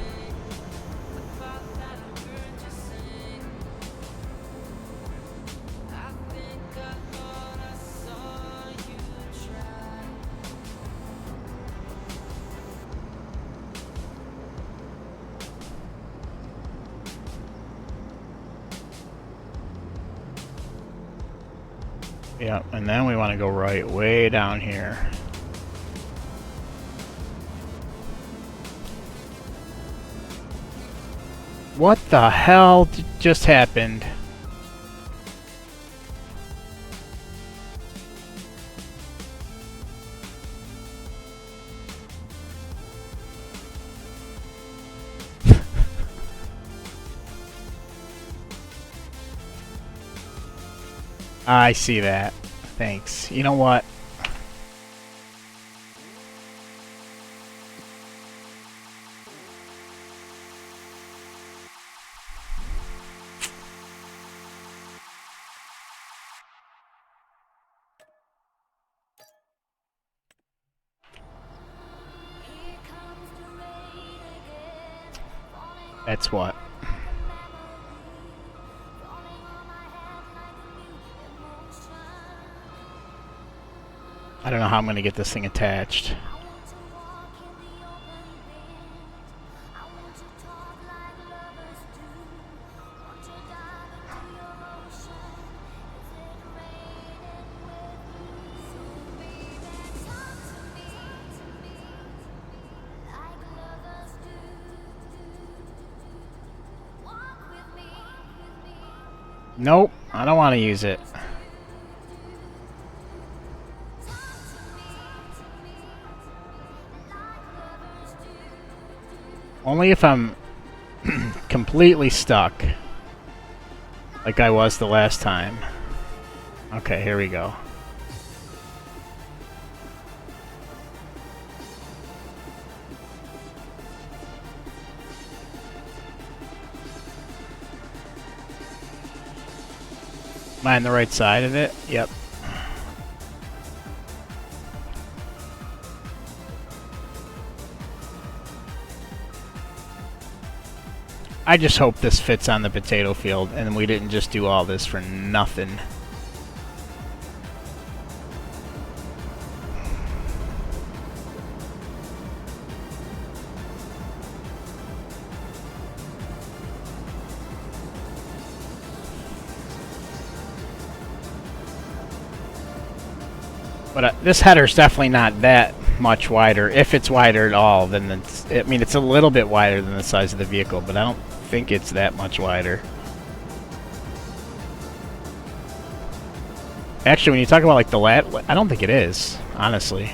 Yeah, and then we want to go right way down here. What the hell just happened? I see that. Thanks. You know what? That's what. I don't know how I'm going to get this thing attached. Nope, I don't want to use it. Only if I'm completely stuck. Like I was the last time. Okay, here we go. Am I on the right side of it? Yep. I just hope this fits on the potato field and we didn't just do all this for nothing. But this header's definitely not that much wider. If it's wider at all, then it's, I mean, it's a little bit wider than the size of the vehicle, but I don't think it's that much wider. Actually, when you talk about like the lat, I don't think it is, honestly.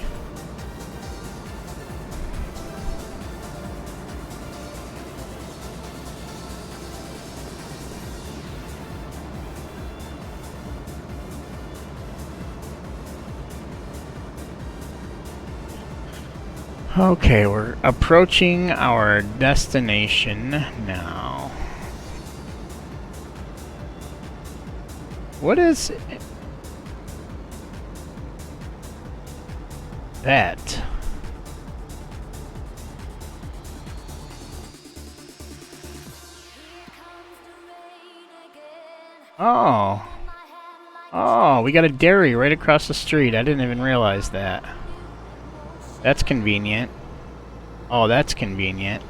Okay, we're approaching our destination now. What is that? Oh. Oh, we got a dairy right across the street. I didn't even realize that. That's convenient. Oh, that's convenient.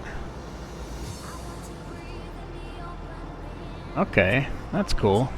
Okay, that's cool.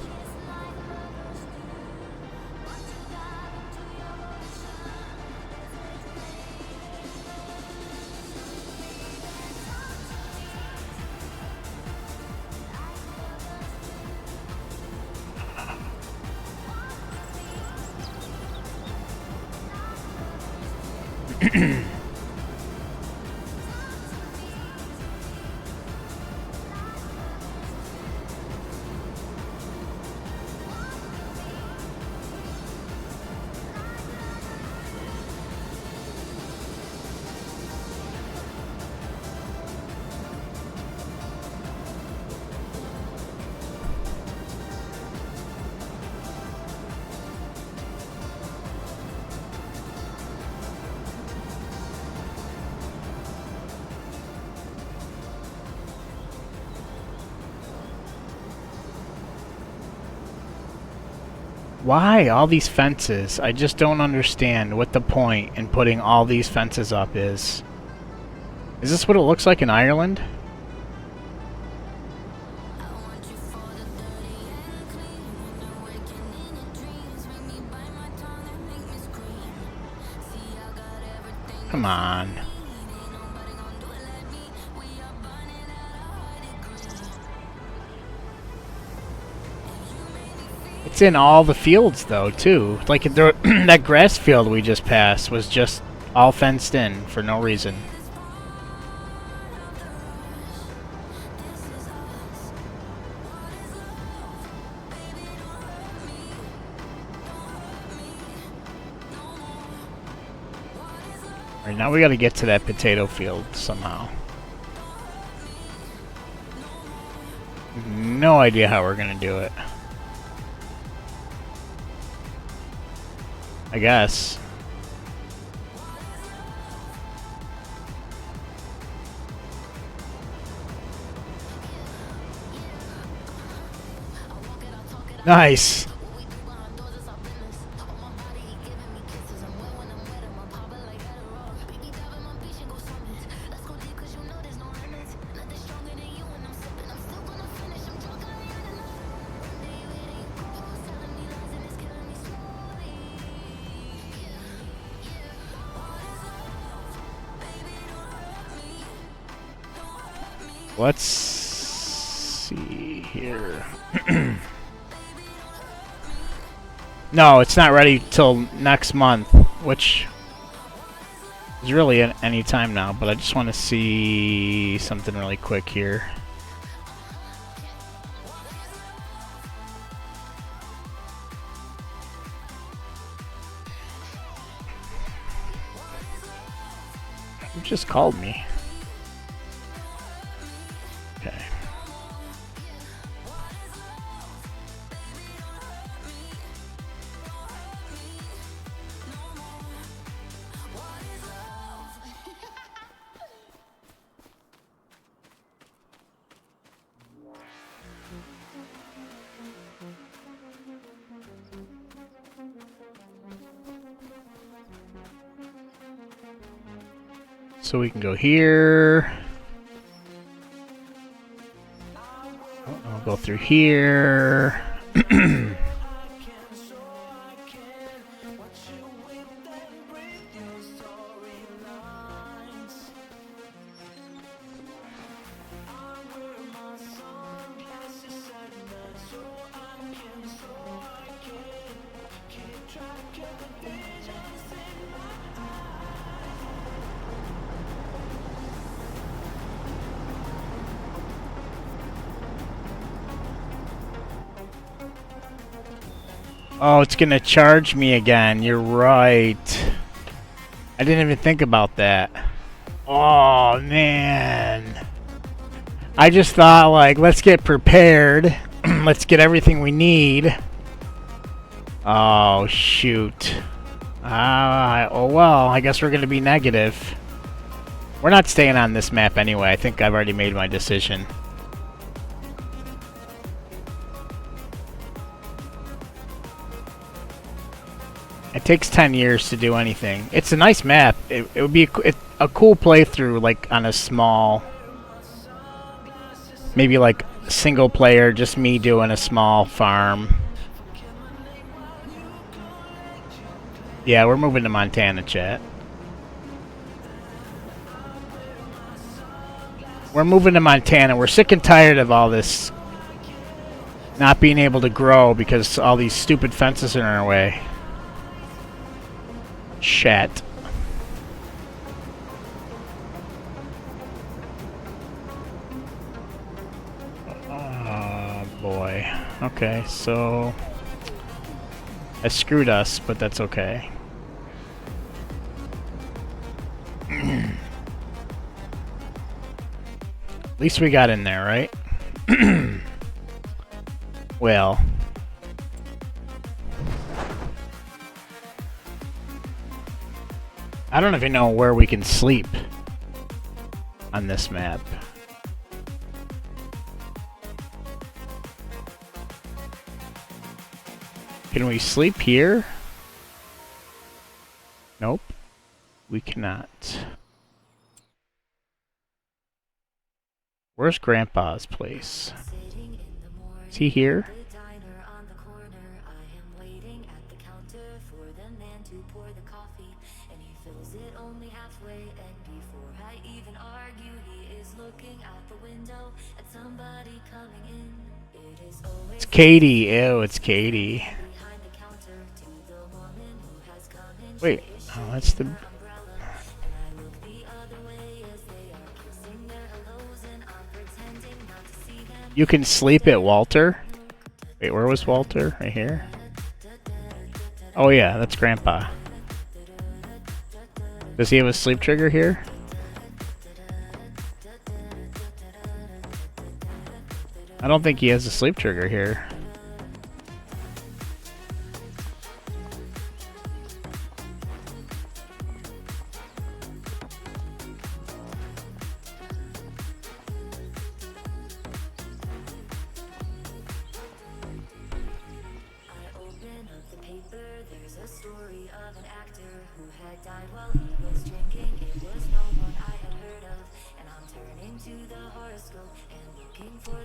Why all these fences? I just don't understand what the point in putting all these fences up is. Is this what it looks like in Ireland? Come on. It's in all the fields, though, too. Like, that grass field we just passed was just all fenced in for no reason. Alright, now we gotta get to that potato field somehow. No idea how we're gonna do it. I guess. Nice. Let's see here. No, it's not ready till next month, which It's really at any time now, but I just want to see something really quick here. Who just called me? Okay. So we can go here. I'll go through here. Oh, it's gonna charge me again. You're right. I didn't even think about that. Oh, man. I just thought, like, let's get prepared. Let's get everything we need. Oh, shoot. Oh, well, I guess we're gonna be negative. We're not staying on this map anyway. I think I've already made my decision. It takes 10 years to do anything. It's a nice map. It would be a cool playthrough, like on a small, maybe like single player, just me doing a small farm. Yeah, we're moving to Montana, chat. We're moving to Montana. We're sick and tired of all this not being able to grow because all these stupid fences are in our way. Chat. Oh boy. Okay, so I screwed us, but that's okay. At least we got in there, right? Well. I don't even know where we can sleep on this map. Can we sleep here? Nope. We cannot. Where's Grandpa's place? Is he here? It's Katie. Ew, it's Katie. Wait, oh, that's the... You can sleep at Walter? Wait, where was Walter? Right here? Oh yeah, that's Grandpa. Does he have a sleep trigger here? I don't think he has a sleep trigger here.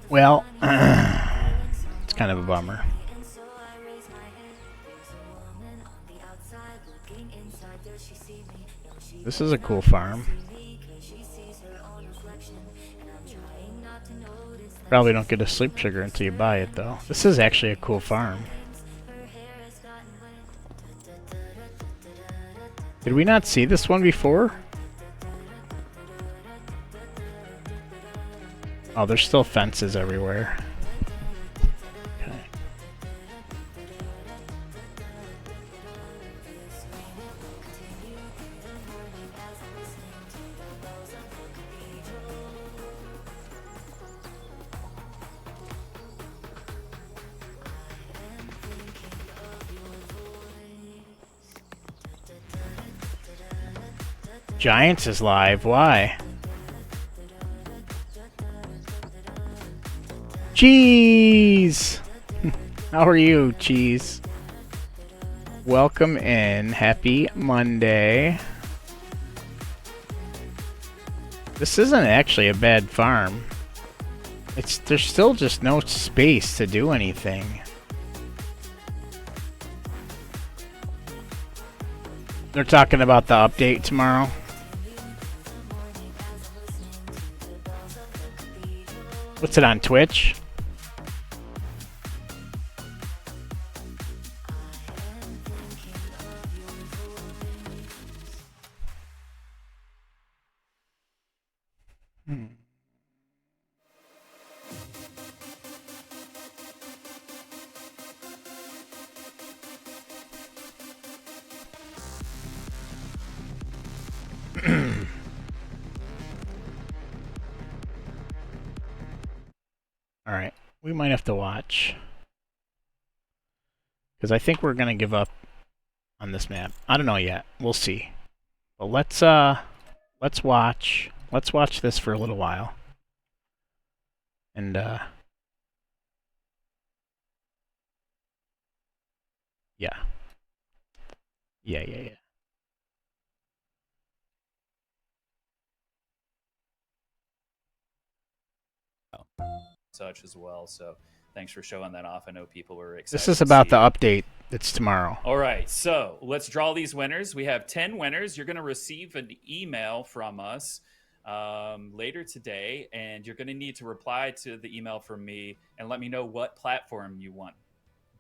Well, it's kind of a bummer. This is a cool farm. Probably don't get a sleep trigger until you buy it, though. This is actually a cool farm. Did we not see this one before? Oh, there's still fences everywhere. Okay. Giants is live. Why? Cheese! How are you, Cheese? Welcome in. Happy Monday. This isn't actually a bad farm. There's still just no space to do anything. They're talking about the update tomorrow. What's it on Twitch? Alright, we might have to watch. Because I think we're gonna give up on this map. I don't know yet. We'll see. But let's watch. Let's watch this for a little while. And yeah. Yeah. Such as well. So thanks for showing that off. I know people were excited. This is about the update that's tomorrow. All right, so let's draw these winners. We have 10 winners. You're going to receive an email from us later today, and you're going to need to reply to the email from me and let me know what platform you want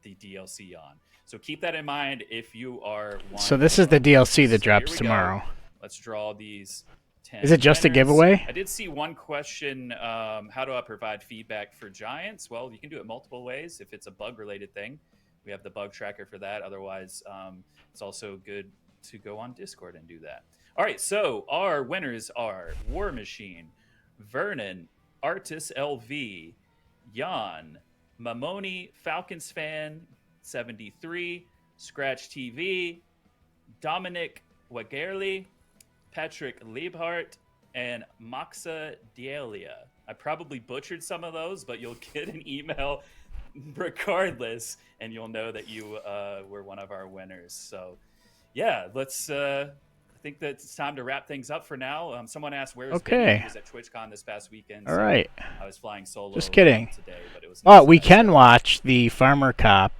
the DLC on. So keep that in mind if you are So this is the DLC that drops tomorrow. Let's draw these 10 Is it just a winners. giveaway? I did see one question, how do I provide feedback for Giants? Well, you can do it multiple ways. If it's a bug-related thing, we have the bug tracker for that. Otherwise, it's also good to go on Discord and do that. All right, so our winners are War Machine, Vernon, Artis LV, Jan, Mamoni, Falcons Fan, 73, Scratch TV, Dominic Wagerli, Patrick Liebhart, and Maxa Dielia. I probably butchered some of those, but you'll get an email regardless, and you'll know that you were one of our winners. So, yeah, let's. I think that it's time to wrap things up for now. Someone asked where's Okay. I was at TwitchCon this past weekend. All right. I was flying solo. Just kidding. Today, but it was Oh, nice we to- can watch the Farmer Cop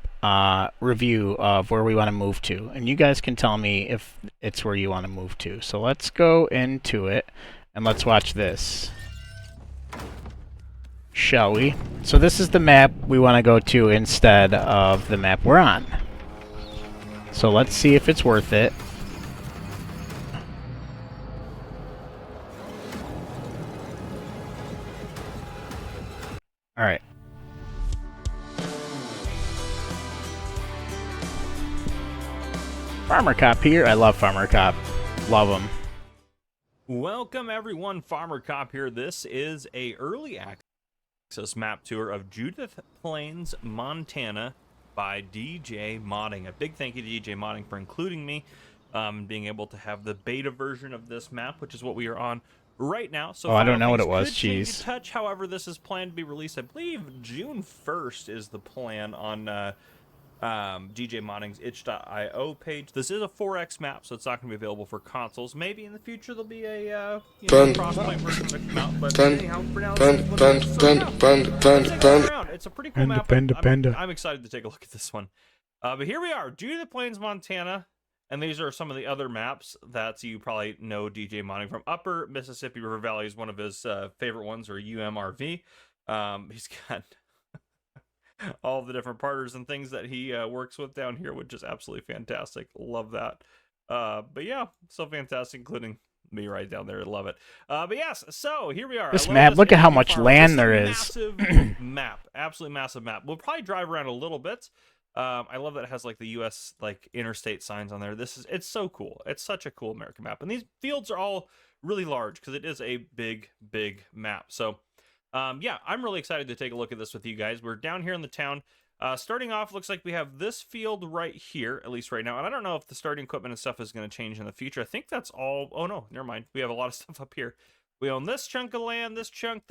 review of where we want to move to, and you guys can tell me if it's where you want to move to. So let's go into it and let's watch this, shall we? So this is the map we want to go to instead of the map we're on. So let's see if it's worth it. All right. Farmer Cop here. I love Farmer Cop. Love him. Welcome everyone, Farmer Cop here. This is a early access map tour of Judith Plains, Montana by DJ Modding. A big thank you to DJ Modding for including me, being able to have the beta version of this map, which is what we are on right now. So I don't know what it Final was, Things could change jeez. a touch. However, this is planned to be released, I believe, June 1st is the plan on DJ Modding's itch.io page. This is a 4X map, so it's not going to be available for consoles. Maybe in the future there'll be a crossplay version that come out. But anyhow, for now, it's a pretty cool map. I'm excited to take a look at this one. But here we are, Judith Plains, Montana. And these are some of the other maps that you probably know DJ Modding from. Upper Mississippi River Valley is one of his favorite ones, or UMRV. He's got all the different partners and things that he works with down here, which is absolutely fantastic. Love that. But yeah, so fantastic, including me right down there. I love it. But yes, so here we are. This I love map, this look at how energy much farm. land This there is. Massive map, absolutely massive map. We'll probably drive around a little bit. I love that it has like the U.S. like interstate signs on there. It's so cool. It's such a cool American map, and these fields are all really large because it is a big map. So, yeah, I'm really excited to take a look at this with you guys. We're down here in the town. Starting off, looks like we have this field right here, at least right now. And I don't know if the starting equipment and stuff is going to change in the future. I think that's all. Oh, no, never mind. We have a lot of stuff up here. We own this chunk of land, this chunk.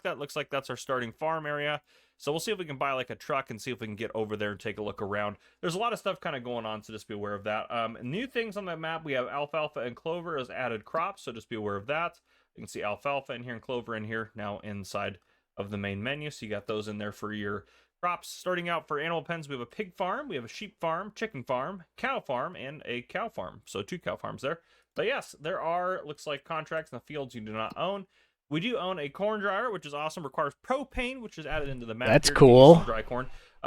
That looks like that's our starting farm area. So we'll see if we can buy like a truck and see if we can get over there and take a look around. There's a lot of stuff kind of going on, so just be aware of that. New things on that map, we have alfalfa and clover as added crops, so just be aware of that. You can see alfalfa in here and clover in here now inside of the main menu. So you got those in there for your crops. Starting out for animal pens, we have a pig farm, we have a sheep farm, chicken farm, cow farm, and a cow farm. So 2 cow farms there. But yes, there are, looks like, contracts in the fields you do not own. We do own a corn dryer, which is awesome. Requires propane, which is added into the map. That's here to cool. use some dry corn.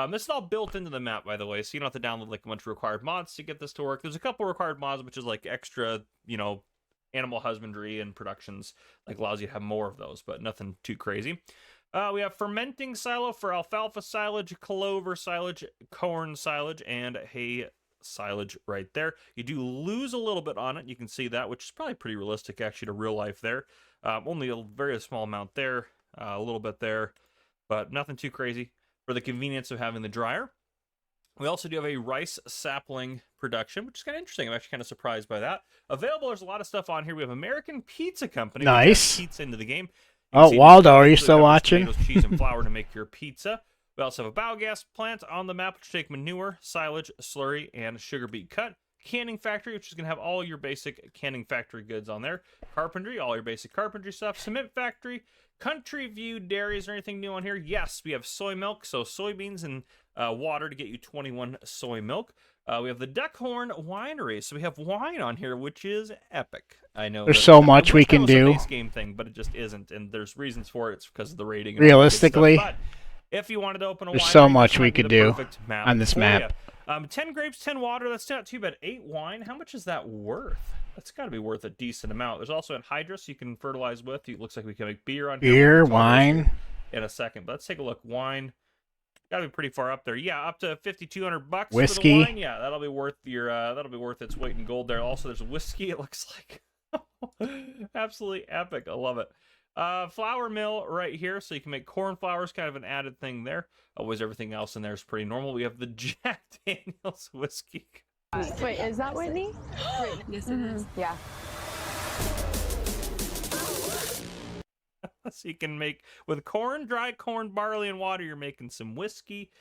This is all built into the map, by the way, so you don't have to download like a bunch of required mods to get this to work. There's a couple required mods, which is like extra, you know, animal husbandry and productions, like allows you to have more of those, but nothing too crazy. We have fermenting silo for alfalfa silage, clover silage, corn silage, and hay silage right there. You do lose a little bit on it. You can see that, which is probably pretty realistic actually to real life there. Only a very small amount there, a little bit there, but nothing too crazy for the convenience of having the dryer. We also do have a rice sapling production, which is kind of interesting. I'm actually kind of surprised by that. Available, there's a lot of stuff on here. We have American Pizza Company. Nice. Pizza into the game. Oh, Waldo, are you still watching? Tomatoes, cheese, and flour to make your pizza. We also have a biogas plant on the map, which take manure, silage, slurry, and sugar beet cut. Canning factory, which is going to have all your basic canning factory goods on there. Carpentry, all your basic carpentry stuff. Cement factory. Country View Dairy. Is there anything new on here? Yes, we have soy milk, so soybeans and water to get you 21 soy milk. We have the Duckhorn Winery, so we have wine on here, which is epic. I know there's so much we can do. It's a base game thing, but it just isn't, and there's reasons for it. It's because of the rating. And realistically, but if you wanted to open a there's winery, so much we could do on this map. 10 grapes, 10 water. That's not too bad. 8 wine. How much is that worth? That's got to be worth a decent amount. There's also anhydrous you can fertilize with. It looks like we can make beer on here. Beer, wine. In a second, but let's take a look. Wine. Got to be pretty far up there. Yeah, up to $5,200 whiskey. For the wine. Yeah, that'll be worth your. That'll be worth its weight in gold there. Also, there's whiskey. It looks like absolutely epic. I love it. Flour mill right here, so you can make corn flours. Kind of an added thing there. Always everything else in there is pretty normal. We have the Jack Daniel's whiskey. Wait, is that Whitney? Yes, it is. Yeah. So you can make, with corn, dry corn, barley, and water, you're making some whiskey.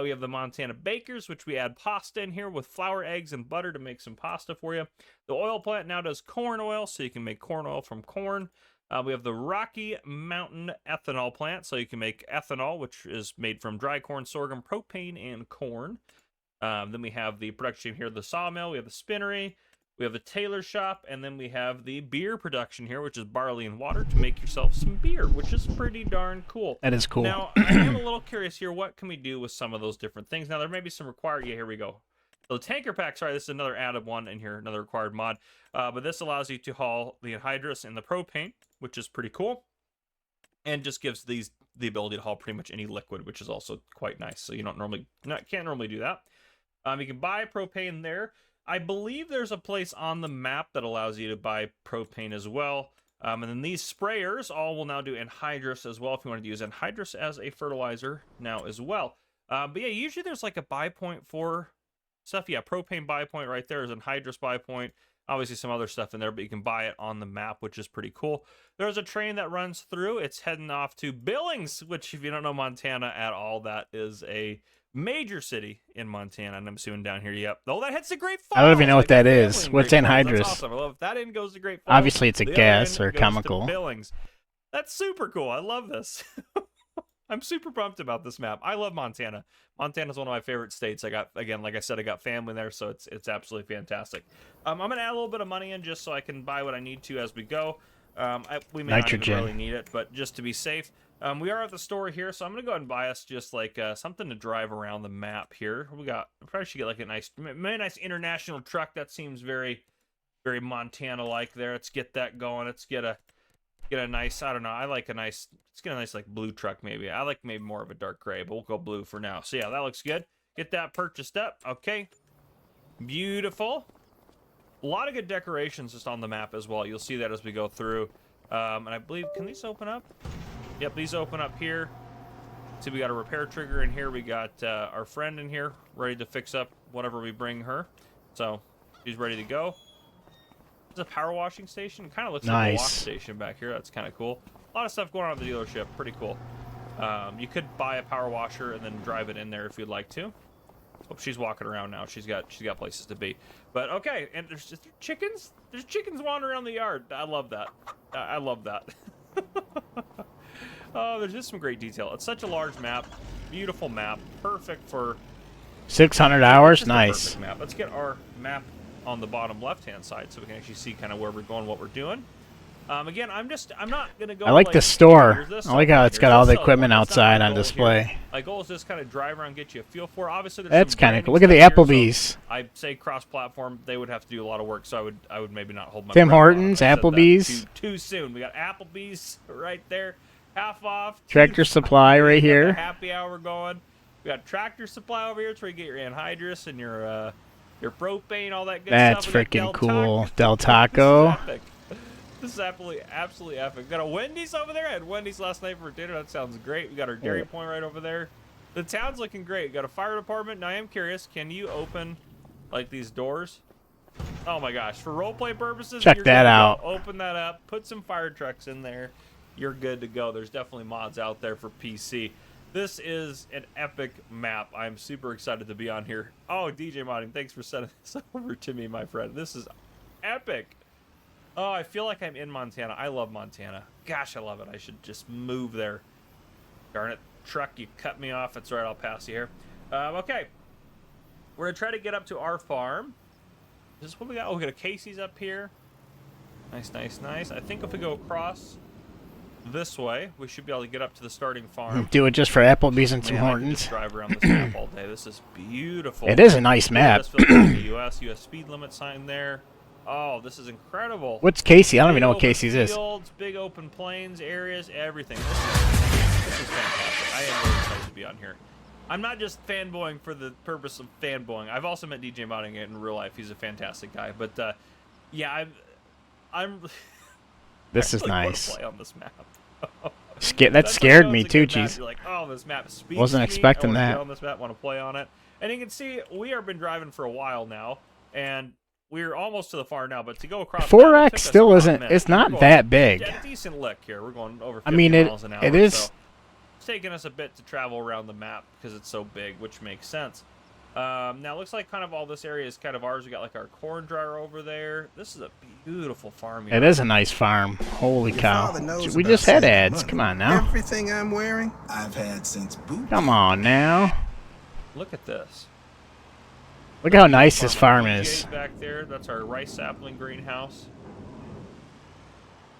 We have the Montana Bakers, which we add pasta in here with flour, eggs, and butter to make some pasta for you. The oil plant now does corn oil, so you can make corn oil from corn. We have the Rocky Mountain Ethanol Plant, so you can make ethanol, which is made from dry corn, sorghum, propane, and corn. Then we have the production here, the sawmill. We have the spinnery. We have the tailor shop, and then we have the beer production here, which is barley and water to make yourself some beer, which is pretty darn cool. That is cool. Now, I am a little curious here. What can we do with some of those different things? Now, there may be some required. Yeah, here we go. So the tanker pack, sorry, this is another added one in here, another required mod. But this allows you to haul the anhydrous and the propane, which is pretty cool. And just gives these the ability to haul pretty much any liquid, which is also quite nice. So you can't normally do that. You can buy propane there. I believe there's a place on the map that allows you to buy propane as well. And then these sprayers all will now do anhydrous as well if you want to use anhydrous as a fertilizer now as well. But yeah, usually there's like a buy point for stuff. Yeah, propane buy point right there is anhydrous buy point. Obviously some other stuff in there, but you can buy it on the map, which is pretty cool. There's a train that runs through. It's heading off to Billings, which if you don't know Montana at all, that is a major city in Montana, and I'm assuming down here. Yep. Oh, that hits the Great Falls. I don't even know what that is. What's anhydrous? That's awesome. I love it. That end goes to Great Falls. Obviously, it's a gas or chemical. Billings. That's super cool. I love this. I'm super pumped about this map. I love Montana. Montana's one of my favorite states. I got, again, like I said, I got family there, so it's absolutely fantastic. I'm gonna add a little bit of money in just so I can buy what I need to as we go. We may not even really need it, but just to be safe, We are at the store here, so I'm gonna go ahead and buy us just like something to drive around the map here. We probably should get like a nice international truck. That seems very, very Montana-like there. Let's get that going. Let's get a nice, I don't know, let's get a nice like blue truck maybe. I like maybe more of a dark gray, but we'll go blue for now. So yeah, that looks good. Get that purchased up. Okay. Beautiful. A lot of good decorations just on the map as well. You'll see that as we go through. And I believe, can these open up? Yep, these open up here. See, we got a repair trigger in here. We got our friend in here ready to fix up whatever we bring her. So she's ready to go. It's a power washing station. It kind of looks like a wash station back here. That's kind of cool. A lot of stuff going on at the dealership. Pretty cool. You could buy a power washer and then drive it in there if you'd like to. Oh, she's walking around now. She's got places to be. But okay, and there's chickens. There's chickens wandering around the yard. I love that. I love that. Oh, there's just some great detail. It's such a large map, beautiful map, perfect for 600 hours. Nice. Perfect map. Let's get our map on the bottom left-hand side so we can actually see kind of where we're going, what we're doing. Again, I'm not gonna go. I like the store. I like how it's got all the equipment outside on display. My goal is just kind of drive around, get you a feel for. Obviously, that's kind of cool. Look at the Applebee's. So I'd say cross-platform. They would have to do a lot of work, so I would maybe not hold my. Tim Hortons, Applebee's. Too soon. We got Applebee's right there, half off. Tractor Supply right here. Happy hour going. We got Tractor Supply over here. It's where you get your anhydrous and your propane, all that good stuff. That's freaking cool. Del Taco. This is absolutely epic. Got a Wendy's over there. I had Wendy's last night for dinner. That sounds great. We got our Dairy Point right over there. The town's looking great. Got a fire department. Now I am curious, can you open like these doors? Oh my gosh. For roleplay purposes, check that out. Open that up. Put some fire trucks in there. You're good to go. There's definitely mods out there for PC. This is an epic map. I'm super excited to be on here. Oh, DJ Modding, thanks for sending this over to me, my friend. This is epic. Oh, I feel like I'm in Montana. I love Montana. Gosh, I love it. I should just move there. Darn it. Truck, you cut me off. That's right, I'll pass you here. Okay. We're going to try to get up to our farm. This is what we got. Oh, we got a Casey's up here. Nice, nice, nice. I think if we go across this way, we should be able to get up to the starting farm. Do it just for Applebee's and Tim Hortons. I can just drive around this map all day. This is beautiful. It is a nice map. US speed limit sign there. Oh, this is incredible. What's Casey? I don't even know what Casey's is. Fields, big open plains, areas, everything. This is fantastic. I am really excited to be on here. I'm not just fanboying for the purpose of fanboying. I've also met DJ Modding in real life. He's a fantastic guy. But yeah, I'm. This I is really nice. Want to play on this map. That scared me too, jeez. You're like, oh, this map speaks Wasn't to expecting me. I that. Get on this map, want to play on it, and you can see we have been driving for a while now, and we're almost to the farm now. But to go across, 4X still isn't. It's not that big. A decent lick here. We're going over 50 I mean, miles an hour. It is. So it's taking us a bit to travel around the map because it's so big, which makes sense. Now it looks like kind of all this area is kind of ours. We got like our corn dryer over there. This is a beautiful farm. It is a nice farm. Holy cow! We just had ads. Come on now. Everything I'm wearing, I've had since boot. Come on now. Look at this. Look how nice this farm is. Back there, that's our rice sapling greenhouse.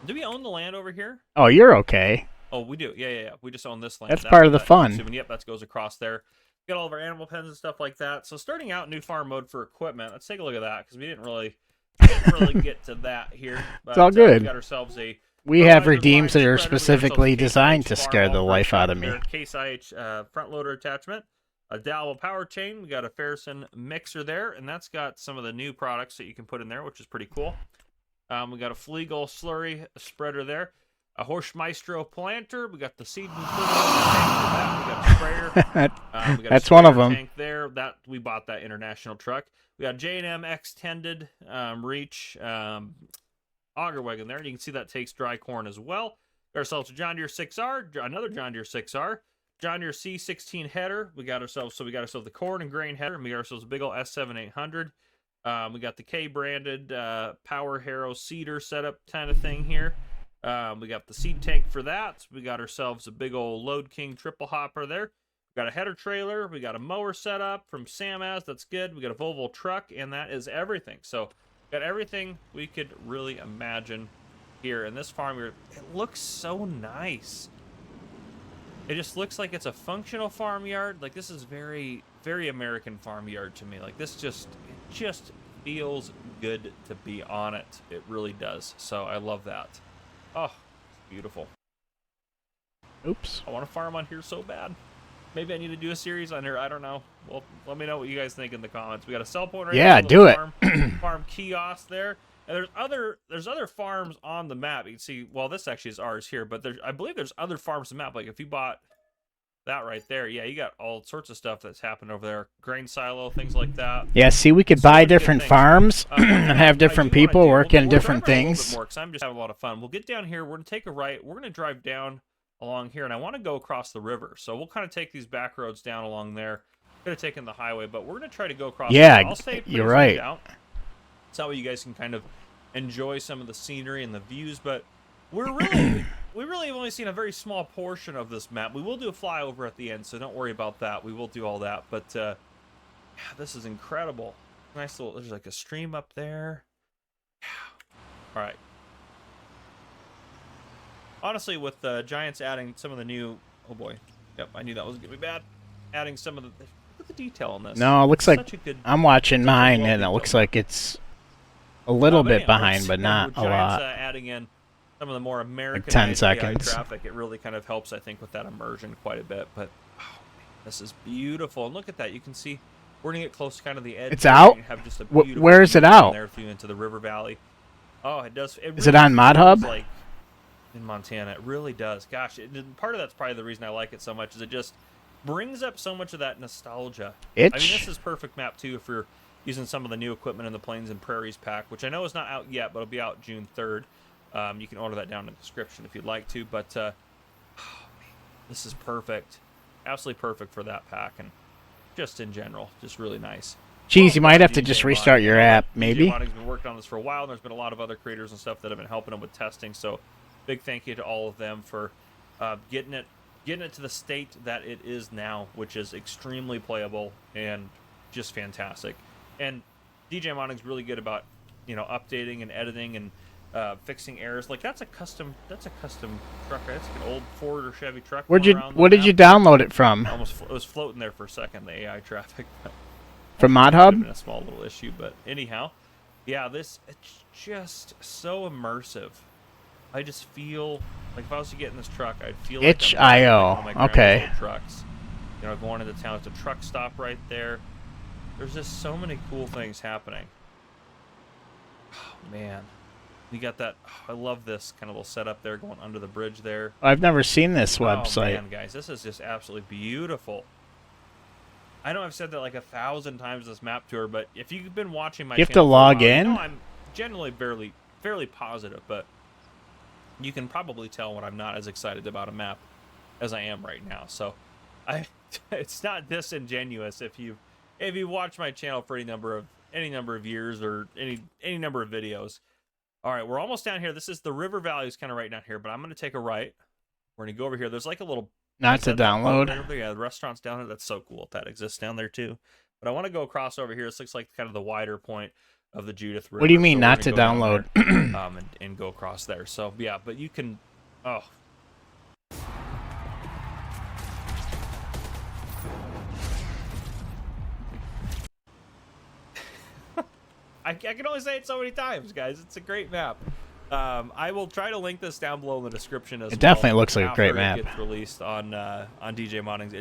Do we own the land over here? Oh, you're okay. Oh, we do. Yeah. We just own this land. That's part of the fun. Yep, that goes across there. Got all of our animal pens and stuff like that. So starting out new farm mode for equipment. Let's take a look at that because we didn't really get to that here. But, it's all good. We got ourselves a. We have redeems that are specifically designed to scare the life out of me. Case IH front loader attachment, a Dowell power chain. We got a Ferguson mixer there, and that's got some of the new products that you can put in there, which is pretty cool. We got a Fleagle slurry spreader there. A Horsch Maestro planter. We got the seed and tank for that. We got a sprayer. We got That's a one of them. Tank there. That we bought that international truck. We got J&M extended reach auger wagon there. And you can see that takes dry corn as well. Got ourselves a John Deere 6R, another John Deere 6R, John Deere C16 header. We got ourselves the corn and grain header, and we got ourselves a big old S7 800. We got the K branded Power Harrow seeder setup kind of thing here. We got the seed tank for that. We got ourselves a big old Load King triple hopper there. We got a header trailer. We got a mower setup from Samaz. That's good. We got a Volvo truck, and that is everything. So got everything we could really imagine here in this farm. It looks so nice. It just looks like it's a functional farmyard. Like, this is very, very American farmyard to me. Like, this just feels good to be on it. It really does. So I love that. Oh, it's beautiful. Oops. I want to farm on here so bad. Maybe I need to do a series on here. I don't know. Well, let me know what you guys think in the comments. We got a sell point right Yeah, now. do it. Farm kiosk there. And there's other farms on the map. You can see, well, this actually is ours here, but I believe there's other farms on the map. Like if you bought that right there, yeah, you got all sorts of stuff that's happened over there. Grain silo, things like that. Yeah, see, we could buy different farms and have different people working different things. More because I'm just having a lot of fun. We'll get down here. We're going to take a right. We're going to drive down along here, and I want to go across the river. So we'll kind of take these back roads down along there. Could have taken the highway, but we're going to try to go across. Yeah, I'll stay you're right. It's that way you guys can kind of enjoy some of the scenery and the views, but we really have only seen a very small portion of this map. We will do a flyover at the end, so don't worry about that. We will do all that, but yeah, this is incredible. Nice little, there's like a stream up there. All right. Honestly, with Giants adding some of the new, oh boy, yep, I knew that was gonna be bad. Adding some of the, look at the detail on this. No, it looks like I'm watching mine, and it looks like it's a little bit behind, but not a lot. Adding in some of the more American like 10 seconds traffic, it really kind of helps, I think, with that immersion quite a bit. But oh, man, this is beautiful, and look at that. You can see we're gonna get close to kind of the edge. It's out. Have just a where is it out? There through into the river valley. Oh, it does. It is it on Mod Hub? Like in Montana, it really does. Gosh, part of that's probably the reason I like it so much. Is it just brings up so much of that nostalgia. I mean, this is perfect map too if you're using some of the new equipment in the Plains and Prairies pack, which I know is not out yet, but it'll be out June 3rd. You can order that down in the description if you'd like to, but oh, man, this is perfect. Absolutely perfect for that pack, and just in general, just really nice. Geez, you might have to just restart your app, maybe. DJ Modding's been working on this for a while, and there's been a lot of other creators and stuff that have been helping them with testing, so big thank you to all of them for getting it to the state that it is now, which is extremely playable and just fantastic. And DJ Modding's really good about, updating and editing and fixing errors. Like that's a custom truck. Right? That's an old Ford or Chevy truck. What did you download it from? It was floating there for a second, the AI traffic. From Mod Hub? Been a small little issue, but anyhow, yeah, it's just so immersive. I just feel like if I was to get in this truck, I'd feel like itch.io. Okay. Trucks. Going into town, it's a truck stop right there. There's just so many cool things happening. Oh man, you got that. Oh, I love this kind of little setup there, going under the bridge there. I've never seen this website. Oh man, guys, this is just absolutely beautiful. I know I've said that like 1,000 times this map tour, but if you've been watching my you have to log in. I'm generally fairly positive, but you can probably tell when I'm not as excited about a map as I am right now. So it's not disingenuous if you watch my channel for any number of years or any number of videos. All right, we're almost down here. This is the river valley is kind of right down here, but I'm going to take a right. We're going to go over here. There's like a little not to download. Yeah, the restaurant's down there. That's so cool if that exists down there too. But I want to go across over here. This looks like kind of the wider point of the Judith River. What do you mean not to download? And go across there. So yeah, but you can. Oh. I can only say it so many times, guys. It's a great map. I will try to link this down below in the description as well. It definitely looks like a great map. It gets released on DJ Modding's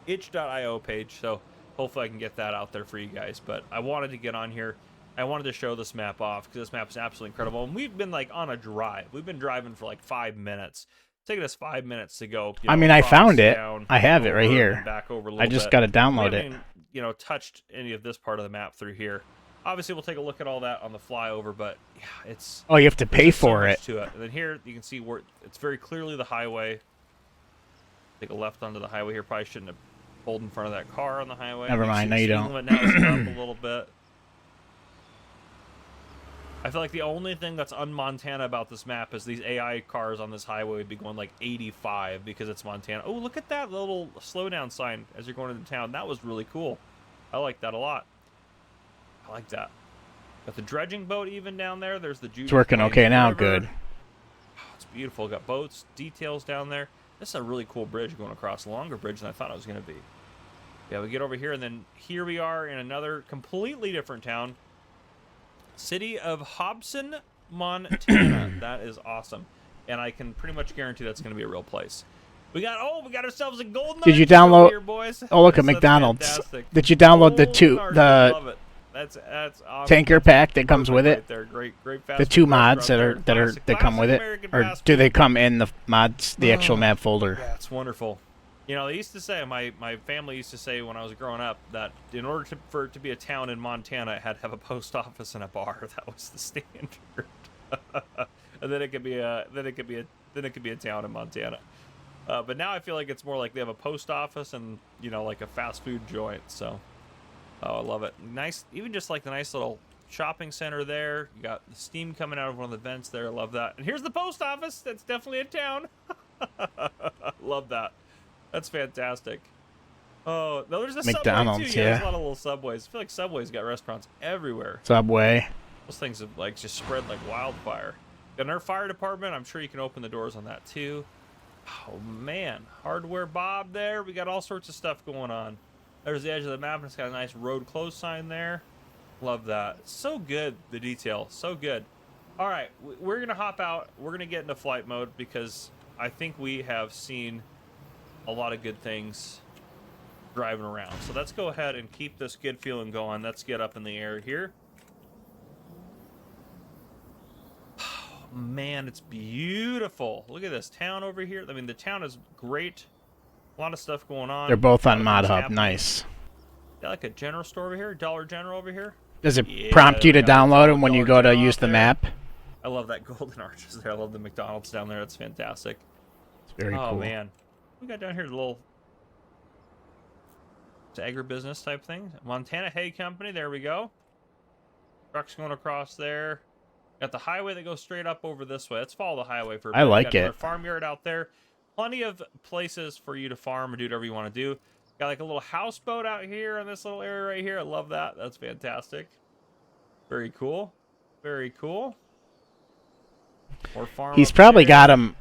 itch.io page, so hopefully I can get that out there for you guys. But I wanted to get on here. I wanted to show this map off because this map is absolutely incredible. And we've been like on a drive. We've been driving for like 5 minutes. It's taken us 5 minutes to go. I mean, I found it. I have it right here. Back over a little I just bit. got to download it. Touched any of this part of the map through here. Obviously, we'll take a look at all that on the flyover, but yeah, it's... Oh, you have to pay for it. To it. And then here, you can see where it's very clearly the highway. Take a left onto the highway here. Probably shouldn't have pulled in front of that car on the highway. Never mind, no you don't. Now it's up a little bit. I feel like the only thing that's un-Montana about this map is these AI cars on this highway would be going like 85 because it's Montana. Oh, look at that little slowdown sign as you're going into town. That was really cool. I like that a lot. I like that. Got the dredging boat even down there. There's the Judith. It's working okay now. River. Good. Oh, it's beautiful. Got boats, details down there. This is a really cool bridge going across, a longer bridge than I thought it was going to be. Yeah, we get over here, and then here we are in another completely different town. City of Hobson, Montana. That is awesome. And I can pretty much guarantee that's going to be a real place. We got ourselves a golden Did you arches over download? here, boys. Oh, look at That's McDonald's. fantastic. Did you download the Golden arches, love it. That's awesome. tanker That's pack that comes with perfect it? right there. Great fast The food 2 mods restaurant that there. that come with it, American or fast do they food. come in the mods, the actual map folder? Yeah, it's wonderful. You know, they used to say, my family used to say when I was growing up, that in order for it to be a town in Montana, it had to have a post office and a bar. That was the standard. And then it could be a town in Montana. But now I feel like it's more like they have a post office and, you know, like a fast food joint. So, oh, I love it. Nice, even just like the nice little shopping center there. You got the steam coming out of one of the vents there. I love that. And here's the post office. That's definitely a town. Love that. That's fantastic. Oh, no, there's a McDonald's, Subway too. Yeah, there's yeah. a lot of little Subways. I feel like Subway's got restaurants everywhere. Subway. Those things have like just spread like wildfire. Got our fire department. I'm sure you can open the doors on that too. Oh man, Hardware Bob there. We got all sorts of stuff going on. There's the edge of the map, and it's got a nice road closed sign there. Love that. So good, the detail. So good. All right, we're gonna hop out. We're gonna get into flight mode because I think we have seen a lot of good things driving around. So let's go ahead and keep this good feeling going. Let's get up in the air here. Oh, man, it's beautiful. Look at this town over here. I mean, the town is great. A lot of stuff going on. They're both on A lot of Mod things Hub. happening. Nice. Got like a general store over here, Dollar General over here. Does it Yeah, prompt you to we got the download them when you Dollar go to General use out the there. map? I love that golden arches there. I love the McDonald's down there. It's fantastic. It's very Oh cool. man, we got down here a little it's agribusiness type thing. Montana Hay Company. There we go. Trucks going across there. Got the highway that goes straight up over this way. Let's follow the highway for a bit. I like Got another it. farmyard out there. Plenty of places for you to farm or do whatever you want to do. Got like a little houseboat out here in this little area right here. I love that. That's fantastic. Very cool. Very cool. More farm. He's up probably there. got them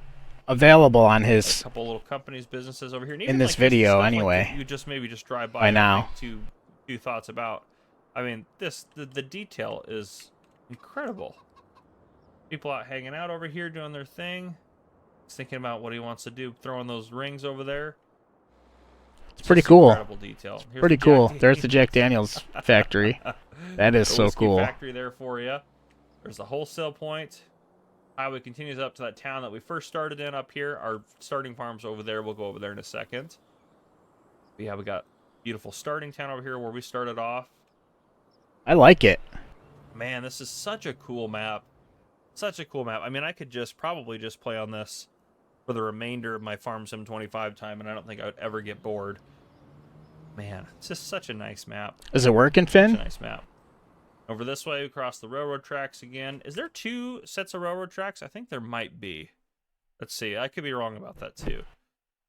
available on A his. couple little companies, businesses over here. And In even, this like, video, stuff like anyway. that you just maybe just drive by By and now. think two thoughts about. I mean, the detail is incredible. People out hanging out over here doing their thing. He's thinking about what he wants to do, throwing those rings over there. It's pretty Just cool. Incredible detail. Here's Pretty the cool. Jack There's the Jack Daniels factory. That is The so whiskey cool. factory there for you. There's the wholesale point. Highway continues up to that town that we first started in up here. Our starting farm's over there. We'll go over there in a second. But yeah, we got beautiful starting town over here where we started off. I like it. Man, this is such a cool map. Such a cool map. I mean, I could probably just play on this for the remainder of my Farm Sim 25 time, and I don't think I would ever get bored. Man, it's just such a nice map. Is it working, Such a Finn? nice map. Over this way, across the railroad tracks again. Is there 2 sets of railroad tracks? I think there might be. Let's see. I could be wrong about that too.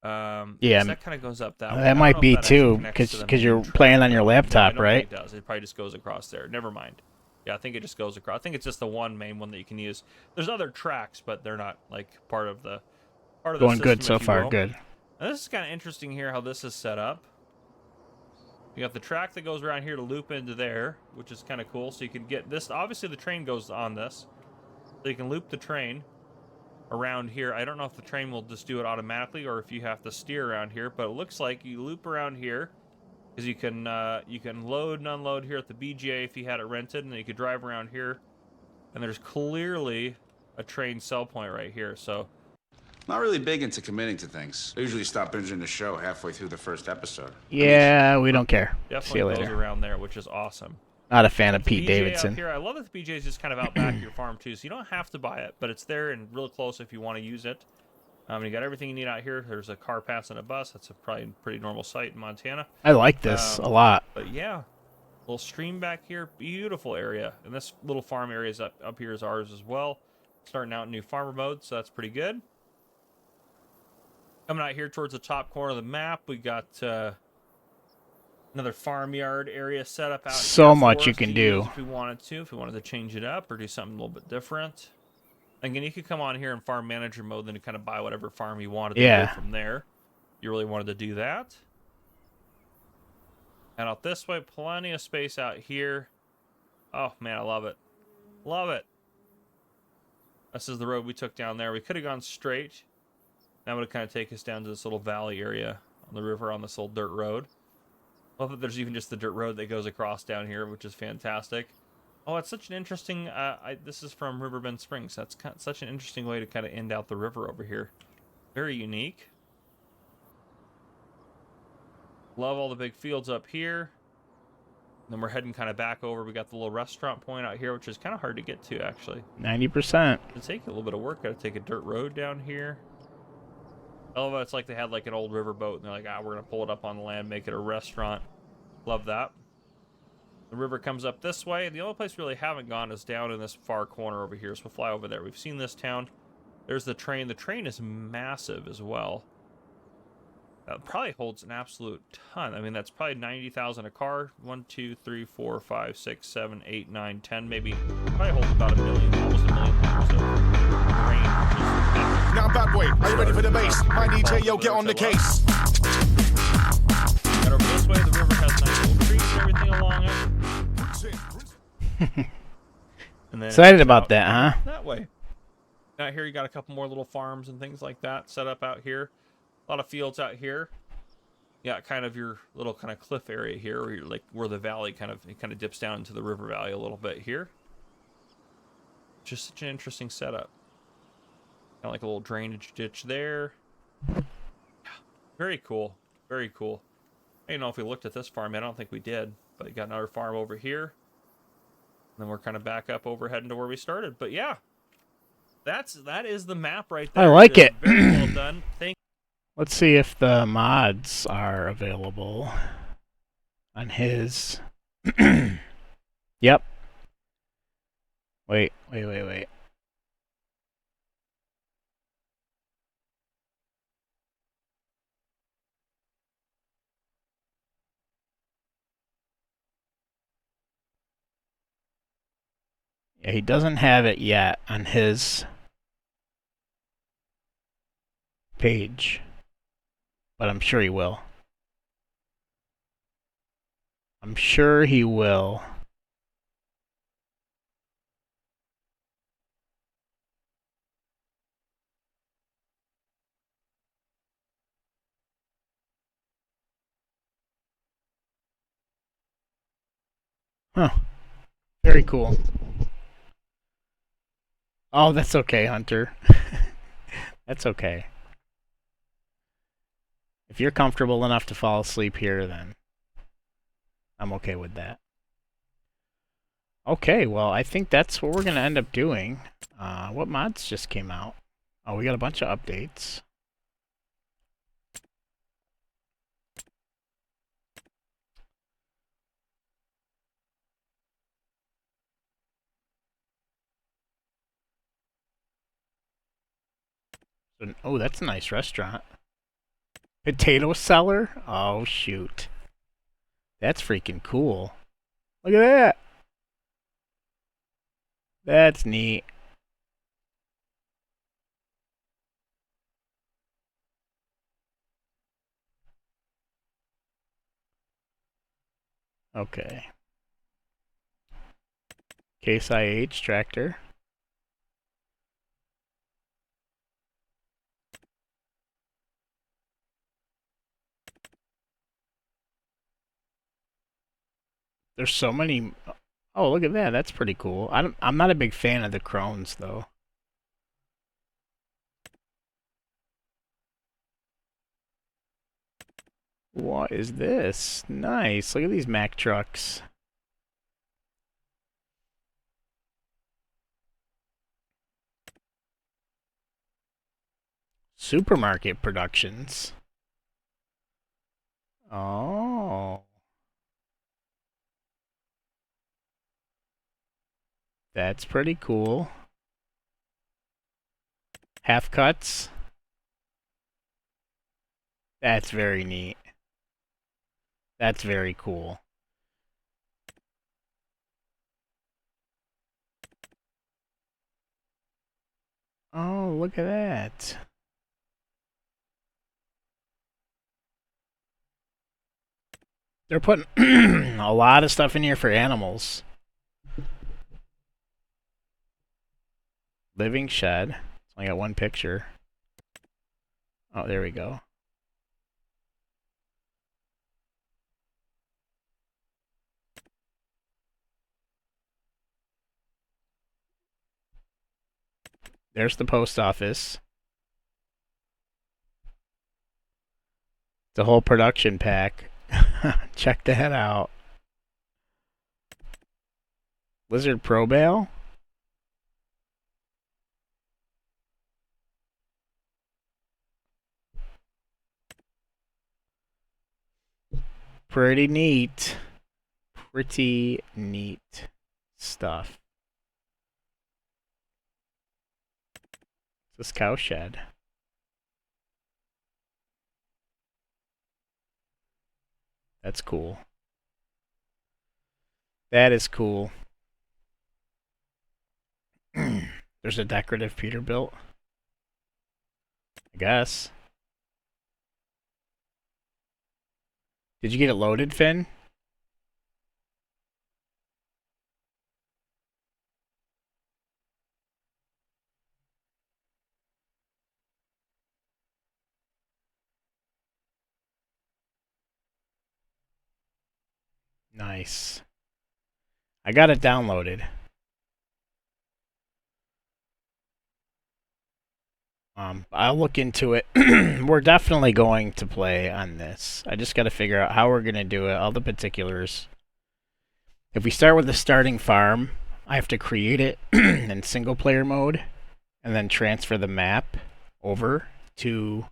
Yeah, that kind of goes up that way. I That don't might know if be that actually too, connects to the because main you're track, playing on your though. No, I laptop, don't right? think it does. It probably just goes across there. Never mind. Yeah, I think it just goes across. I think it's just the one main one that you can use. There's other tracks, but they're not like part of the Going good system, so if you far. will. Good. Now, this is kind of interesting here how this is set up. You got the track that goes around here to loop into there, which is kind of cool. So you can get this. Obviously, the train goes on this. So you can loop the train around here. I don't know if the train will just do it automatically or if you have to steer around here, but it looks like you loop around here because you can load and unload here at the BGA if you had it rented, and then you could drive around here. And there's clearly a train sell point right here. So Not really big into committing to things. I usually stop binging the show halfway through the first episode. Yeah, we don't care. See definitely you goes later. around there, which is awesome. Not a fan of The Pete BJ Davidson. Up here, I love that the BJ is just kind of out back of your farm too, so you don't have to buy it, but it's there and real close if you want to use it. You got everything you need out here. There's a car passing a bus. That's probably a pretty normal sight in Montana. I like this a lot. But yeah, little stream back here, beautiful area. And this little farm area is up here is ours as well. Starting out in new farmer mode, so that's pretty good. Coming out here towards the top corner of the map, we got another farmyard area set up out So here much for you us can to do. use if we wanted to change it up or do something a little bit different. Again, you could come on here in farm manager mode, then you kind of buy whatever farm you wanted to Yeah. go from there. You really wanted to do that. And out this way, plenty of space out here. Oh, man, I love it. Love it. This is the road we took down there. We could have gone straight. That would kind of take us down to this little valley area on the river on this little dirt road. Love that there's even just the dirt road that goes across down here, which is fantastic. Oh, it's such an interesting... this is from Riverbend Springs. That's such an interesting way to kind of end out the river over here. Very unique. Love all the big fields up here. Then we're heading kind of back over. We got the little restaurant point out here, which is kind of hard to get to, actually. 90%. It'll take a little bit of work. Got to take a dirt road down here. I love it. It's like they had like an old river boat, and they're like, we're going to pull it up on the land, make it a restaurant. Love that. The river comes up this way. The only place we really haven't gone is down in this far corner over here, so we'll fly over there. We've seen this town. There's the train. The train is massive as well. That probably holds an absolute ton. I mean, that's probably 90,000 a car. 1, 2, 3, 4, 5, 6, 7, 8, 9, 10, maybe. Probably holds about 1 million, almost 1 million liters of grain. Now, bad boy, are you ready for the bass? My DJ, yo, get on the case. And over this way, the river has nice little trees and everything along it. And then Excited about that, huh? That way. Out here, you got a couple more little farms and things like that set up out here. A lot of fields out here. You got kind of your little kind of cliff area here, where you're like where the valley kind of dips down into the river valley a little bit here. Just such an interesting setup. Kind of like a little drainage ditch there. Yeah, very cool. Very cool. I don't know if we looked at this farm. I don't think we did, but you got another farm over here. And then we're kind of back up over heading to where we started. But yeah, that is the map right there. I like it. Very well done. Let's see if the mods are available on his. Yep. Wait. Yeah, he doesn't have it yet on his page, but I'm sure he will. I'm sure he will. Huh. Very cool. Oh, that's okay, Hunter. That's okay. If you're comfortable enough to fall asleep here, then I'm okay with that. Okay, well, I think that's what we're going to end up doing. What mods just came out? Oh, we got a bunch of updates. Oh, that's a nice restaurant. Potato cellar? Oh, shoot. That's freaking cool. Look at that. That's neat. Okay. Case IH tractor. There's so many. Oh, look at that. That's pretty cool. I'm not a big fan of the crones, though. What is this? Nice. Look at these Mack trucks. Supermarket Productions. Oh. That's pretty cool. Half cuts. That's very neat. That's very cool. Oh, look at that. They're putting a lot of stuff in here for animals. Living shed. I got one picture. Oh, there we go. There's the post office. The whole production pack. Check that out. Lizard Pro Bale? Pretty neat. Pretty neat stuff. This cow shed. That's cool. That is cool. There's a decorative Peterbilt. I guess. Did you get it loaded, Finn? Nice. I got it downloaded. I'll look into it. We're definitely going to play on this. I just got to figure out how we're going to do it, all the particulars. If we start with the starting farm, I have to create it in single player mode and then transfer the map over to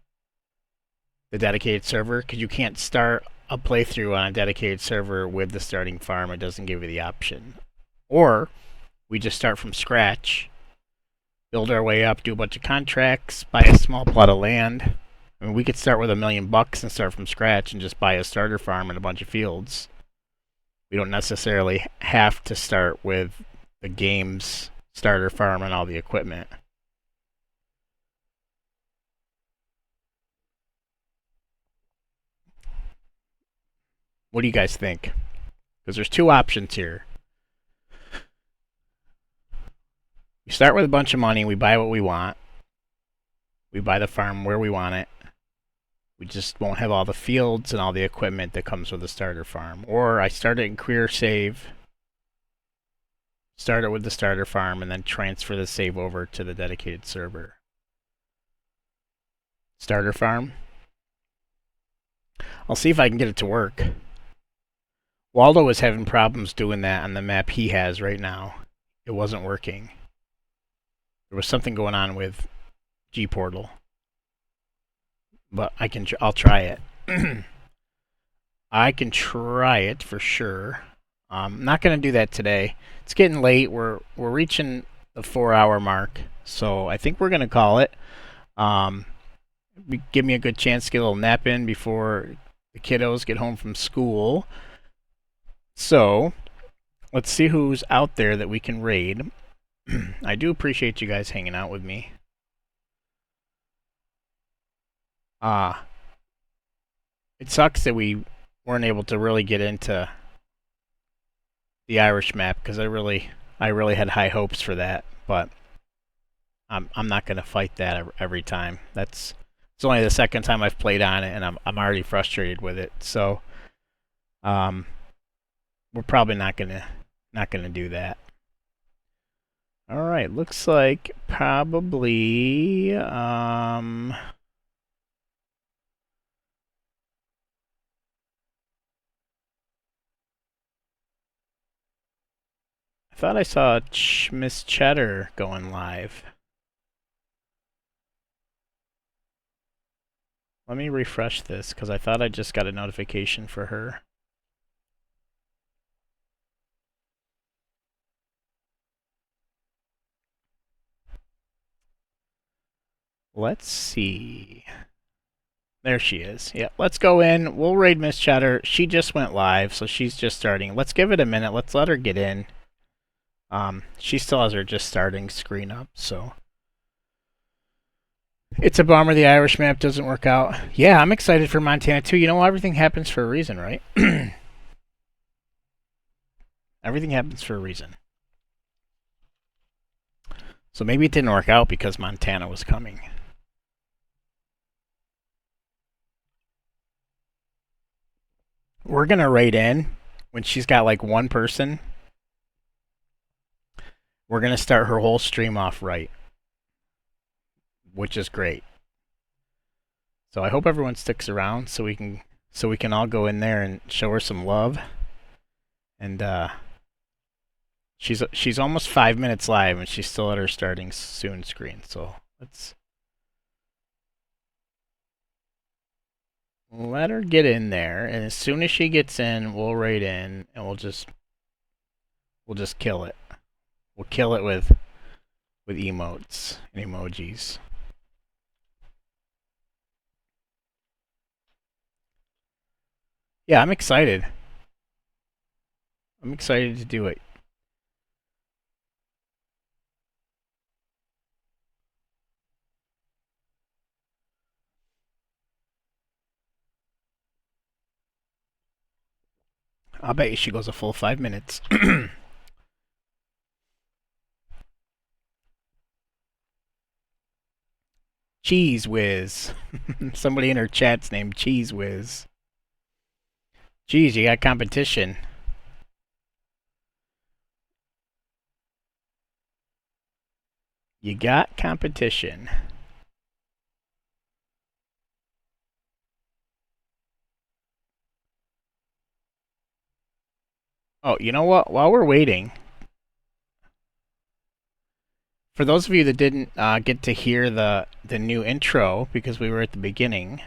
the dedicated server, because you can't start a playthrough on a dedicated server with the starting farm. It doesn't give you the option. Or we just start from scratch, build our way up, do a bunch of contracts, buy a small plot of land. I mean, we could start with $1 million and start from scratch and just buy a starter farm and a bunch of fields. We don't necessarily have to start with the game's starter farm and all the equipment. What do you guys think? Because there's two options here. We start with a bunch of money, we buy what we want. We buy the farm where we want it. We just won't have all the fields and all the equipment that comes with a starter farm. Or I start it in career save, start it with the starter farm, and then transfer the save over to the dedicated server. Starter farm. I'll see if I can get it to work. Waldo was having problems doing that on the map he has right now. It wasn't working. There was something going on with G-Portal. But I'll try it. I can try it for sure. I'm not going to do that today. It's getting late. We're reaching the 4-hour mark. So I think we're going to call it. Give me a good chance to get a little nap in before the kiddos get home from school. So let's see who's out there that we can raid. I do appreciate you guys hanging out with me. It sucks that we weren't able to really get into the Irish map, because I really had high hopes for that, but I'm not going to fight that every time. It's only the second time I've played on it, and I'm already frustrated with it. So we're probably not gonna do that. All right, looks like probably I thought I saw Miss Cheddar going live. Let me refresh this, because I thought I just got a notification for her. Let's see. There she is. Yeah, let's go in. We'll raid Miss Cheddar. She just went live, so she's just starting. Let's give it a minute. Let's let her get in. She still has her just starting screen up, so It's a bummer the Irish map doesn't work out. Yeah, I'm excited for Montana too. You know, everything happens for a reason, right? Everything happens for a reason. So maybe it didn't work out because Montana was coming. We're going to raid in when she's got like one person. We're going to start her whole stream off right, which is great. So I hope everyone sticks around so we can all go in there and show her some love. And she's almost 5 minutes live and she's still at her starting soon screen. So let's let her get in there, and as soon as she gets in, we'll raid in and we'll just kill it. We'll kill it with emotes and emojis. Yeah, I'm excited. I'm excited to do it. I'll bet you she goes a full 5 minutes. Cheese Whiz. Somebody in her chat's named Cheese Whiz. Geez, you got competition. You got competition. Oh, you know what? While we're waiting, for those of you that didn't get to hear the new intro because we were at the beginning,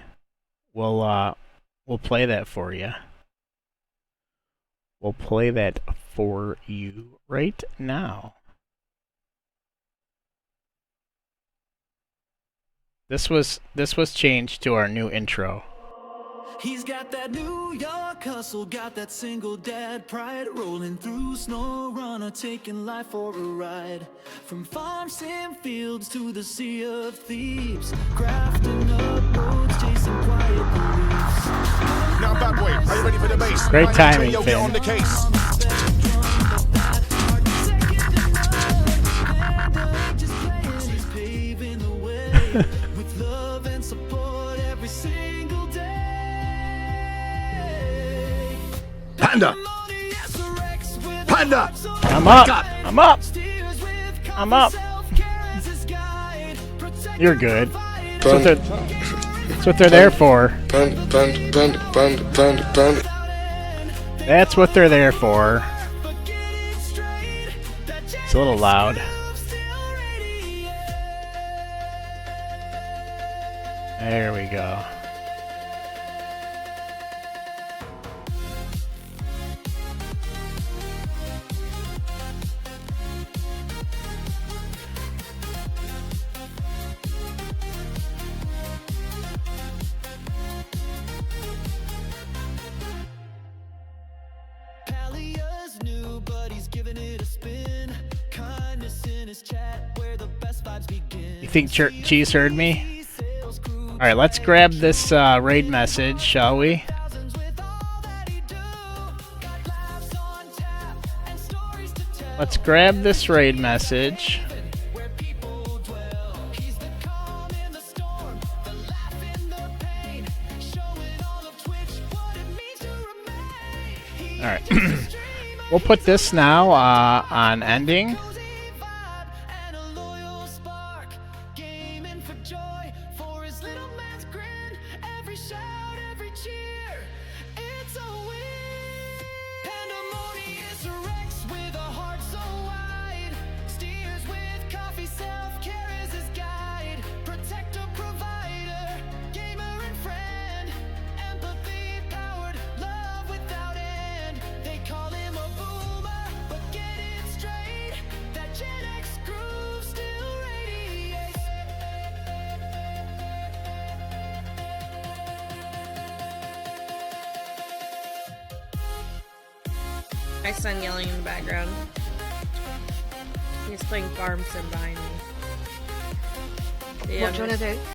we'll play that for you. We'll play that for you right now. This was changed to our new intro. He's got that New York hustle, got that single dad pride, rolling through snow runner, taking life for a ride. From farms and fields to the sea of thieves, crafting up roads, chasing quiet beliefs. Now, bad boy, are you ready for the bass? Great timing, Yo, Finn. get on the case. With love and support every single day. Panda! Panda! I'm up! I'm up! I'm up! You're good. That's what they're there for. That's what they're there for. It's a little loud. There we go. Palia's new, but he's giving it a spin. Kindness in his chat, where the best vibes begin. You think Cheese heard me? Alright, let's grab this raid message, shall we? Let's grab this raid message. Alright. We'll put this now on ending. My son yelling in the background. He's playing Farm Sim behind me. Yeah, What do you want to do?